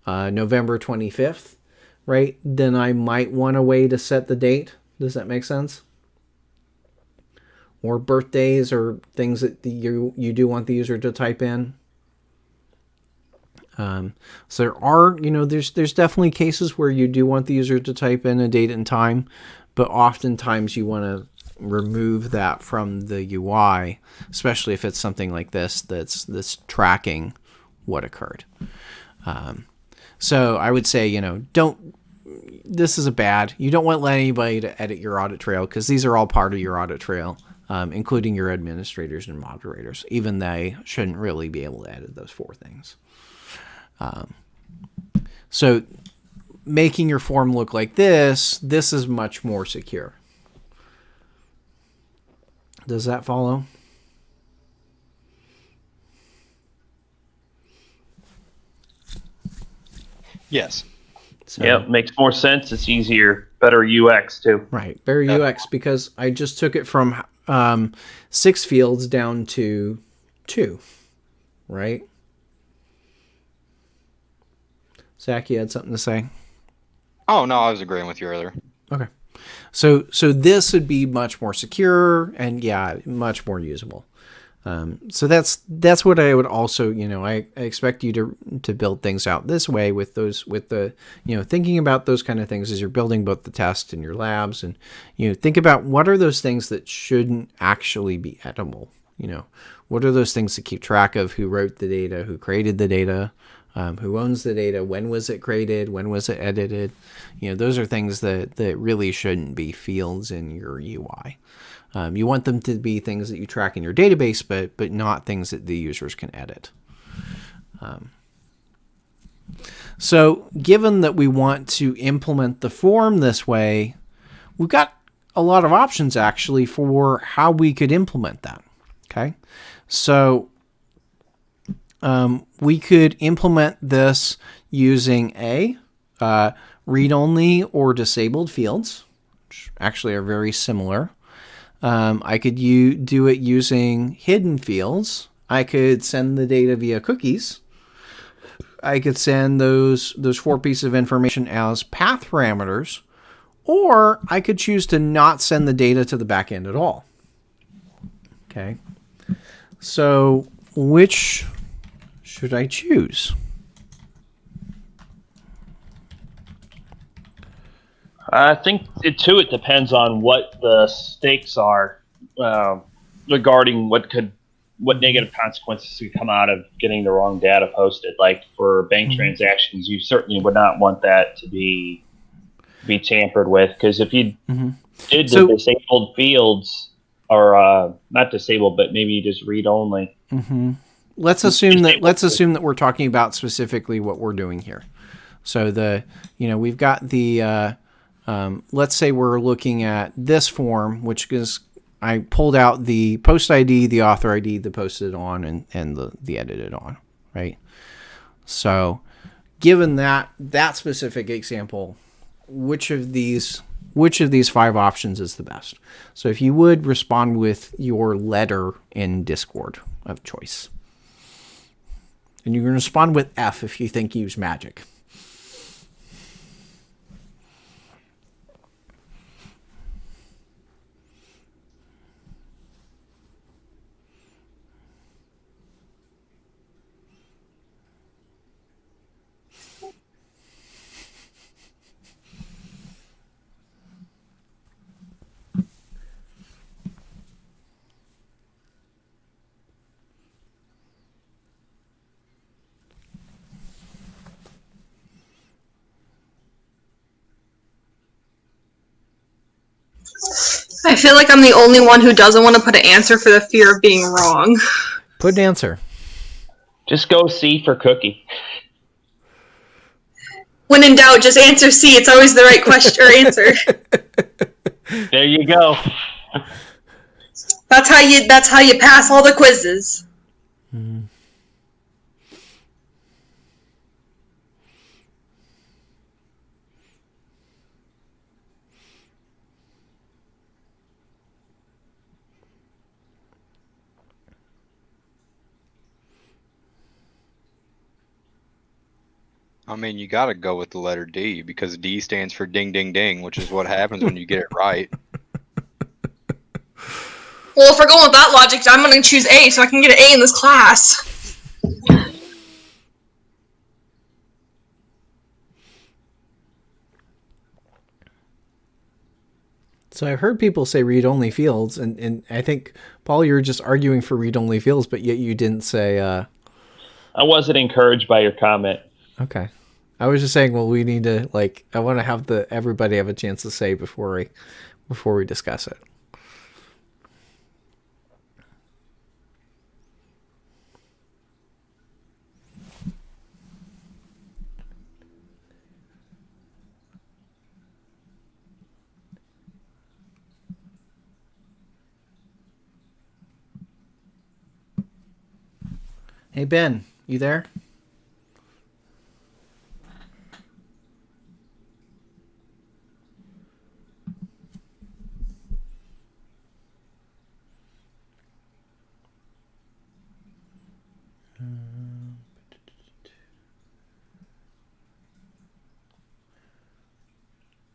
November 25th. right, then I might want a way to set the date. Does that make sense? Or birthdays or things that you do want the user to type in. So there are, there's definitely cases where you do want the user to type in a date and time, but oftentimes you want to remove that from the UI, especially if it's something like this that's tracking what occurred. So I would say, this is you don't want to let anybody to edit your audit trail, because these are all part of your audit trail, including your administrators and moderators. Even they shouldn't really be able to edit those 4 things. So making your form look like this is much more secure. Does that follow? Yes. So, yeah, makes more sense. It's easier, better UX too. Right, better UX, because I just took it from 6 fields down to 2, right? Zach, you had something to say? Oh, no, I was agreeing with you earlier. Okay. So this would be much more secure and, much more usable. So that's what I would also, I expect you to build things out this way with the thinking about those kind of things as you're building both the test and your labs, and think about what are those things that shouldn't actually be editable. What are those things to keep track of? Who wrote the data? Who created the data? Who owns the data? When was it created? When was it edited? Those are things that really shouldn't be fields in your UI. You want them to be things that you track in your database, but not things that the users can edit. So given that we want to implement the form this way, we've got a lot of options actually for how we could implement that. Okay, so we could implement this using read-only or disabled fields, which actually are very similar. I could do it using hidden fields. I could send the data via cookies. I could send those 4 pieces of information as path parameters, or I could choose to not send the data to the backend at all. Okay. So which should I choose? I think it depends on what the stakes are regarding what negative consequences could come out of getting the wrong data posted. Like for bank transactions, you certainly would not want that to be tampered with, because if you did the disabled fields, or not disabled, but maybe you just read only. Let's assume that we're talking about specifically what we're doing here. So we've got the let's say we're looking at this form, which is I pulled out the post ID, the author ID, the posted on, and the edited on, right? So given that specific example, which of these 5 options is the best? So if you would respond with your letter in Discord of choice. And you can respond with F if you think use magic. I feel like I'm the only one who doesn't want to put an answer for the fear of being wrong. Put an answer. Just go C for cookie. When in doubt, just answer C. It's always the right question or answer. There you go. That's how you pass all the quizzes. I mean, you got to go with the letter D because D stands for ding, ding, ding, which is what happens when you get it right. Well, if we're going with that logic, I'm going to choose A so I can get an A in this class. So I've heard people say read-only fields, and I think, Paul, you were just arguing for read-only fields, but yet you didn't say... I wasn't encouraged by your comment. Okay. I was just saying, well, we need to, like, I want to have everybody have a chance to say before we discuss it. Hey, Ben, you there?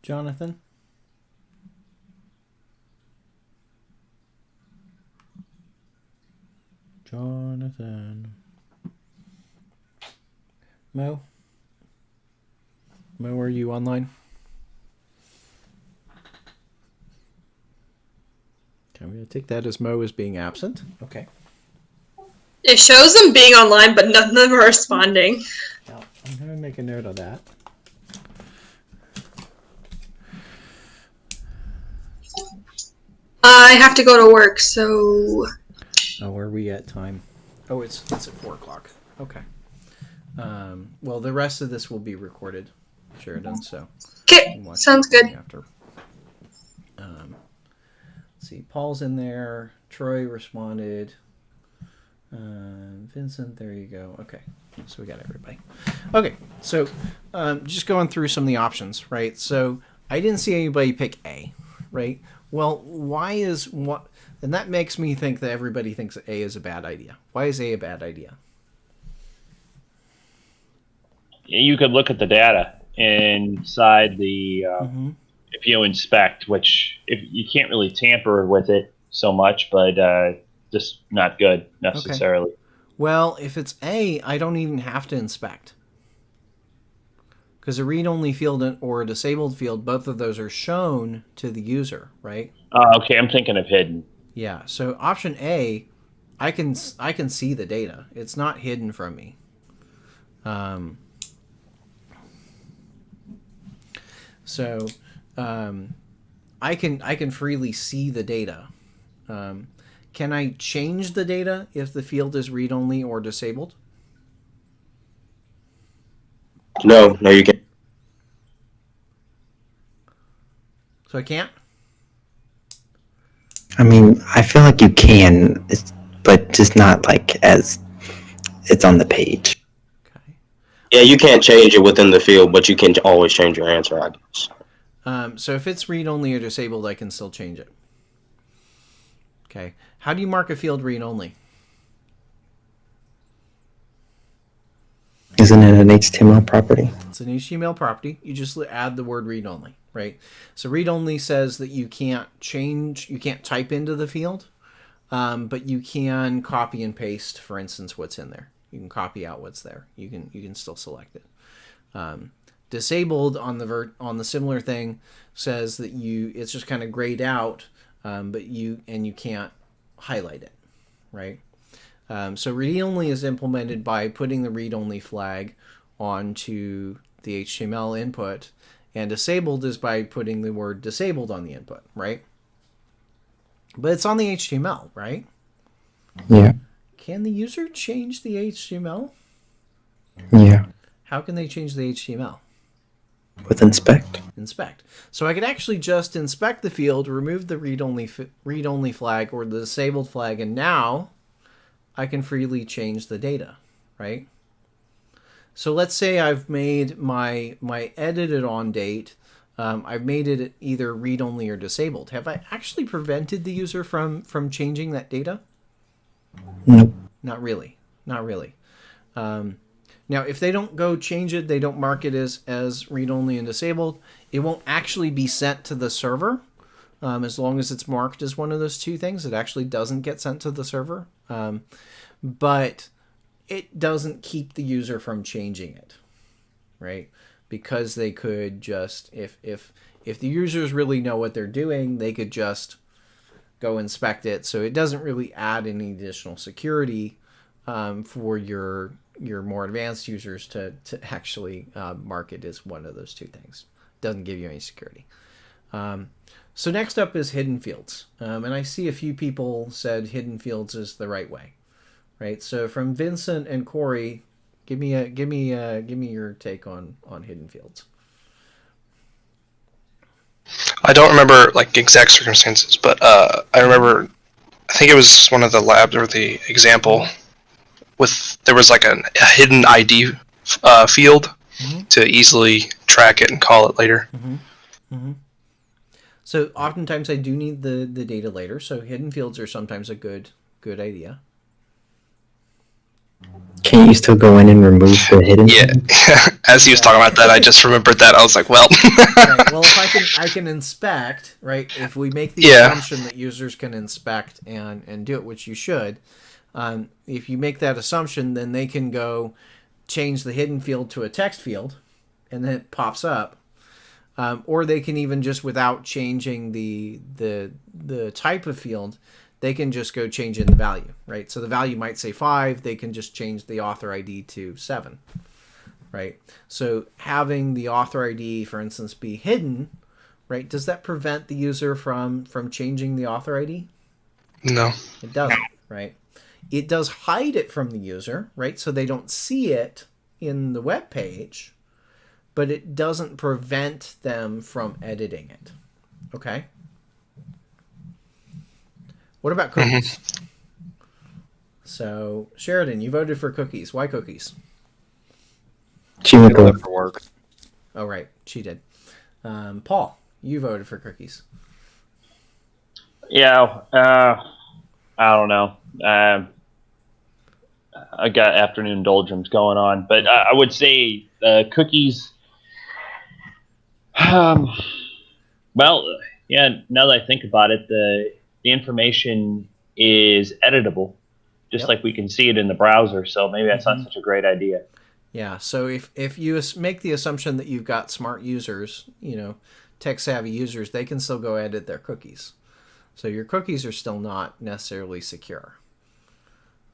Jonathan? Jonathan. Mo? Mo, are you online? Okay, I'm going to take that as Mo as being absent. Okay. It shows them being online, but none of them are responding. Yeah, I'm going to make a note of that. I have to go to work, so... Oh, where are we at time? Oh, it's at 4 o'clock. Okay. Well, the rest of this will be recorded, Sheridan, so... Okay, sounds good. After. Let's see, Paul's in there. Troy responded. Vincent, there you go. Okay, so we got everybody. Okay, so just going through some of the options, right? So I didn't see anybody pick A, right? Well, why is what? And that makes me think that everybody thinks that A is a bad idea. Why is A a bad idea? You could look at the data inside the if you inspect, which if you can't really tamper with it so much, but just not good necessarily. Okay. Well, if it's A, I don't even have to inspect. Because a read-only field or a disabled field, both of those are shown to the user, right? Okay, I'm thinking of hidden. Yeah, so option A, I can see the data. It's not hidden from me. So I can freely see the data. Can I change the data if the field is read-only or disabled? No, you can't. So I can't? I mean, I feel like you can, but just not like as it's on the page. Okay. Yeah, you can't change it within the field, but you can always change your answer, I guess. So if it's read-only or disabled, I can still change it. Okay. How do you mark a field read-only? Isn't it an HTML property? It's an HTML property. You just add the word read-only, right? So read-only says that you can't change, you can't type into the field, but you can copy and paste, for instance, what's in there. You can copy out what's there. You can still select it. Disabled on the similar thing says that it's just kind of grayed out, but you can't highlight it, right? So read-only is implemented by putting the read-only flag onto the HTML input, and disabled is by putting the word disabled on the input, right? But it's on the HTML, right? Yeah. Can the user change the HTML? Yeah. How can they change the HTML? With inspect. Inspect. So I could actually just inspect the field, remove the read-only flag or the disabled flag, and now I can freely change the data, right? So let's say I've made my edited on date, I've made it either read-only or disabled. Have I actually prevented the user from changing that data? Nope. Not really. Not really. Now, if they don't go change it, they don't mark it as read-only and disabled, it won't actually be sent to the server. As long as it's marked as one of those two things, it actually doesn't get sent to the server. But it doesn't keep the user from changing it, right? Because they could just, if the users really know what they're doing, they could just go inspect it. So it doesn't really add any additional security for your more advanced users to actually mark it as one of those two things. It doesn't give you any security. So next up is hidden fields. And I see a few people said hidden fields is the right way, right? So from Vincent and Corey, give me your take on hidden fields. I don't remember like exact circumstances, but I remember, I think it was one of the labs or the example with, there was like a hidden ID field to easily track it and call it later. So oftentimes I do need the data later, so hidden fields are sometimes a good idea. Can you still go in and remove the hidden? Yeah, as he was talking about that, I just remembered that. I was like, well. Right. Well, if I can inspect, right, if we make the assumption that users can inspect and do it, which you should, if you make that assumption, then they can go change the hidden field to a text field, and then it pops up. Or they can even just, without changing the type of field, they can just go change in the value, right? So the value might say 5, they can just change the author ID to 7, right? So having the author ID, for instance, be hidden, right, does that prevent the user from changing the author ID? No. It doesn't, right? It does hide it from the user, right? So they don't see it in the web page, but it doesn't prevent them from editing it, okay? What about cookies? So, Sheridan, you voted for cookies. Why cookies? She went for work. Oh, right. She did. Paul, you voted for cookies. Yeah. I don't know. I got afternoon doldrums going on, but I would say cookies. Well, yeah. Now that I think about it, the information is editable, just like we can see it in the browser. So maybe that's not such a great idea. Yeah. So if you make the assumption that you've got smart users, tech savvy users, they can still go edit their cookies. So your cookies are still not necessarily secure.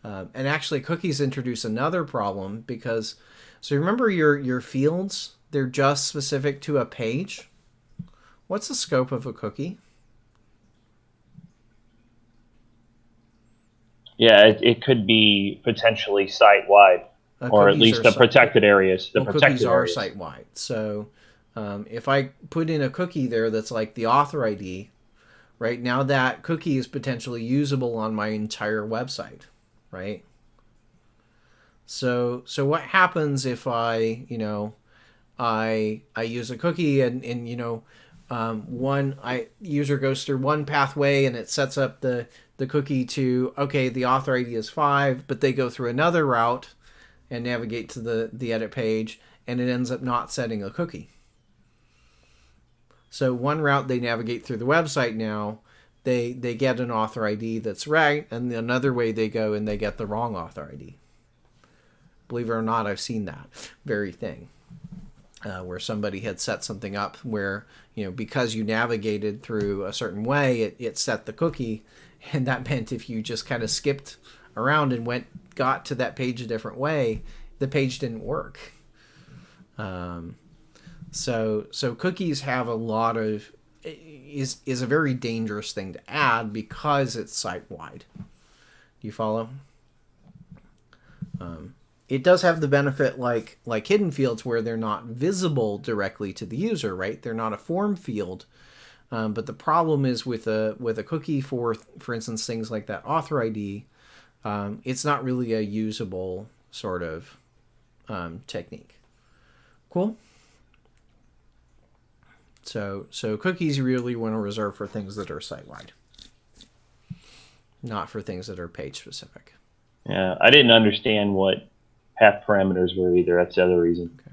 And actually, cookies introduce another problem because, so remember your fields, they're just specific to a page. What's the scope of a cookie? Yeah, it could be potentially site-wide, or at least the protected areas. The cookies are site-wide. So if I put in a cookie there that's like the author ID, right, now that cookie is potentially usable on my entire website, right? So what happens if I use a cookie and user goes through one pathway and it sets up the cookie to, okay, the author ID is 5, but they go through another route and navigate to the edit page, and it ends up not setting a cookie. So one route they navigate through the website now, they get an author ID that's right, and another way they go and they get the wrong author ID. Believe it or not, I've seen that very thing. Where somebody had set something up where, because you navigated through a certain way, it set the cookie, and that meant if you just kind of skipped around and got to that page a different way, the page didn't work. So cookies have a lot of, is a very dangerous thing to add because it's site-wide. Do you follow? It does have the benefit like hidden fields where they're not visible directly to the user, right? They're not a form field. But the problem is with a cookie for instance, things like that author ID, it's not really a usable sort of technique. Cool. So cookies you really want to reserve for things that are site-wide, not for things that are page-specific. Yeah, I didn't understand what path parameters were either. That's the other reason. Okay.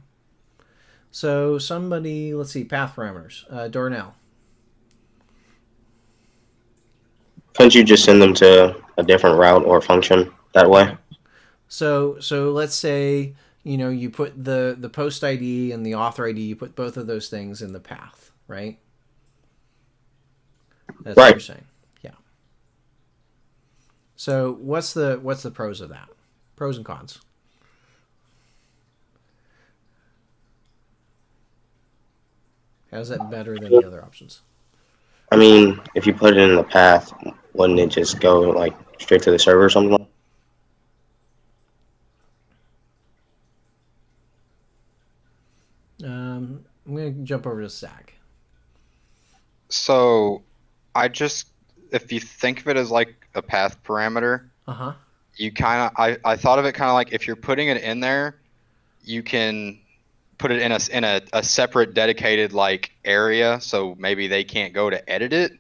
So somebody, let's see, path parameters. Darnell. Couldn't you just send them to a different route or function that way? Okay. So let's say, you put the post ID and the author ID, you put both of those things in the path, right? That's right. What you're saying. Yeah. So what's the pros of that? Pros and cons. How's that better than the other options? I mean, if you put it in the path, wouldn't it just go like straight to the server or something? I'm going to jump over to Zach. So, if you think of it as like a path parameter, you kind of, I thought of it kind of like if you're putting it in there, you can put it in a separate dedicated like area, so maybe they can't go to edit it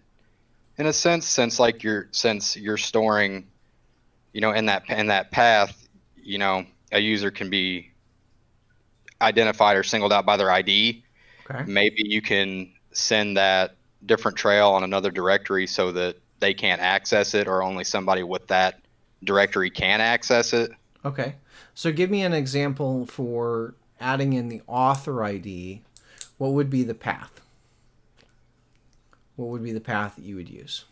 in a sense, since you're storing, in that path, a user can be identified or singled out by their ID. Okay. Maybe you can send that different trail on another directory so that they can't access it, or only somebody with that directory can access it. Okay. So give me an example for adding in the author ID. What would be the path? What would be the path that you would use?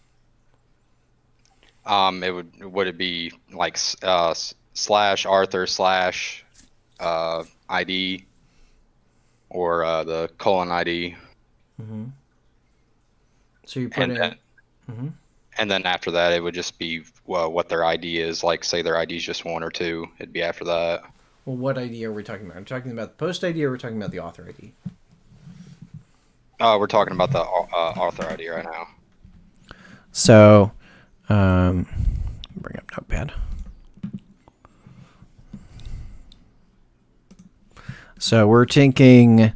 Would it be like /Arthur/ID or the colon ID? Mm-hmm. So you put in. Mm-hmm. And then after that, it would just be what their ID is. Like, say their ID is just 1 or 2, it'd be after that. Well, what ID are we talking about? Are we talking about the post ID or are we talking about the author ID? We're talking about the author ID right now. So, bring up Notepad. So we're thinking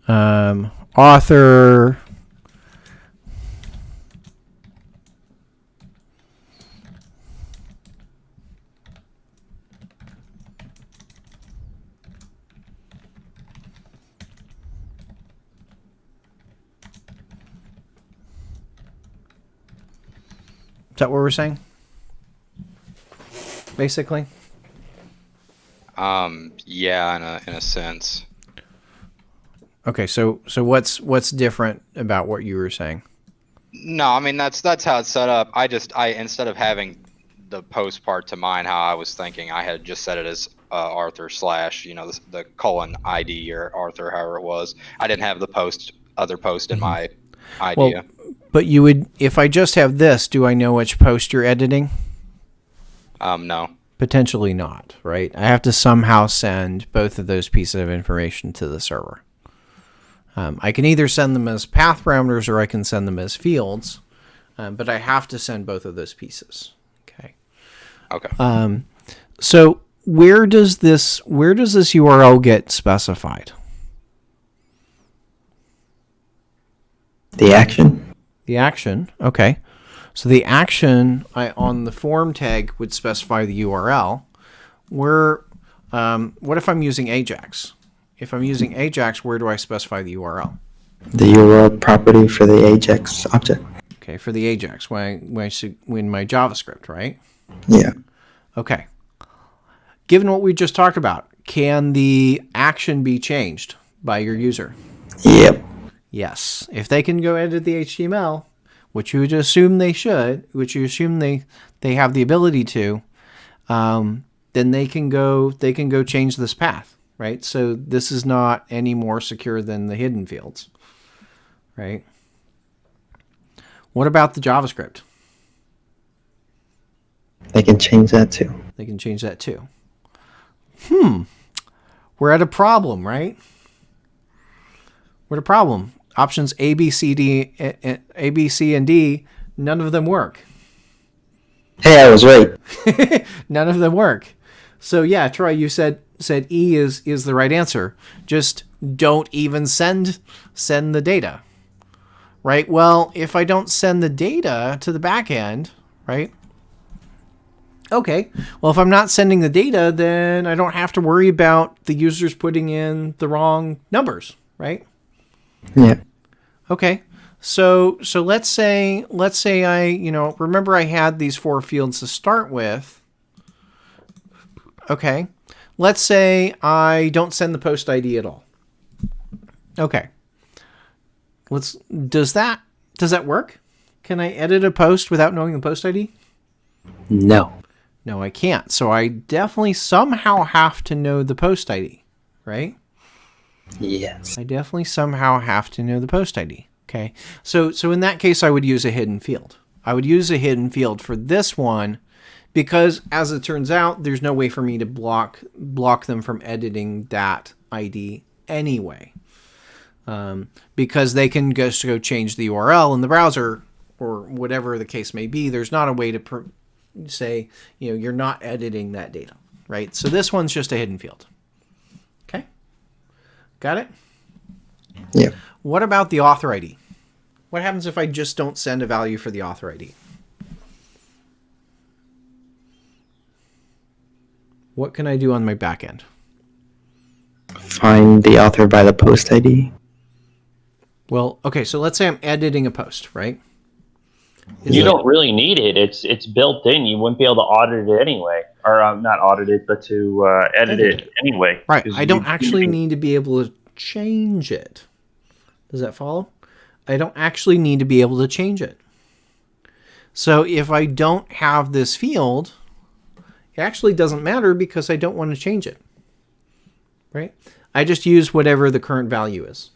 author. Is that what we're saying? Basically? Yeah, in a sense. Okay, so what's different about what you were saying? No, I mean that's how it's set up. I instead of having the post part to mine, how I was thinking, I had just set it as Arthur / the colon ID or Arthur, however it was. I didn't have the other post in my idea. Well, but you would, if I just have this, do I know which post you're editing? No. Potentially not, right? I have to somehow send both of those pieces of information to the server. I can either send them as path parameters or I can send them as fields, but I have to send both of those pieces. Okay. Okay. So where does this URL get specified? The action. The action. Okay. So the action on the form tag would specify the URL. What if I'm using Ajax? If I'm using Ajax, where do I specify the URL? The URL property for the Ajax object. Okay, for the Ajax, when my JavaScript, right? Yeah. Okay. Given what we just talked about, can the action be changed by your user? Yep. Yes. If they can go edit the HTML, which you would assume they should, which you assume they have the ability to, then they can go change this path, right? So this is not any more secure than the hidden fields, right? What about the JavaScript? They can change that too. They can change that too. We're at a problem, right? We're at a problem. Options A, B, C, and D, none of them work. Hey, I was right. None of them work. So yeah, Troy, you said E is the right answer. Just don't even send the data. Right? Well, if I don't send the data to the back end, right? Okay, well, if I'm not sending the data, then I don't have to worry about the users putting in the wrong numbers, right? Yeah. Okay, so let's say I remember I had these 4 fields to start with. Okay, let's say I don't send the post ID at all. Okay, does that work? Can I edit a post without knowing the post ID? No. No, I can't. So I definitely somehow have to know the post ID, right? Yes. I definitely somehow have to know the post ID. Okay. So in that case, I would use a hidden field. I would use a hidden field for this one because, as it turns out, there's no way for me to block them from editing that ID anyway. Because they can just go change the URL in the browser or whatever the case may be. There's not a way to say, you're not editing that data, right? So this one's just a hidden field. Okay. Got it? Yeah. What about the author ID? What happens if I just don't send a value for the author ID? What can I do on my back end? Find the author by the post ID. Well, okay, so let's say I'm editing a post, right? You don't really need it. It's built in. You wouldn't be able to audit it anyway, or not audit it, but to edit it anyway. Right. I don't actually need to be able to change it. Does that follow? I don't actually need to be able to change it. So if I don't have this field, it actually doesn't matter because I don't want to change it. Right? I just use whatever the current value is.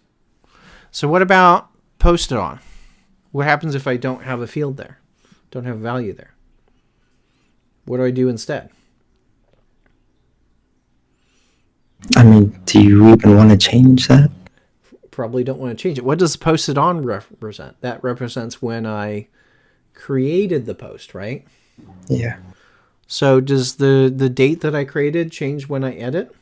So what about posted on? What happens if I don't have a field there? Don't have a value there? What do I do instead? I mean, do you even want to change that? Probably don't want to change it. What does posted on represent? That represents when I created the post, right? Yeah. So does the date that I created change when I edit?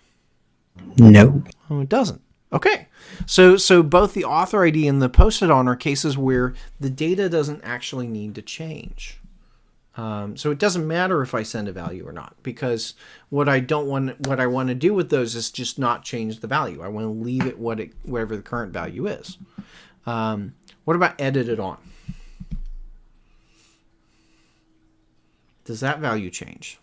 No. Oh, it doesn't. Okay. So both the author ID and the posted on are cases where the data doesn't actually need to change. So it doesn't matter if I send a value or not, because what I want to do with those is just not change the value. I want to leave it whatever the current value is. What about edited on? Does that value change?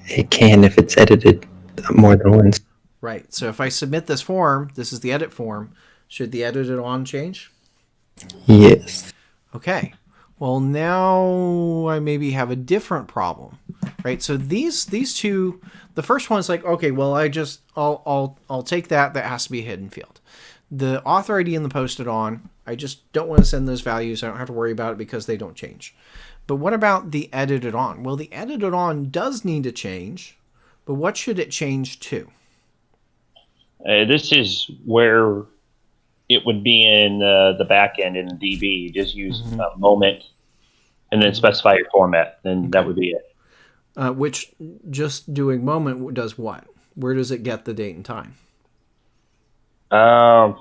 It can if it's edited more than once. Right. So if I submit this form, this is the edit form, should the edited on change? Yes. Okay. Well, now I maybe have a different problem, right? So these two, the first one's like, okay, well, I'll take that. That has to be a hidden field. The author ID and the posted on, I just don't want to send those values. I don't have to worry about it because they don't change. But what about the edited on? Well, the edited on does need to change, but what should it change to? This is where it would be in the back end in DB. You just use a moment and then specify your format, and that would be it. Which just doing moment does what? Where does it get the date and time? Yeah,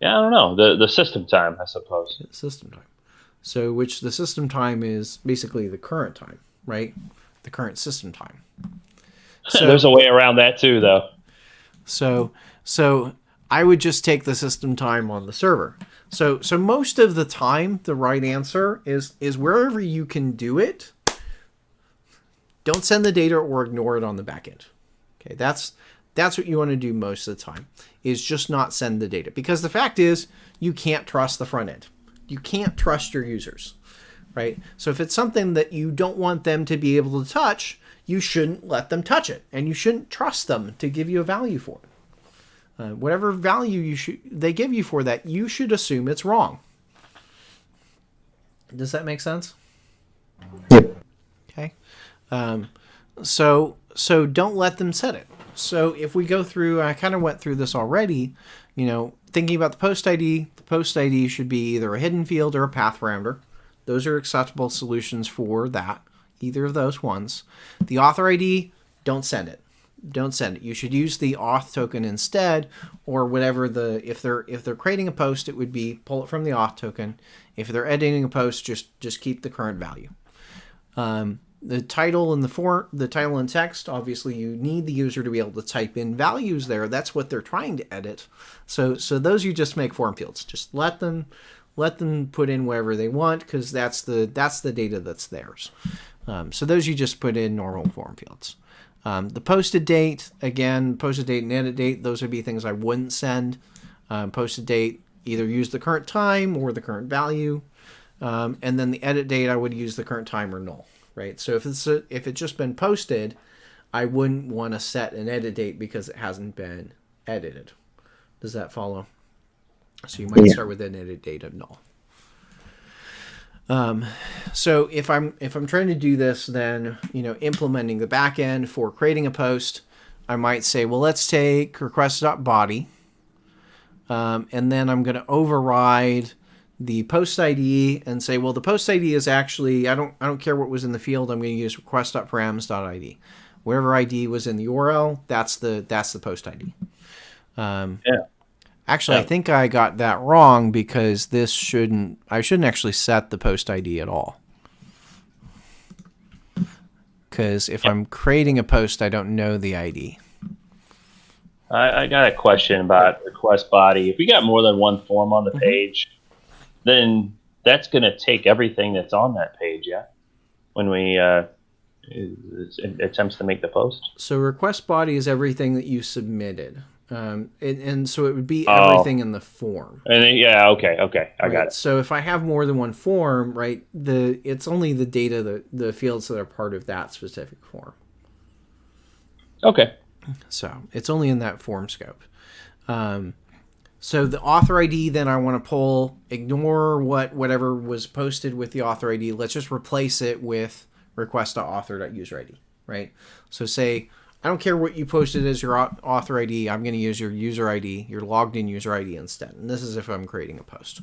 I don't know. The system time, I suppose. System time. So which the system time is basically the current time, right? The current system time. So, there's a way around that too, though. So I would just take the system time on the server. So most of the time, the right answer is wherever you can do it, don't send the data or ignore it on the back end. Okay, that's what you want to do most of the time, is just not send the data. Because the fact is, you can't trust the front end. You can't trust your users, right? So if it's something that you don't want them to be able to touch, you shouldn't let them touch it, and you shouldn't trust them to give you a value for it. Whatever value they give you for that, you should assume it's wrong. Does that make sense? Yep. Okay. So don't let them set it. So if we go through, I kind of went through this already, thinking about the post ID should be either a hidden field or a path parameter. Those are acceptable solutions for that. Either of those ones. The author ID, don't send it. don't send it. You should use the auth token instead, or whatever if they're creating a post, it would be pull it from the auth token. If they're editing a post, just keep the current value. The title and the title and text, obviously you need the user to be able to type in values there. That's what they're trying to edit. So those you just make form fields. Just let them put in whatever they want, because that's the data that's theirs. So those you just put in normal form fields. The posted date, again, posted date and edit date, those would be things I wouldn't send. Posted date, either use the current time or the current value. And then the edit date, I would use the current time or null. Right, so if it's just been posted, I wouldn't want to set an edit date because it hasn't been edited. Does that follow? So you might start with an edit date of null. So if I'm trying to do this, then implementing the backend for creating a post, I might say, well, let's take request.body, and then I'm going to override the post ID and say, well, the post ID is actually, I don't care what was in the field. I'm going to use request.params.id. Whatever ID was in the URL, that's the post ID. Actually, I think I got that wrong, because I shouldn't actually set the post ID at all. Because if I'm creating a post, I don't know the ID. I got a question about request body. If we got more than one form on the page, then that's going to take everything that's on that page, yeah? When we attempts to make the post. So request body is everything that you submitted. And so it would be everything in the form. And then, okay. I got it. So if I have more than one form, right, it's only the data, the fields that are part of that specific form. Okay. So it's only in that form scope. So the author ID, then I want to pull, ignore whatever was posted with the author ID. Let's just replace it with request.author.userID, right? So say, I don't care what you posted as your author ID. I'm going to use your user ID, your logged in user ID instead. And this is if I'm creating a post.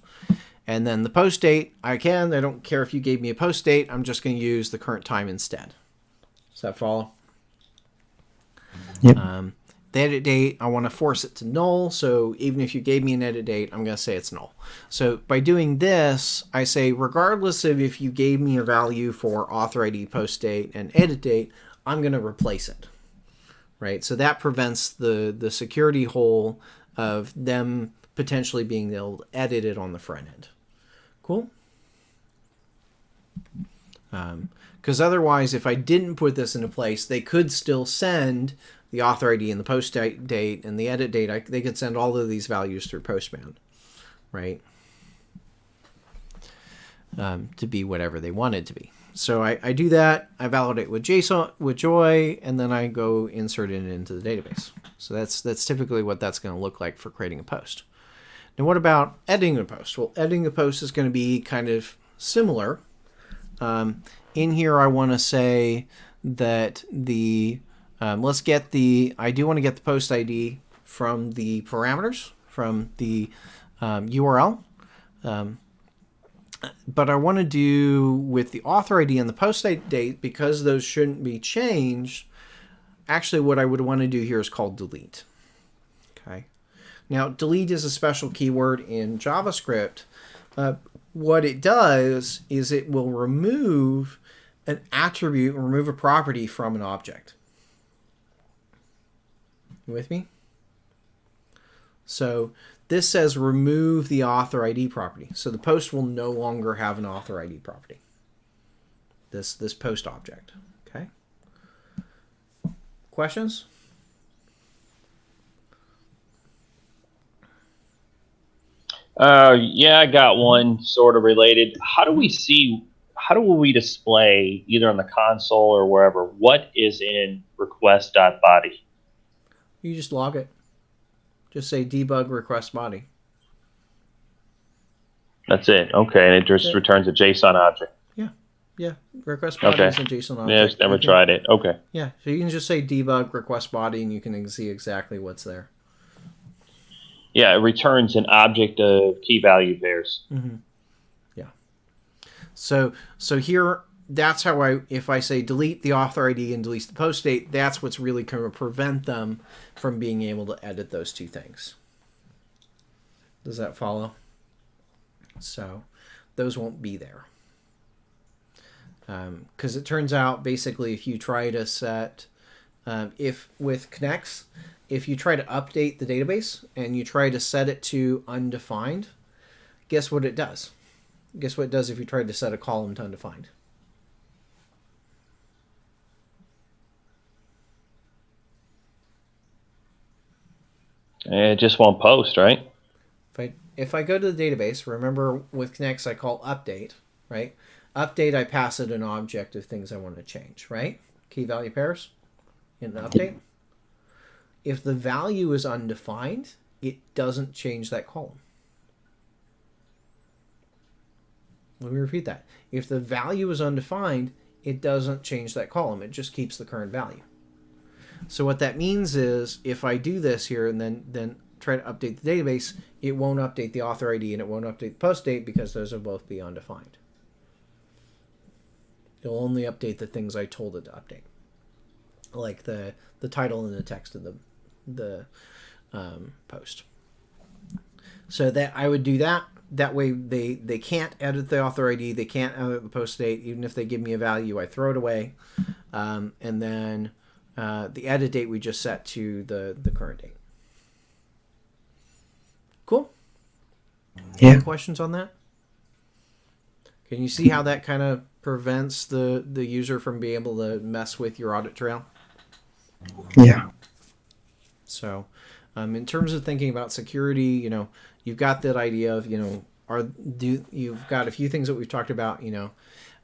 And then the post date, I don't care if you gave me a post date. I'm just going to use the current time instead. Does that follow? Yep. The edit date, I want to force it to null. So even if you gave me an edit date, I'm going to say it's null. So by doing this, I say, regardless of if you gave me a value for author ID, post date, and edit date, I'm going to replace it. Right? So that prevents the security hole of them potentially being able to edit it on the front end. Cool? Because otherwise, if I didn't put this into place, they could still send the author ID and the post date and the edit date. They could send all of these values through Postman, right? To be whatever they wanted to be. So I do that. I validate with JSON, with Joy, and then I go insert it into the database. So that's typically what that's going to look like for creating a post. Now, what about editing a post? Well, editing a post is going to be kind of similar. In here, I want to say that I do want to get the post ID from the parameters, from the URL. But I want to do with the author ID and the post date, because those shouldn't be changed. Actually, what I would want to do here is called delete. Okay. Now, delete is a special keyword in JavaScript. What it does is it will remove an attribute, remove a property from an object. You with me? So this says remove the author ID property. So the post will no longer have an author ID property. This post object. Okay. Questions? Yeah, I got one sort of related. How do we display, either on the console or wherever, what is in request.body? You just log it. Just say debug request body. That's it. Okay, and it just returns a JSON object. Yeah. Request body is a JSON object. Yeah, I've never tried it. Okay. Yeah, so you can just say debug request body, and you can see exactly what's there. Yeah, it returns an object of key value pairs. Mm-hmm. Yeah. So here, that's how if I say delete the author ID and delete the post date, that's what's really going to prevent them from being able to edit those two things. Does that follow? So those won't be there. Because it turns out, basically, if you try to set, if with connects, if you try to update the database and you try to set it to undefined, guess what it does? Guess what it does if you try to set a column to undefined? It just won't post, right? If I go to the database, remember with connects I call update, right? Update, I pass it an object of things I want to change, right? Key value pairs in the update. If the value is undefined, it doesn't change that column. Let me repeat that. If the value is undefined, it doesn't change that column. It just keeps the current value. So what that means is if I do this here and then try to update the database, it won't update the author ID and it won't update the post date because those will both be undefined. It'll only update the things I told it to update, like the title and the text of the post. So that I would do that. That way they can't edit the author ID, they can't edit the post date. Even if they give me a value, I throw it away. And then the edit date we just set to the current date. Cool? Yeah. Any questions on that? Can you see how that kind of prevents the user from being able to mess with your audit trail? Yeah. So in terms of thinking about security, you've got that idea of, you've got a few things that we've talked about, you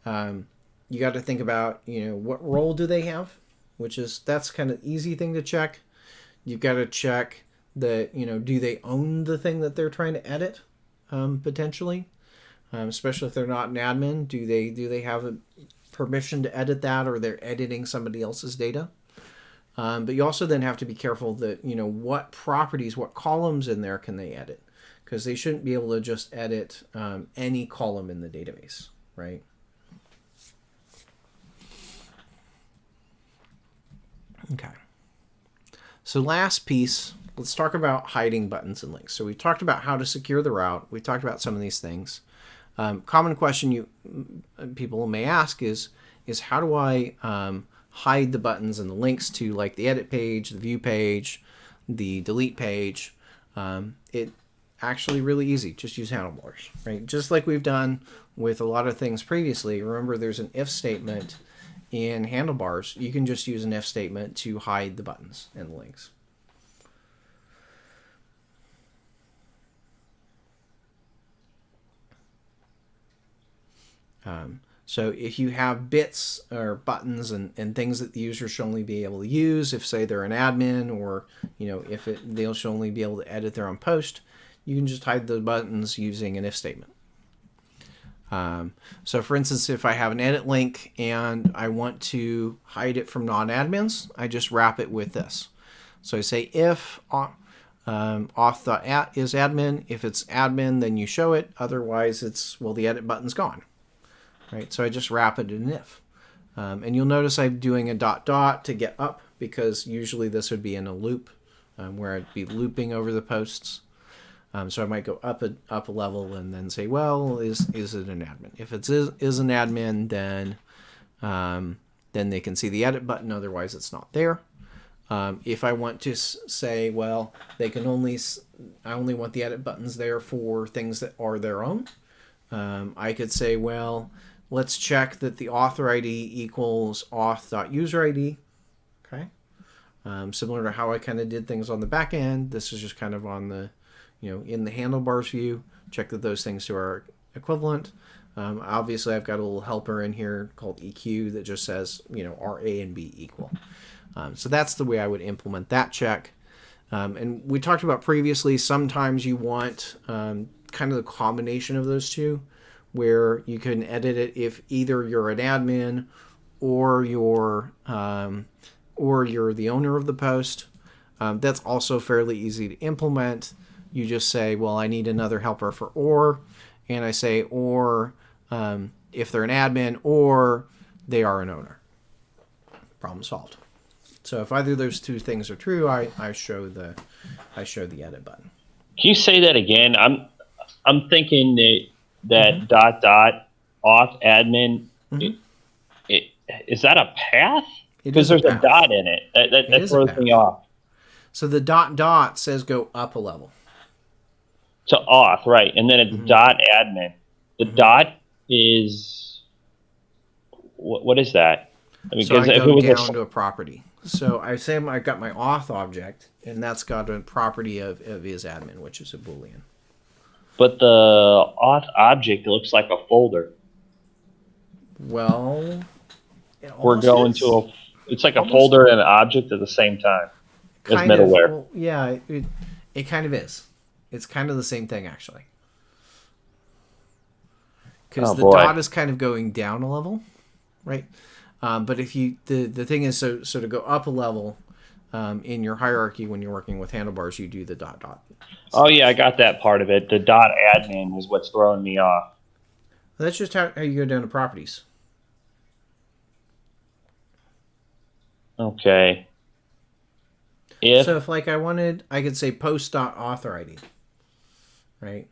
got to think about, what role do they have, that's kind of easy thing to check. You've got to check that, do they own the thing that they're trying to edit, potentially, especially if they're not an admin. Do they have a permission to edit that, or they're editing somebody else's data? But you also then have to be careful that, what properties, what columns in there can they edit? Because they shouldn't be able to just edit any column in the database, right? Okay. So last piece, let's talk about hiding buttons and links. So we talked about how to secure the route. We talked about some of these things. Common question people may ask is how do I hide the buttons and the links to, like, the edit page, the view page, the delete page? It actually really easy. Just use handlebars, right? Just like we've done with a lot of things previously. Remember, there's an if statement in handlebars. You can just use an if statement to hide the buttons and the links. So if you have bits or buttons and things that the user should only be able to use, if say they're an admin, or if they'll should only be able to edit their own post, you can just hide the buttons using an if statement. So for instance, if I have an edit link and I want to hide it from non-admins, I just wrap it with this. So I say if auth is admin, if it's admin, then you show it. Otherwise, the edit button's gone. Right, so I just wrap it in an if. And you'll notice I'm doing a ... to get up, because usually this would be in a loop where I'd be looping over the posts. So I might go up a level and then say, well, is it an admin? If it is an admin, then they can see the edit button. Otherwise, it's not there. If I want to say, well, I only want the edit buttons there for things that are their own. I could say, well, let's check that the author ID equals auth.user_ID. Okay. Similar to how I kind of did things on the back end. This is just kind of on the, in the handlebars view. Check that those things are equivalent. Obviously, I've got a little helper in here called EQ that just says, are A and B equal? So that's the way I would implement that check. And we talked about previously, sometimes you want kind of the combination of those two, where you can edit it if either you're an admin or you're the owner of the post. That's also fairly easy to implement. You just say, well, I need another helper for or, and I say or if they're an admin, or they are an owner. Problem solved. So if either of those two things are true, I show the edit button. Can you say that again? I'm thinking that auth admin, is that a path? Because there's a dot in it. That throws me off. So the dot says go up a level. To auth, right. And then it's dot admin. The dot is, what is that? I mean, so I go down to a property. So I say I got my auth object, and that's got a property of is admin, which is a Boolean. But the auth object looks like a folder. Well, we're going to it's like a folder and an object at the same time as middleware. Well, yeah, it kind of is. It's kind of the same thing, actually. Because the dot is kind of going down a level, right? But if you the thing is, so to go up a level in your hierarchy when you're working with handlebars, you do the dot. Oh yeah, I got that part of it. The dot admin is what's throwing me off. That's just how you go down to properties. Okay. So if like I could say post.authorID, right?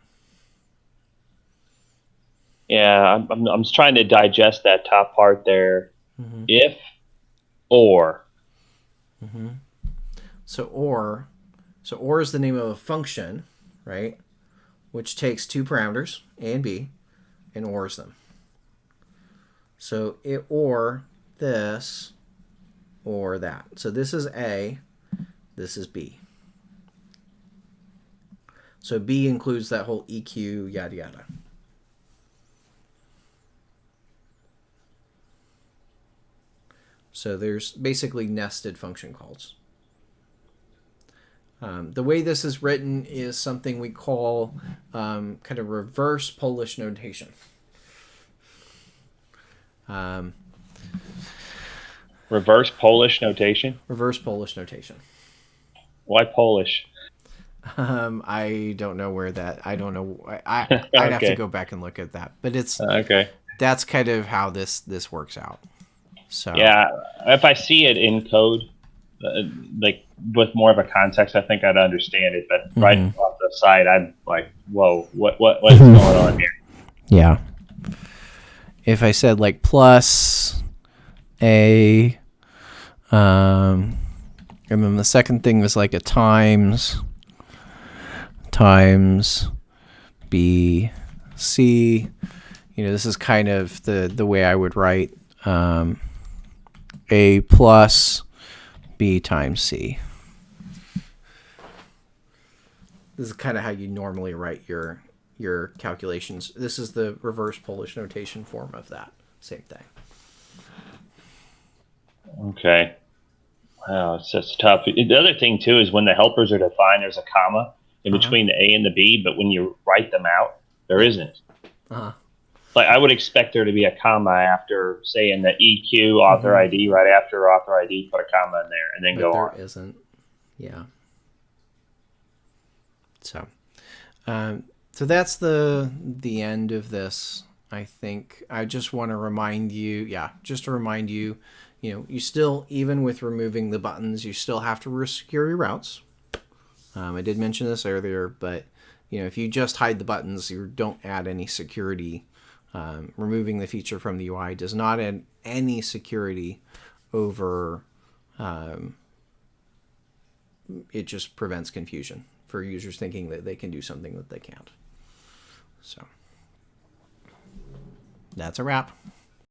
Yeah, I'm trying to digest that top part there. If or. So or is the name of a function, right? Which takes two parameters, A and B, and ORs them. So it or this or that. So this is A, this is B. So B includes that whole EQ, yada yada. So there's basically nested function calls. The way this is written is something we call kind of reverse Polish notation. Reverse Polish notation? Reverse Polish notation. Why Polish? I don't know where that. I don't know. I'd have to go back and look at that. But it's okay. That's kind of how this works out. So yeah, if I see it in code, like with more of a context, I think I'd understand it. But right off the side, I'm like, whoa, what is going on here? Yeah. If I said like plus A, and then the second thing was like a times B, C. This is kind of the way I would write A plus B times C. This is kind of how you normally write your calculations. This is the reverse Polish notation form of that. Same thing. Okay. Wow, it's just tough. The other thing, too, is when the helpers are defined, there's a comma in between the A and the B, but when you write them out, there isn't. Like I would expect there to be a comma after, say, in the EQ author ID, right after author ID, put a comma in there, and then go on. There isn't. Yeah. So that's the end of this. I think I just want to remind you, you still, even with removing the buttons, you still have to secure your routes. I did mention this earlier, but if you just hide the buttons, you don't add any security. Removing the feature from the UI does not add any security over. It just prevents confusion for users thinking that they can do something that they can't. So that's a wrap.